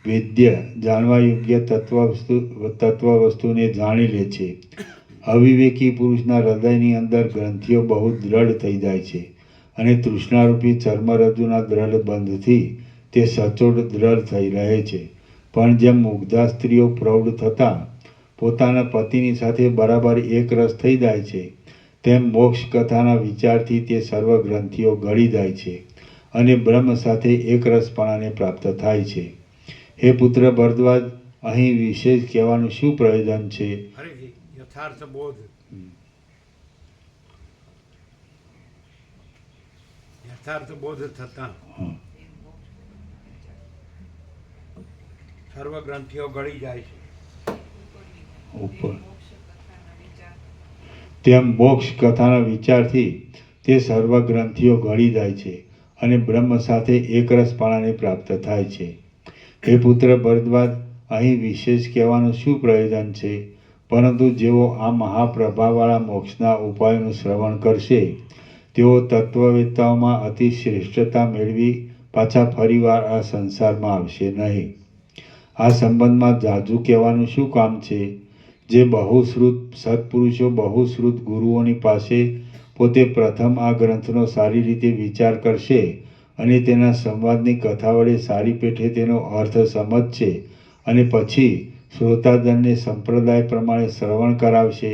વેદ્ય જાણવા યોગ્ય તત્વવસ્તુને જાણી લે છે. અવિવેકી પુરુષના હૃદયની અંદર ગ્રંથિઓ બહુ દ્રઢ થઈ જાય છે અને તૃષ્ણારૂપી ચર્મરજ્જુના દ્રઢ બંધથી તે સચોટ દ્રઢ થઈ રહે છે. પણ જેમ મુગ્ધા સ્ત્રીઓ પ્રૌઢ થતાં પોતાના પતિની સાથે બરાબર એક રસ થઈ જાય છે, તેમ મોક્ષ કથાના વિચારથી તે સર્વ ગ્રંથિઓ ગળી જાય છે અને બ્રહ્મ સાથે એક રસપણાને પ્રાપ્ત થાય છે. હે પુત્ર ભરદ્વાજ, અહીં વિશેષ કહેવાનું શું પ્રયોજન છે? હરિજી, યથાર્થ બોધ થતાં હં. સર્વ ગ્રંથિઓ ગળી જાય છે. ઉપર તેમ મોક્ષ કથાના વિચારથી તે સર્વ ગ્રંથિઓ ગળી જાય છે અને બ્રહ્મ સાથે એકરસપણાને પ્રાપ્ત થાય છે. હે પુત્ર ભરદ્વાજ, અહીં વિશેષ કહેવાનું શું પ્રયોજન છે? પરંતુ જેઓ આ મહાપ્રભાવવાળા મોક્ષના ઉપાયોનું શ્રવણ કરશે, તેઓ તત્વવેત્તાઓમાં અતિ શ્રેષ્ઠતા મેળવી પાછા ફરીવાર આ સંસારમાં આવશે નહીં. આ સંબંધમાં જાજુ કહેવાનું શું કામ છે? જે બહુશ્રુત સત્પુરુષો બહુશ્રુત ગુરુઓની પાસે પોતે પ્રથમ આ ગ્રંથનો સારી રીતે વિચાર કરશે અને તેના સંવાદની કથા વડે સારી પેઠે તેનો અર્થ સમજશે અને પછી શ્રોતાજનને સંપ્રદાય પ્રમાણે શ્રવણ કરાવશે,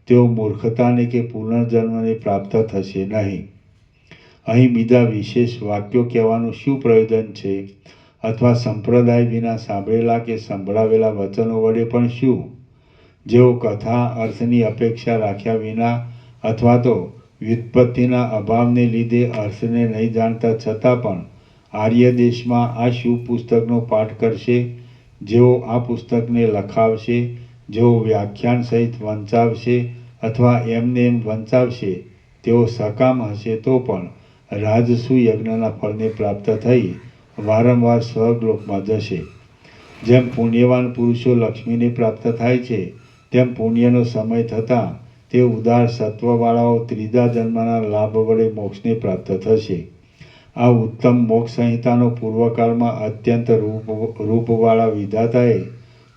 તેઓ મૂર્ખતાને કે પુનર્જન્મને પ્રાપ્ત થશે નહીં. અહીં બીજા વિશેષ વાક્યો કહેવાનું શું પ્રયોજન છે? અથવા સંપ્રદાય વિના સાંભળેલા કે સંભળાવેલા વચનો વડે પણ શું? જેઓ કથા અર્થની અપેક્ષા રાખ્યા વિના અથવા તો વ્યુત્પત્તિના અભાવને લીધે અર્થને નહીં જાણતા છતાં પણ આર્ય દેશમાં આ શુભ પુસ્તકનો પાઠ કરશે, જેઓ આ પુસ્તકને લખાવશે, જેઓ વ્યાખ્યાન સહિત વંચાવશે અથવા એમને એમ વંચાવશે, તેઓ સકામ હશે તો પણ રાજસુ યજ્ઞના ફળને પ્રાપ્ત થઈ વારંવાર સ્વર્ગલોકમાં જશે. જેમ પુણ્યવાન પુરુષો લક્ષ્મીને પ્રાપ્ત થાય છે, તેમ પુણ્યનો સમય થતાં તે ઉદાર સત્વવાળાઓ ત્રીજા જન્મના લાભ વડે મોક્ષને પ્રાપ્ત થશે. આ ઉત્તમ મોક્ષ સંહિતાનો પૂર્વકાળમાં અત્યંત રૂપવાળા વિધાતાએ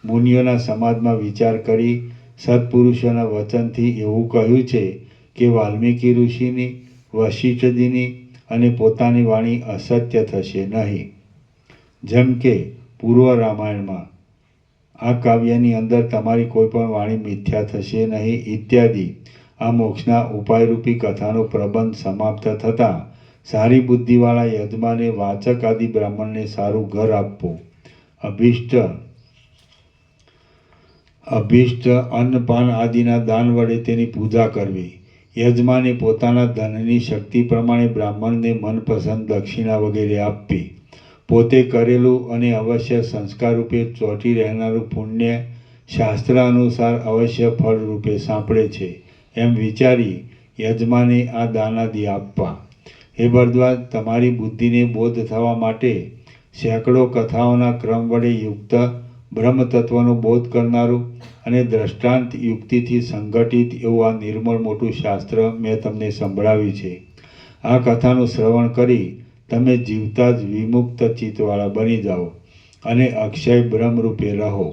મુનિઓના સમાજમાં વિચાર કરી સત્પુરુષોના વચનથી એવું કહ્યું છે કે વાલ્મીકી ઋષિની, વશિષ્ઠજીની અને પોતાની વાણી અસત્ય થશે નહીં. જેમ કે પૂર્વ રામાયણમાં આ કાવ્યની અંદર તમારી કોઈ પણ વાણી મિથ્યા થશે નહીં ઇત્યાદિ આ મોક્ષના ઉપાયરૂપી કથાનો પ્રબંધ સમાપ્ત થતાં સારી બુદ્ધિવાળા યજમાને વાચક આદિ બ્રાહ્મણને સારું ઘર આપવું, અભિષ્ટ અન્નપાન આદિના દાન વડે તેની પૂજા કરવી, યજમાને પોતાના ધનની શક્તિ પ્રમાણે બ્રાહ્મણને મનપસંદ દક્ષિણા વગેરે આપવી, પોતે કરેલું અને અવશ્ય સંસ્કારરૂપે ચોંટી રહેનારું પુણ્ય શાસ્ત્ર અનુસાર અવશ્ય ફળરૂપે સાંપડે છે, એમ વિચારી યજમાને આ દાનાદિ આપવા. હે ભરદ્વાજ, તમારી બુદ્ધિને બોધ થવા માટે સેંકડો કથાઓના ક્રમ વડે યુક્ત બ્રહ્મતત્વનો બોધ કરનારું અને દ્રષ્ટાંત યુક્તિથી સંગઠિત એવું આ નિર્મળ મોટું શાસ્ત્ર મેં તમને સંભળાવ્યું છે. આ કથાનું શ્રવણ કરી તમે જીવતા જ વિમુક્ત ચિત્તવાળા બની જાઓ અને અક્ષય બ્રહ્મરૂપે રહો.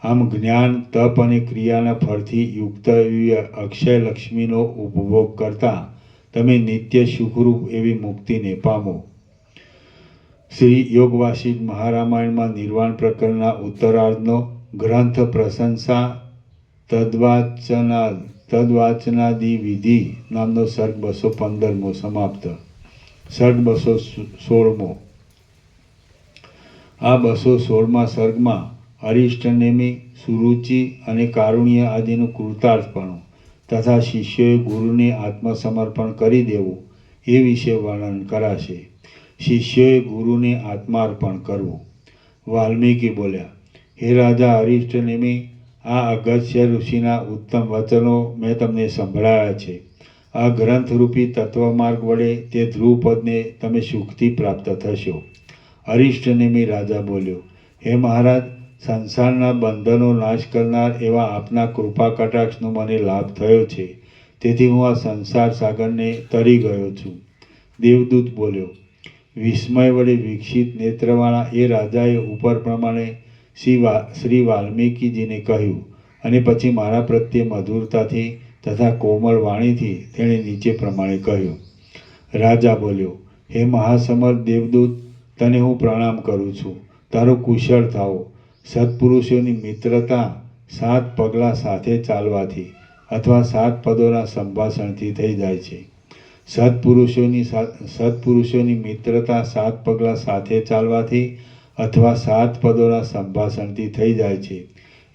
આમ જ્ઞાન, તપ અને ક્રિયાના ફળથી યુક્ત એવી અક્ષય લક્ષ્મીનો ઉપભોગ કરતા તમે નિત્ય સુખરૂપ એવી મુક્તિને પામો. શ્રી યોગવાસી મહારામાયણમાં નિર્વાણ પ્રકરણના ઉત્તરાર્ધનો ગ્રંથ પ્રશંસા તદ્વાચનાદિ વિધિ નામનો સર્ગ 215મો સમાપ્ત. સર્ગ 216મો. આ 216મા સર્ગમાં અરિષ્ટનેમી, સુરુચિ અને કારુણ્ય આદિનું કૃતાર્થપણું તથા શિષ્યોએ ગુરુને આત્મસમર્પણ કરી દેવું એ વિશે વર્ણન કરાશે. શિષ્યોએ ગુરુને આત્માર્પણ કરવું. વાલ્મીકી બોલ્યા, હે રાજા અરિષ્ટનેમી, આ અગસ્ત્ય ઋષિના ઉત્તમ વચનો મેં તમને સંભળાયા છે. આ ગ્રંથરૂપી તત્વમાર્ગ વડે તે ધ્રુવપદને તમે સુખથી પ્રાપ્ત થશો. અરિષ્ટનેમી રાજા બોલ્યો, હે મહારાજ, સંસારના બંધનો નાશ કરનાર એવા આપના કૃપા કટાક્ષનો મને લાભ થયો છે, તેથી હું આ સંસાર સાગરને તરી ગયો છું. દેવદૂત બોલ્યો, વિસ્મય વડે વિકસિત નેત્રવાળા એ રાજાએ ઉપર પ્રમાણે શ્રી વાલ્મીકીજીને કહ્યું અને પછી મારા પ્રત્યે મધુરતાથી તથા કોમળ વાણીથી તેણે નીચે પ્રમાણે કહ્યું. રાજા બોલ્યો, હે મહાસમર્થ દેવદૂત, તને હું પ્રણામ કરું છું. તારું કુશળ થાઓ. સત્પુરુષોની મિત્રતા 7 પગલાં સાથે ચાલવાથી અથવા 7 પદોના સંભાષણથી થઈ જાય છે. સત્પુરુષોની મિત્રતા 7 પગલાં સાથે ચાલવાથી અથવા 7 પદોના સંભાષણથી થઈ જાય છે.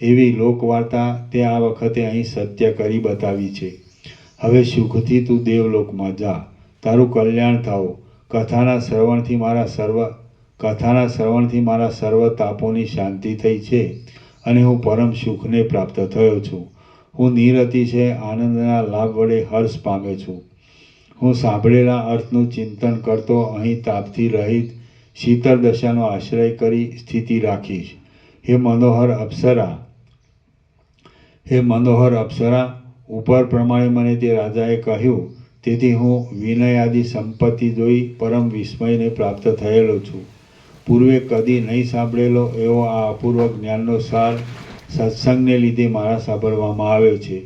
એવી લોકવાર્તા તે આ વખતે અહીં સત્ય કરી બતાવી છે. હવે સુખથી તું દેવલોકમાં જા. તારું કલ્યાણ થાઓ. કથાના શ્રવણથી મારા સર્વ તાપોની શાંતિ થઈ છે અને હું પરમ સુખને પ્રાપ્ત થયો છું. હું નિરતિશય આનંદના લાભ વડે હર્ષ પામ્યો છું. હું સાંભળેલા અર્થનું ચિંતન કરતો અહીં તાપથી રહિત શીતળ દશાનો આશ્રય કરી સ્થિતિ રાખીશ. હે મનોહર અપ્સરા, ઉપર પ્રમાણે મને તે રાજાએ કહ્યું, તેથી હું વિનય આદિ સંપત્તિ જોઈ પરમ વિસ્મયને પ્રાપ્ત થયેલો છું. પૂર્વે કદી નહીં સાંભળેલો એવો આ અપૂર્વ જ્ઞાનનો સાર સત્સંગને લીધે મારા સાંભળવામાં આવ્યો છે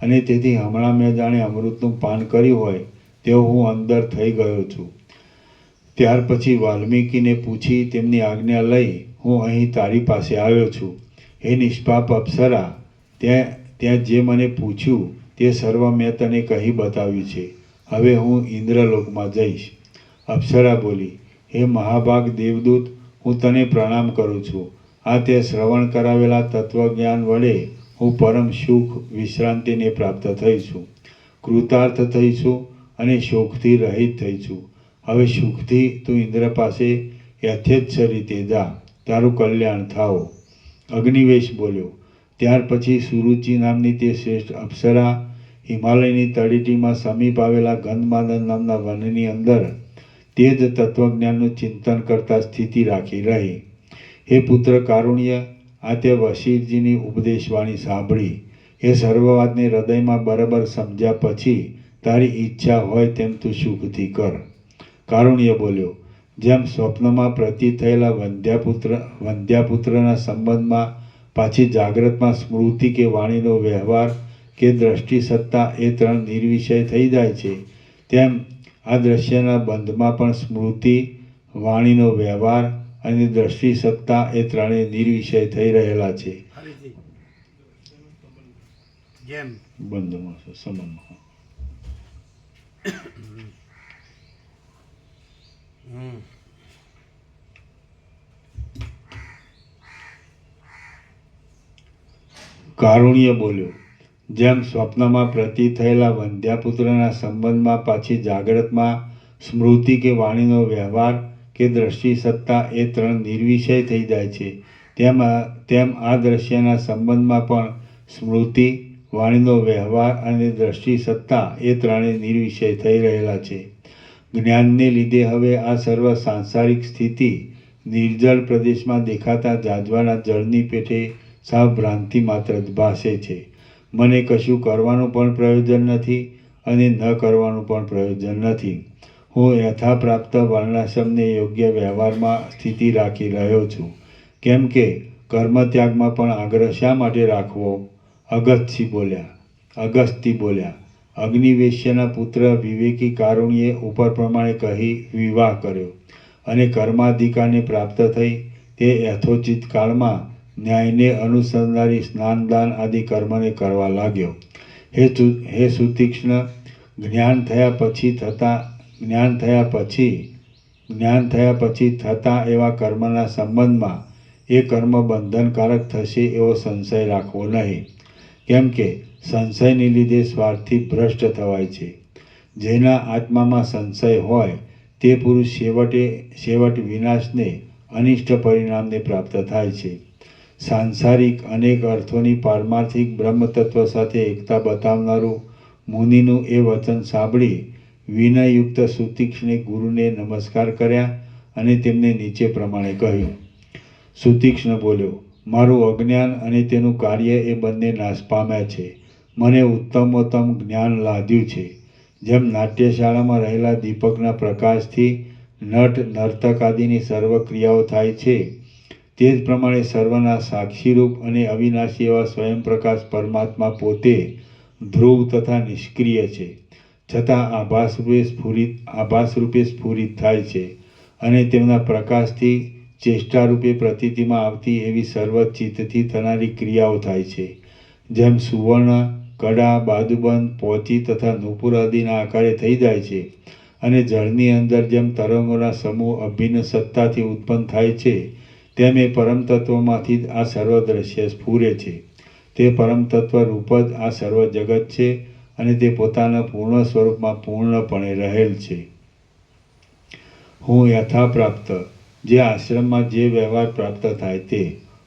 અને તેથી હમણાં મેં જાણે અમૃતનું પાન કર્યું હોય તેવો હું અંદર થઈ ગયો છું. ત્યાર પછી વાલ્મીકીને પૂછી તેમની આજ્ઞા લઈ હું અહીં તારી પાસે આવ્યો છું. હે નિષ્પાપ અપ્સરા, ત્યાં જે મને પૂછ્યું તે સર્વ મેં તને કહી બતાવ્યું છે. હવે હું ઇન્દ્રલોકમાં જઈશ. અપ્સરા બોલી, હે મહાભાગ દેવદૂત, હું તને પ્રણામ કરું છું. આ તે શ્રવણ કરાવેલા તત્વજ્ઞાન વડે હું પરમ સુખ વિશ્રાંતિને પ્રાપ્ત થઈ છું, કૃતાર્થ થઈ છું અને શોકથી રહિત થઈ છું. હવે સુખથી તું ઇન્દ્ર પાસે યથેચ્છ રીતે જા. તારું કલ્યાણ થાઓ. અગ્નિવેશ બોલ્યો. ત્યાર પછી સુરુચિ નામની તે શ્રેષ્ઠ અપ્સરા હિમાલયની તળેટીમાં સમીપ આવેલા ગંધમાદન નામના વનની અંદર તે જ તત્વજ્ઞાનનું ચિંતન કરતા સ્થિતિ રાખી રહી. હે પુત્ર કારુણ્ય, આ તે વશિષ્ઠજીની ઉપદેશવાણી સાંભળી. એ સર્વ વાતને હૃદયમાં બરાબર સમજ્યા પછી તારી ઈચ્છા હોય તેમ તું સુખથી કર. કારુણ્ય બોલ્યો, જેમ સ્વપ્નમાં પ્રતીત થયેલા વંધ્યાપુત્રના સંબંધમાં પાછી જાગ્રતમાં સ્મૃતિ કે વાણીનો વ્યવહાર કે દ્રષ્ટિ સત્તા એ 3 નિર્વિષય થઈ જાય છે, તેમ આ દ્રશ્યના બંધમાં પણ સ્મૃતિ, વાણીનો વ્યવહાર અને દ્રષ્ટિ સત્તા એ 3 નિર્વિષય થઈ રહેલા છે. જેમ બંધમાં સંબંધમાં કારુણ્ય બોલ્યો, જેમ સ્વપ્નમાં પ્રતીત થયેલા વંધ્યાપુત્રના સંબંધમાં પાછી જાગ્રતમાં સ્મૃતિ કે વાણીનો વ્યવહાર કે દ્રષ્ટિ સત્તા એ 3 નિર્વિષય થઈ જાય છે, તેમ આ દ્રશ્યના સંબંધમાં પણ સ્મૃતિ, વાણીનો વ્યવહાર અને દ્રષ્ટિ સત્તા એ 3 નિર્વિષય થઈ રહેલા છે. જ્ઞાનને લીધે હવે આ સર્વ સાંસારિક સ્થિતિ નિર્જળ પ્રદેશમાં દેખાતા જાજવાના જળની પેઠે સાવ ભ્રાંતિ માત્ર જ ભાસે છે. મને કશું કરવાનું પણ પ્રયોજન નથી અને ન કરવાનું પણ પ્રયોજન નથી. હું યથાપ્રાપ્ત વર્ણાશ્રમને યોગ્ય વ્યવહારમાં સ્થિતિ રાખી રહ્યો છું. કેમ કે કર્મત્યાગમાં પણ આગ્રહ શા માટે રાખવો? અગસ્ત્ય બોલ્યા, અગ્નિવેશ્યના પુત્ર વિવેકી કારુણ્યે ઉપર પ્રમાણે કહી વિવાહ કર્યો. અને કર્માધિકારને પ્રાપ્ત થઈ તે યથોચિત કાળમાં ન્યાયને અનુસંધારી સ્નાનદાન આદિ કર્મને કરવા લાગ્યો. હે સુતીક્ષ્ણ, જ્ઞાન થયા પછી થતા એવા કર્મના સંબંધમાં એ કર્મ બંધનકારક થશે એવો સંશય રાખવો નહીં. કેમ કે સંશયને લીધે સ્વાર્થથી ભ્રષ્ટ થવાય છે. જેના આત્મામાં સંશય હોય તે પુરુષ છેવટ વિનાશને અનિષ્ટ પરિણામને પ્રાપ્ત થાય છે. સાંસારિક અનેક અર્થોની પારમાર્થિક બ્રહ્મતત્વ સાથે એકતા બતાવનારું મુનિનું એ વચન સાંભળી વિનયયુક્ત સુતીક્ષ્ણે ગુરુને નમસ્કાર કર્યા અને તેમને નીચે પ્રમાણે કહ્યું. સુતીક્ષ્ણ બોલ્યો, મારું અજ્ઞાન અને તેનું કાર્ય એ બંને નાશ પામ્યા છે. મને ઉત્તમોત્તમ જ્ઞાન લાદ્યું છે. જેમ નાટ્યશાળામાં રહેલા દીપકના પ્રકાશથી નટ નર્તક આદિની સર્વ ક્રિયાઓ થાય છે, તે જ પ્રમાણે સર્વના સાક્ષીરૂપ અને અવિનાશી એવા સ્વયંપ્રકાશ પરમાત્મા પોતે ધ્રુવ તથા નિષ્ક્રિય છે, છતાં આભાસ રૂપે સ્ફુરિત થાય છે અને તેમના પ્રકાશથી ચેષ્ટારૂપે પ્રતીતિમાં આવતી એવી સર્વ ચિત્તથી થનારી ક્રિયાઓ થાય છે. જેમ સુવર્ણ, કડા, બાદુબંધ, પોચી તથા નુપુર આદિના આકારે થઈ જાય છે અને જળની અંદર જેમ તરંગોના સમૂહ અભિન્ન સત્તાથી ઉત્પન્ન થાય છે, તેમ એ પરમતત્વમાંથી જ આ સર્વ દ્રશ્ય સ્ફુરે છે. તે પરમતત્વ રૂપ જ આ સર્વ જગત છે અને તે પોતાના પૂર્ણ સ્વરૂપમાં પૂર્ણપણે રહેલ છે. હું યથાપ્રાપ્ત જે આશ્રમમાં જે વ્યવહાર પ્રાપ્ત થાય તે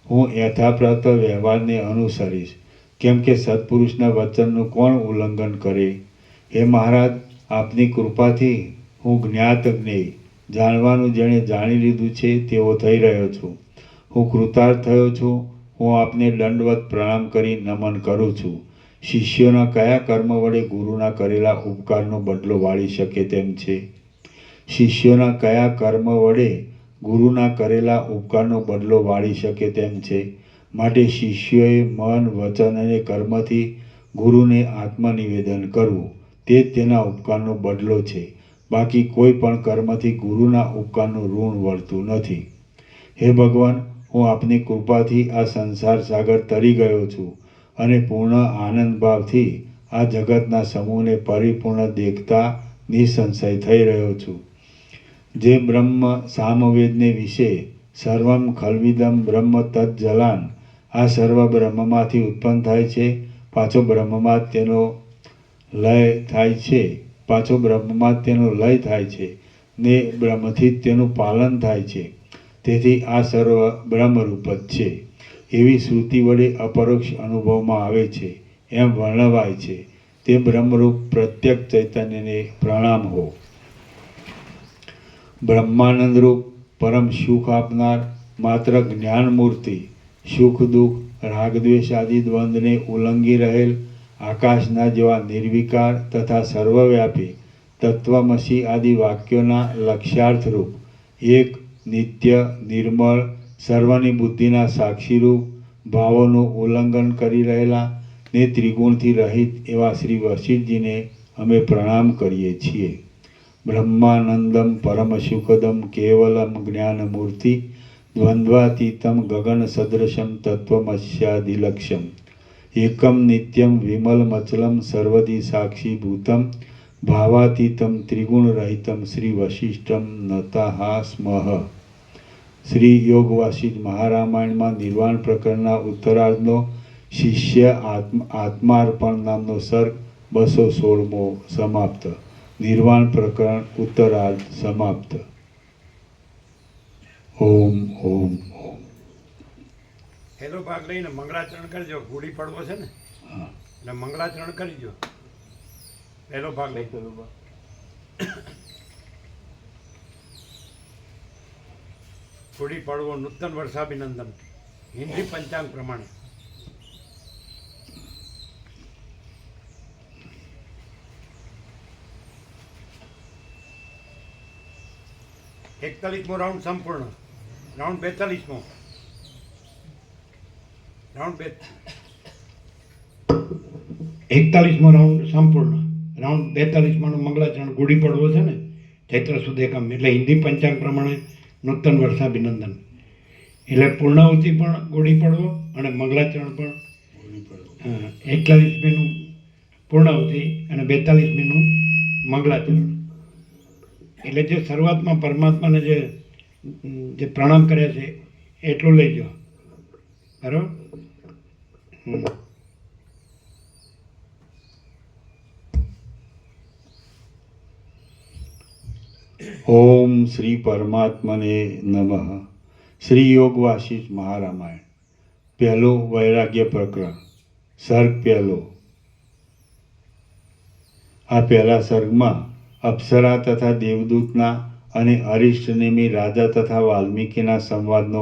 હું યથાપ્રાપ્ત વ્યવહારને અનુસરીશ. કેમ કે સત્પુરુષના વચનનું કોણ ઉલ્લંઘન કરે? હે મહારાજ, આપની કૃપાથી હું જ્ઞાત જ્ઞેય, જાણવાનું જેણે જાણી લીધું છે તેવો થઈ રહ્યો છું. હું કૃતાર્થ થયો છું. હું આપને દંડવત પ્રણામ કરી નમન કરું છું. શિષ્યોના કયા કર્મ વડે ગુરુના કરેલા ઉપકારનો બદલો વાળી શકે તેમ છે? શિષ્યોના કયા કર્મ વડે ગુરુના કરેલા ઉપકારનો બદલો વાળી શકે તેમ છે? માટે શિષ્યોએ મન, વચન અને કર્મથી ગુરુને આત્મનિવેદન કરવું તે જ તેના ઉપકારનો બદલો છે. બાકી કોઈ પણ કર્મથી ગુરુના ઉપકારનું ઋણ વળતું નથી. હે ભગવાન, હું આપની કૃપાથી આ સંસાર સાગર તરી ગયો છું અને પૂર્ણ આનંદ ભાવથી આ જગતના સમૂહને પરિપૂર્ણ દેખતા નિસંશય થઈ રહ્યો છું. જે બ્રહ્મ સામવેદને વિશે સર્વમ ખલ્વિદમ બ્રહ્મ તજ્જલાન આ સર્વ બ્રહ્મમાંથી ઉત્પન્ન થાય છે, પાછો બ્રહ્મમાં જ તેનો લય થાય છે ને બ્રહ્મથી જ તેનું પાલન થાય છે. તેથી આ સર્વ બ્રહ્મરૂપ જ છે એવી શ્રુતિ વડે અપરોક્ષ અનુભવમાં આવે છે એમ વર્ણવાય છે. તે બ્રહ્મરૂપ પ્રત્યક્ષ ચૈતન્યને પ્રણામ હો. બ્રહ્માનંદરૂપ પરમ સુખ આપનાર માત્ર જ્ઞાનમૂર્તિ સુખ દુઃખ રાગદ્વેષ આદિ દ્વંદ્વને ઉલ્લંઘી રહેલ આકાશના જેવા નિર્વિકાર તથા સર્વવ્યાપી તત્વમસી આદિ વાક્યોના લક્ષ્યાર્થરૂપ એક નિત્ય નિર્મળ સર્વની બુદ્ધિના સાક્ષીરૂપ ભાવોનું ઉલ્લંઘન કરી રહેલા ને ત્રિગુણથી રહિત એવા શ્રી વશિષ્ઠજીને અમે પ્રણામ કરીએ છીએ. બ્રહ્માનંદમ પરમ સુખદમ કેવલમ જ્ઞાનમૂર્તિ દ્વંદ્વાતીતમ ગગન સદૃશમ તત્વમસ્યાદિલક્ષ્યમ એકમ નિત્યમ વિમલમચલમ સર્વદી સાક્ષીભૂતમ ભાવાતીતમ ત્રિગુણરહિતમ શ્રી વશિષ્ઠમ નતાહા સ્મઃ. શ્રી યોગ વાસિષ્ઠ મહારામાયણમાં નિર્વાણ પ્રકરણના ઉત્તરાર્ધનો શિષ્ય આત્માર્પણ નામનો સર્ગ 216મો સમાપ્ત. નિર્વાણ પ્રકરણ ઉત્તરાર્ધ સમાપ્ત. ઓમ ઓમ ઓમ. પહેલો ભાગ લઈને મંગળાચરણ કરજો. ગુડી પડવો છે ને, એટલે મંગળાચરણ કરજો. પહેલો ભાગ લઈ ગુડી પડવો નૂતન વર્ષાભિનંદન હિન્દી પંચાંગ પ્રમાણે. એકતાલીસમો રાઉન્ડ સંપૂર્ણ. રાઉન્ડ 42મો. રાઉન્ડ 41મો રાઉન્ડ સંપૂર્ણ. રાઉન્ડ 42માં મંગળાચરણ ગુડી પડવો છે ને, ચૈત્ર સુદ એકમ એટલે હિન્દી પંચાંગ પ્રમાણે નૂતન વર્ષાભિનંદન. એટલે પૂર્ણાહુતિ પણ ગુડી પડવો અને મંગલાચરણ પણ 41મીનું પૂર્ણાહુતિ અને 42મીનું મંગલાચરણ. એટલે જે શરૂઆતમાં પરમાત્માને જે પ્રણામ કર્યા છે એટલું લઈજો, બરાબર. ઓમ શ્રી પરમાત્મને નમઃ. શ્રી યોગ વાસિષ્ઠ મહારામાયણ, પહેલું વૈરાગ્ય પ્રકરણ, સર્ગ પહેલો. આ પહેલા સર્ગમાં અપ્સરા તથા દેવદૂતના અને અરિષ્ટનેમી રાજા તથા વાલ્મીકીના સંવાદનો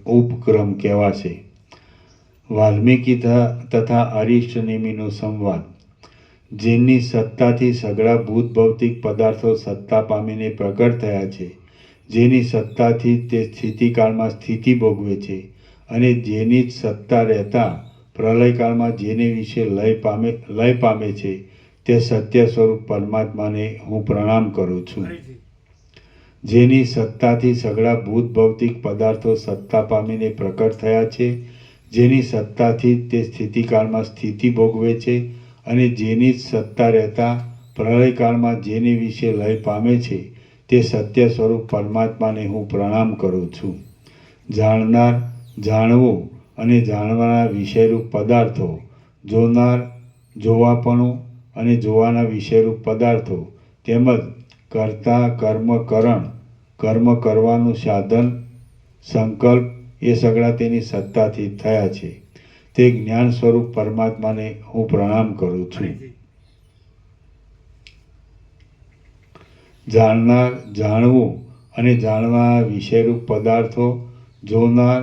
ઉપક્રમ કહેવાશે. વાલ્મીકી તથા અરિષ્ટનેમીનો સંવાદ. જેની સત્તાથી સઘળા ભૂત ભૌતિક પદાર્થો સત્તા પામીને પ્રગટ થયા છે, જેની સત્તાથી તે સ્થિતિકાળમાં સ્થિતિ ભોગવે છે, અને જેની જ સત્તા રહેતા પ્રલયકાળમાં જેને વિશે લય પામે છે, તે સત્ય સ્વરૂપ પરમાત્માને હું પ્રણામ કરું છું. જેની સત્તાથી સઘળા ભૂત ભૌતિક પદાર્થો સત્તા પામીને પ્રકટ થયા છે, જેની સત્તાથી તે સ્થિતિકાળમાં સ્થિતિ ભોગવે છે, અને જેની જ સત્તા રહેતા પ્રલયકાળમાં જેને વિશે લય પામે છે, તે સત્ય સ્વરૂપ પરમાત્માને હું પ્રણામ કરું છું. જાણનાર, જાણવું અને જાણવાના વિષયરૂપ પદાર્થો, જોનાર, જોવાપણું અને જોવાના વિષયરૂપ પદાર્થો, તેમજ કર્તા, કર્મ, કરણ, કર્મ કરવાનું સાધન, સંકલ્પ એ સગળા તેની સત્તાથી થયા છે. તે જ્ઞાન સ્વરૂપ પરમાત્માને હું પ્રણામ કરું છું. જાણનાર, જાણવું અને જાણવાના વિષયરૂપ પદાર્થો, જોનાર,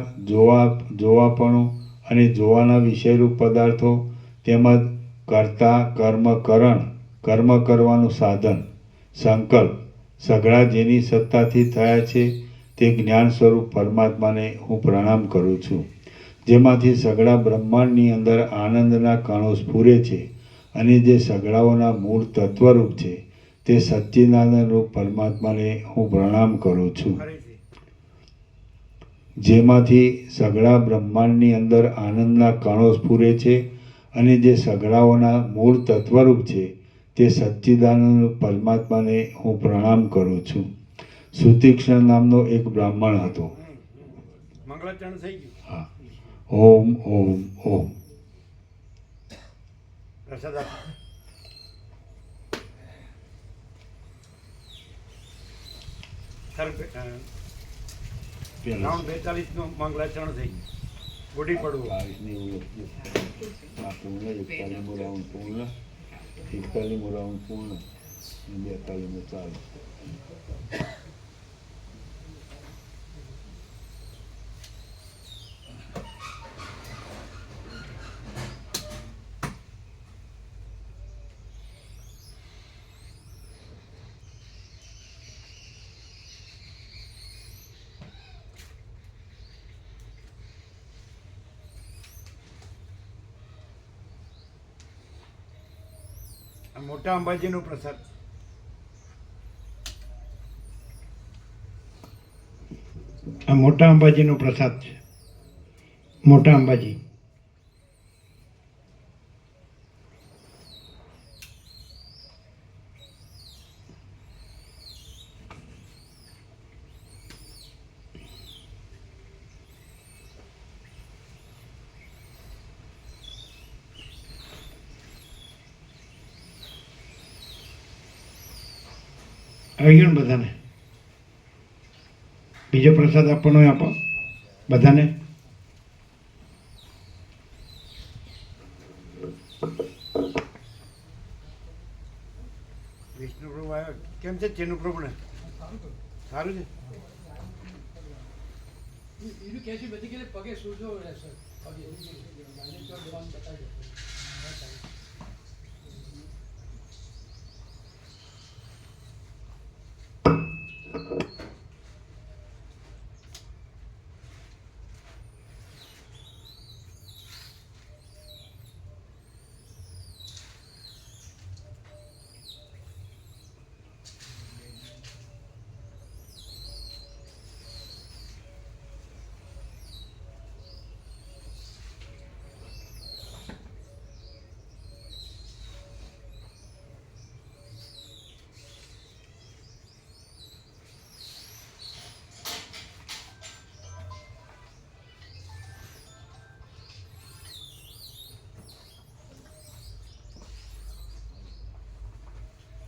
જોવાપણું અને જોવાના વિષયરૂપ પદાર્થો, તેમજ કર્તા, કર્મ, કરણ, કર્મ કરવાનું સાધન, સંકલ્પ સઘળા જેની સત્તાથી થયા છે, તે જ્ઞાન સ્વરૂપ પરમાત્માને હું પ્રણામ કરું છું. જેમાંથી સઘળા બ્રહ્માંડની અંદર આનંદના કણો સ્ફુરે છે, અને જે સઘળાઓના મૂળ તત્વરૂપ છે, તે સચ્ચિદાનંદ રૂપ પરમાત્માને હું પ્રણામ કરું છું. જેમાંથી સઘળા બ્રહ્માંડની અંદર આનંદના કણો સ્ફુરે છે, અને જે સઘળાઓના મૂળ તત્વરૂપ છે, તે સચ્ચિદાનંદ રૂપ પરમાત્માને હું પ્રણામ કરું છું. સુતીક્ષ્ણ નામનો એક બ્રાહ્મણ હતો. મંગલાચરણ થઈ ગયું. હા. ઓમ ઓમ ઓમ. પ્રસાદ આપો. રાઉન્ડ 42નું મંગલાચરણ થઈ ગયું. ગુડી પડવું. 41 રાઉન્ડ પૂર્ણ, 41 રાઉન્ડ પૂર્ણ, 42 ચાલુ. આ મોટા અંબાજીનો પ્રસાદ. આ મોટા અંબાજીનો પ્રસાદ છે. મોટા અંબાજી. આવી ગયો ને બધાને? બીજો પ્રસાદ આપવાનો હોય આપો બધાને. વિષ્ણુ પ્રભુ આવ્યો. કેમ છે ચેનુ પ્રભુને? સારું છે. એનું કહે છે બધી કે પગે સૂજો રહેશે. પગે બતાવી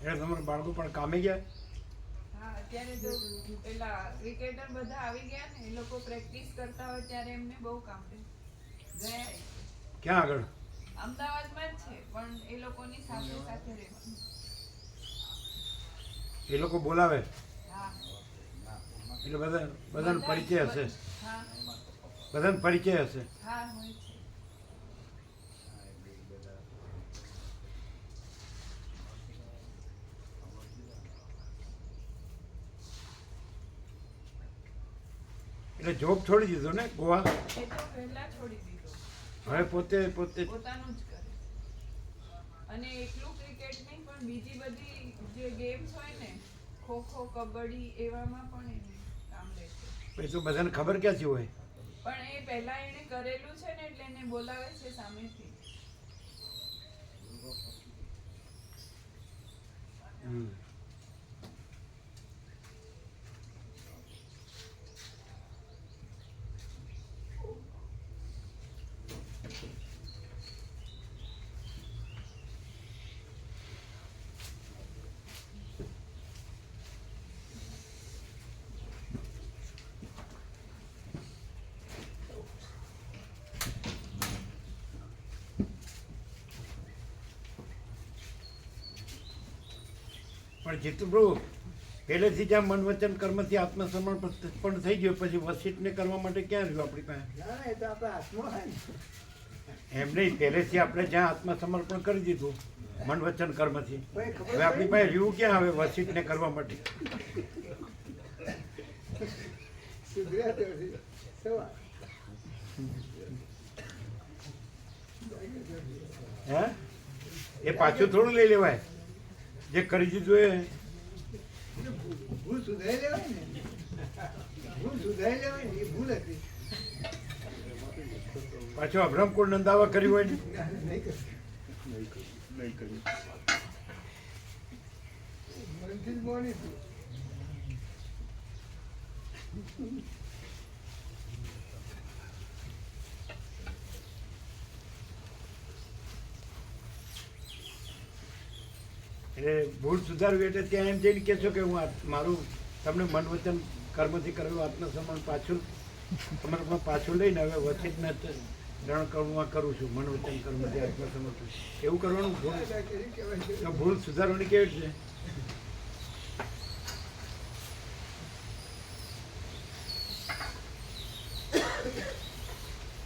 એટલે તમારા બાળકો પણ કામે ગયા? હા અત્યારે તો પેલા ક્રિકેટર બધા આવી ગયા ને, એ લોકો પ્રેક્ટિસ કરતા હોય ત્યારે એમને બહુ કામ રહે. ગયા એ. ક્યાં આગળ? અમદાવાદમાં જ છે, પણ એ લોકોની સાથે સાથે રહેવાનું. એ લોકો બોલાવે હા એટલે બધાનો પરિચય હશે, હા બધાનો પરિચય હશે. હા હોય છે. એટલે જોબ છોડી દીધો ને ગોવા? એ તો પહેલા છોડી દીધો, હવે પોતે પોતાનું જ કરે છે. અને એકલું ક્રિકેટ નહીં પણ બીજી બધી જે ગેમ્સ હોય ને, ખોખો, કબડ્ડી, એવામાં પણ એને કામ લે છે. પછી તો બધાને ખબર ક્યાંથી હોય? પણ એ પહેલા એને કરેલું છે ને એટલે એને બોલાવે છે સામેથી. હમ. પણ જીતુભાઈ પહેલેથી જ આ મન વચન કર્મથી આત્મસમર્પણ થઈ ગયું, પછી વસીટને કરવા માટે ક્યાં રહ્યું આપણી પાસે? ના ના, એ તો આપણા હાથમાં હોય ને. એમ નહીં, પહેલેથી આપણે જ્યાં આત્મસમર્પણ કરી દીધું મન વચન કર્મથી, કોઈ ખબર હવે આપણી પાસે રહ્યું ક્યાં હવે વસીટને કરવા માટે? સુધર્યા તો હજી. સવા. હે એ પાછું થોડું લઈ લેવાય, જે કરી દીધું એ. ભૂલ સુધારી લેવાય ને. ભૂલ સુધારી લેવાય ને, એ ભૂલ હતી. પાછો અભ્રમકુળ નંદાવા કર્યું હોય ને. નહીં કરી. મનથી જ મોની તું. એટલે ભૂલ સુધારવી એટલે ત્યાં એમ જઈને કહેશો કે હું મારું તમને મન વચન કર્મથી કરેલું આત્મસન્માન પાછું તમારા પાછું લઈને હવે વચિતના રણ કર્મમાં કરું છું, મન વચન કર્મથી આત્મસમર્પણ. એવું કરવાનું ભૂલ તો ભૂલ સુધારવાની કેવી છે?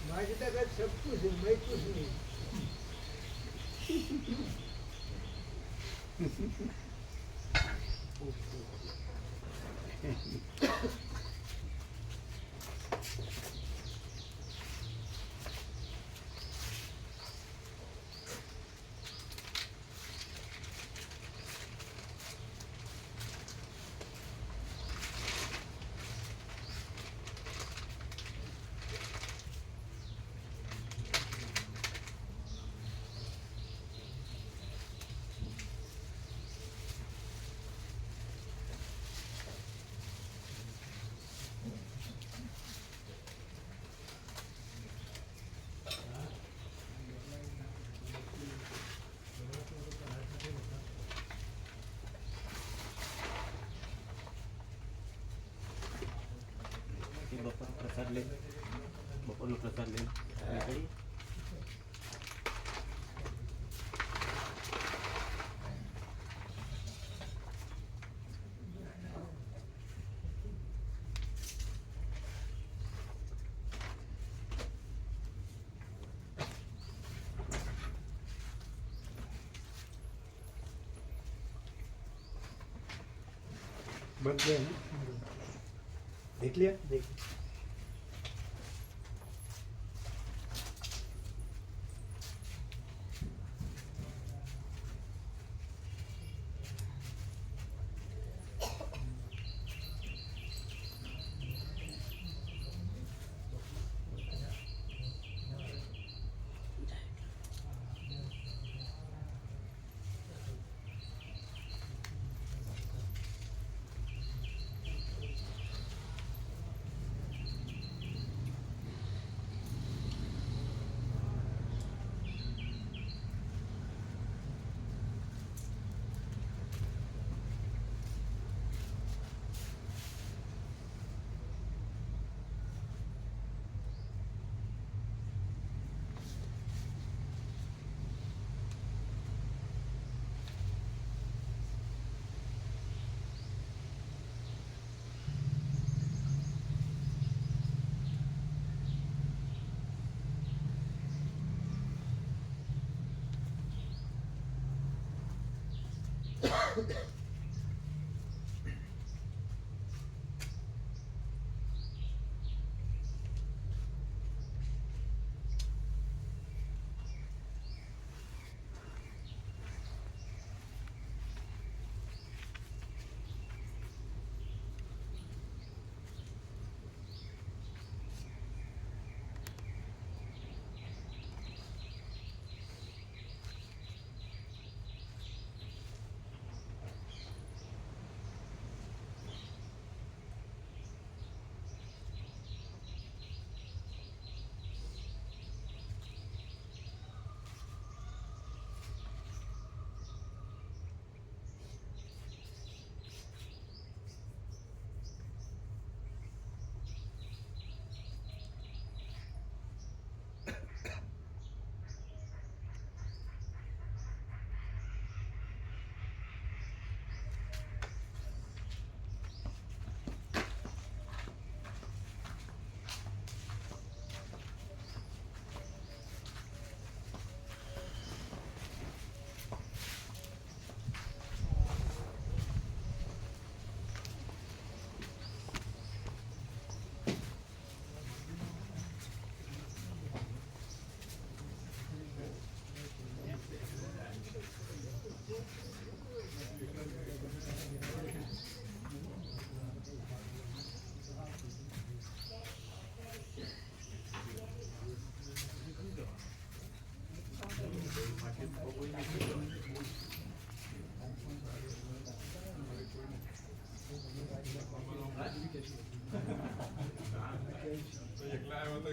મારી તક સબ કુછ है, मैं कुछ नहीं. બપોરનો પ્રસાદ લઈ નીકળી. बंद गया है? देख लिया? देख એકલા આવ્યો તો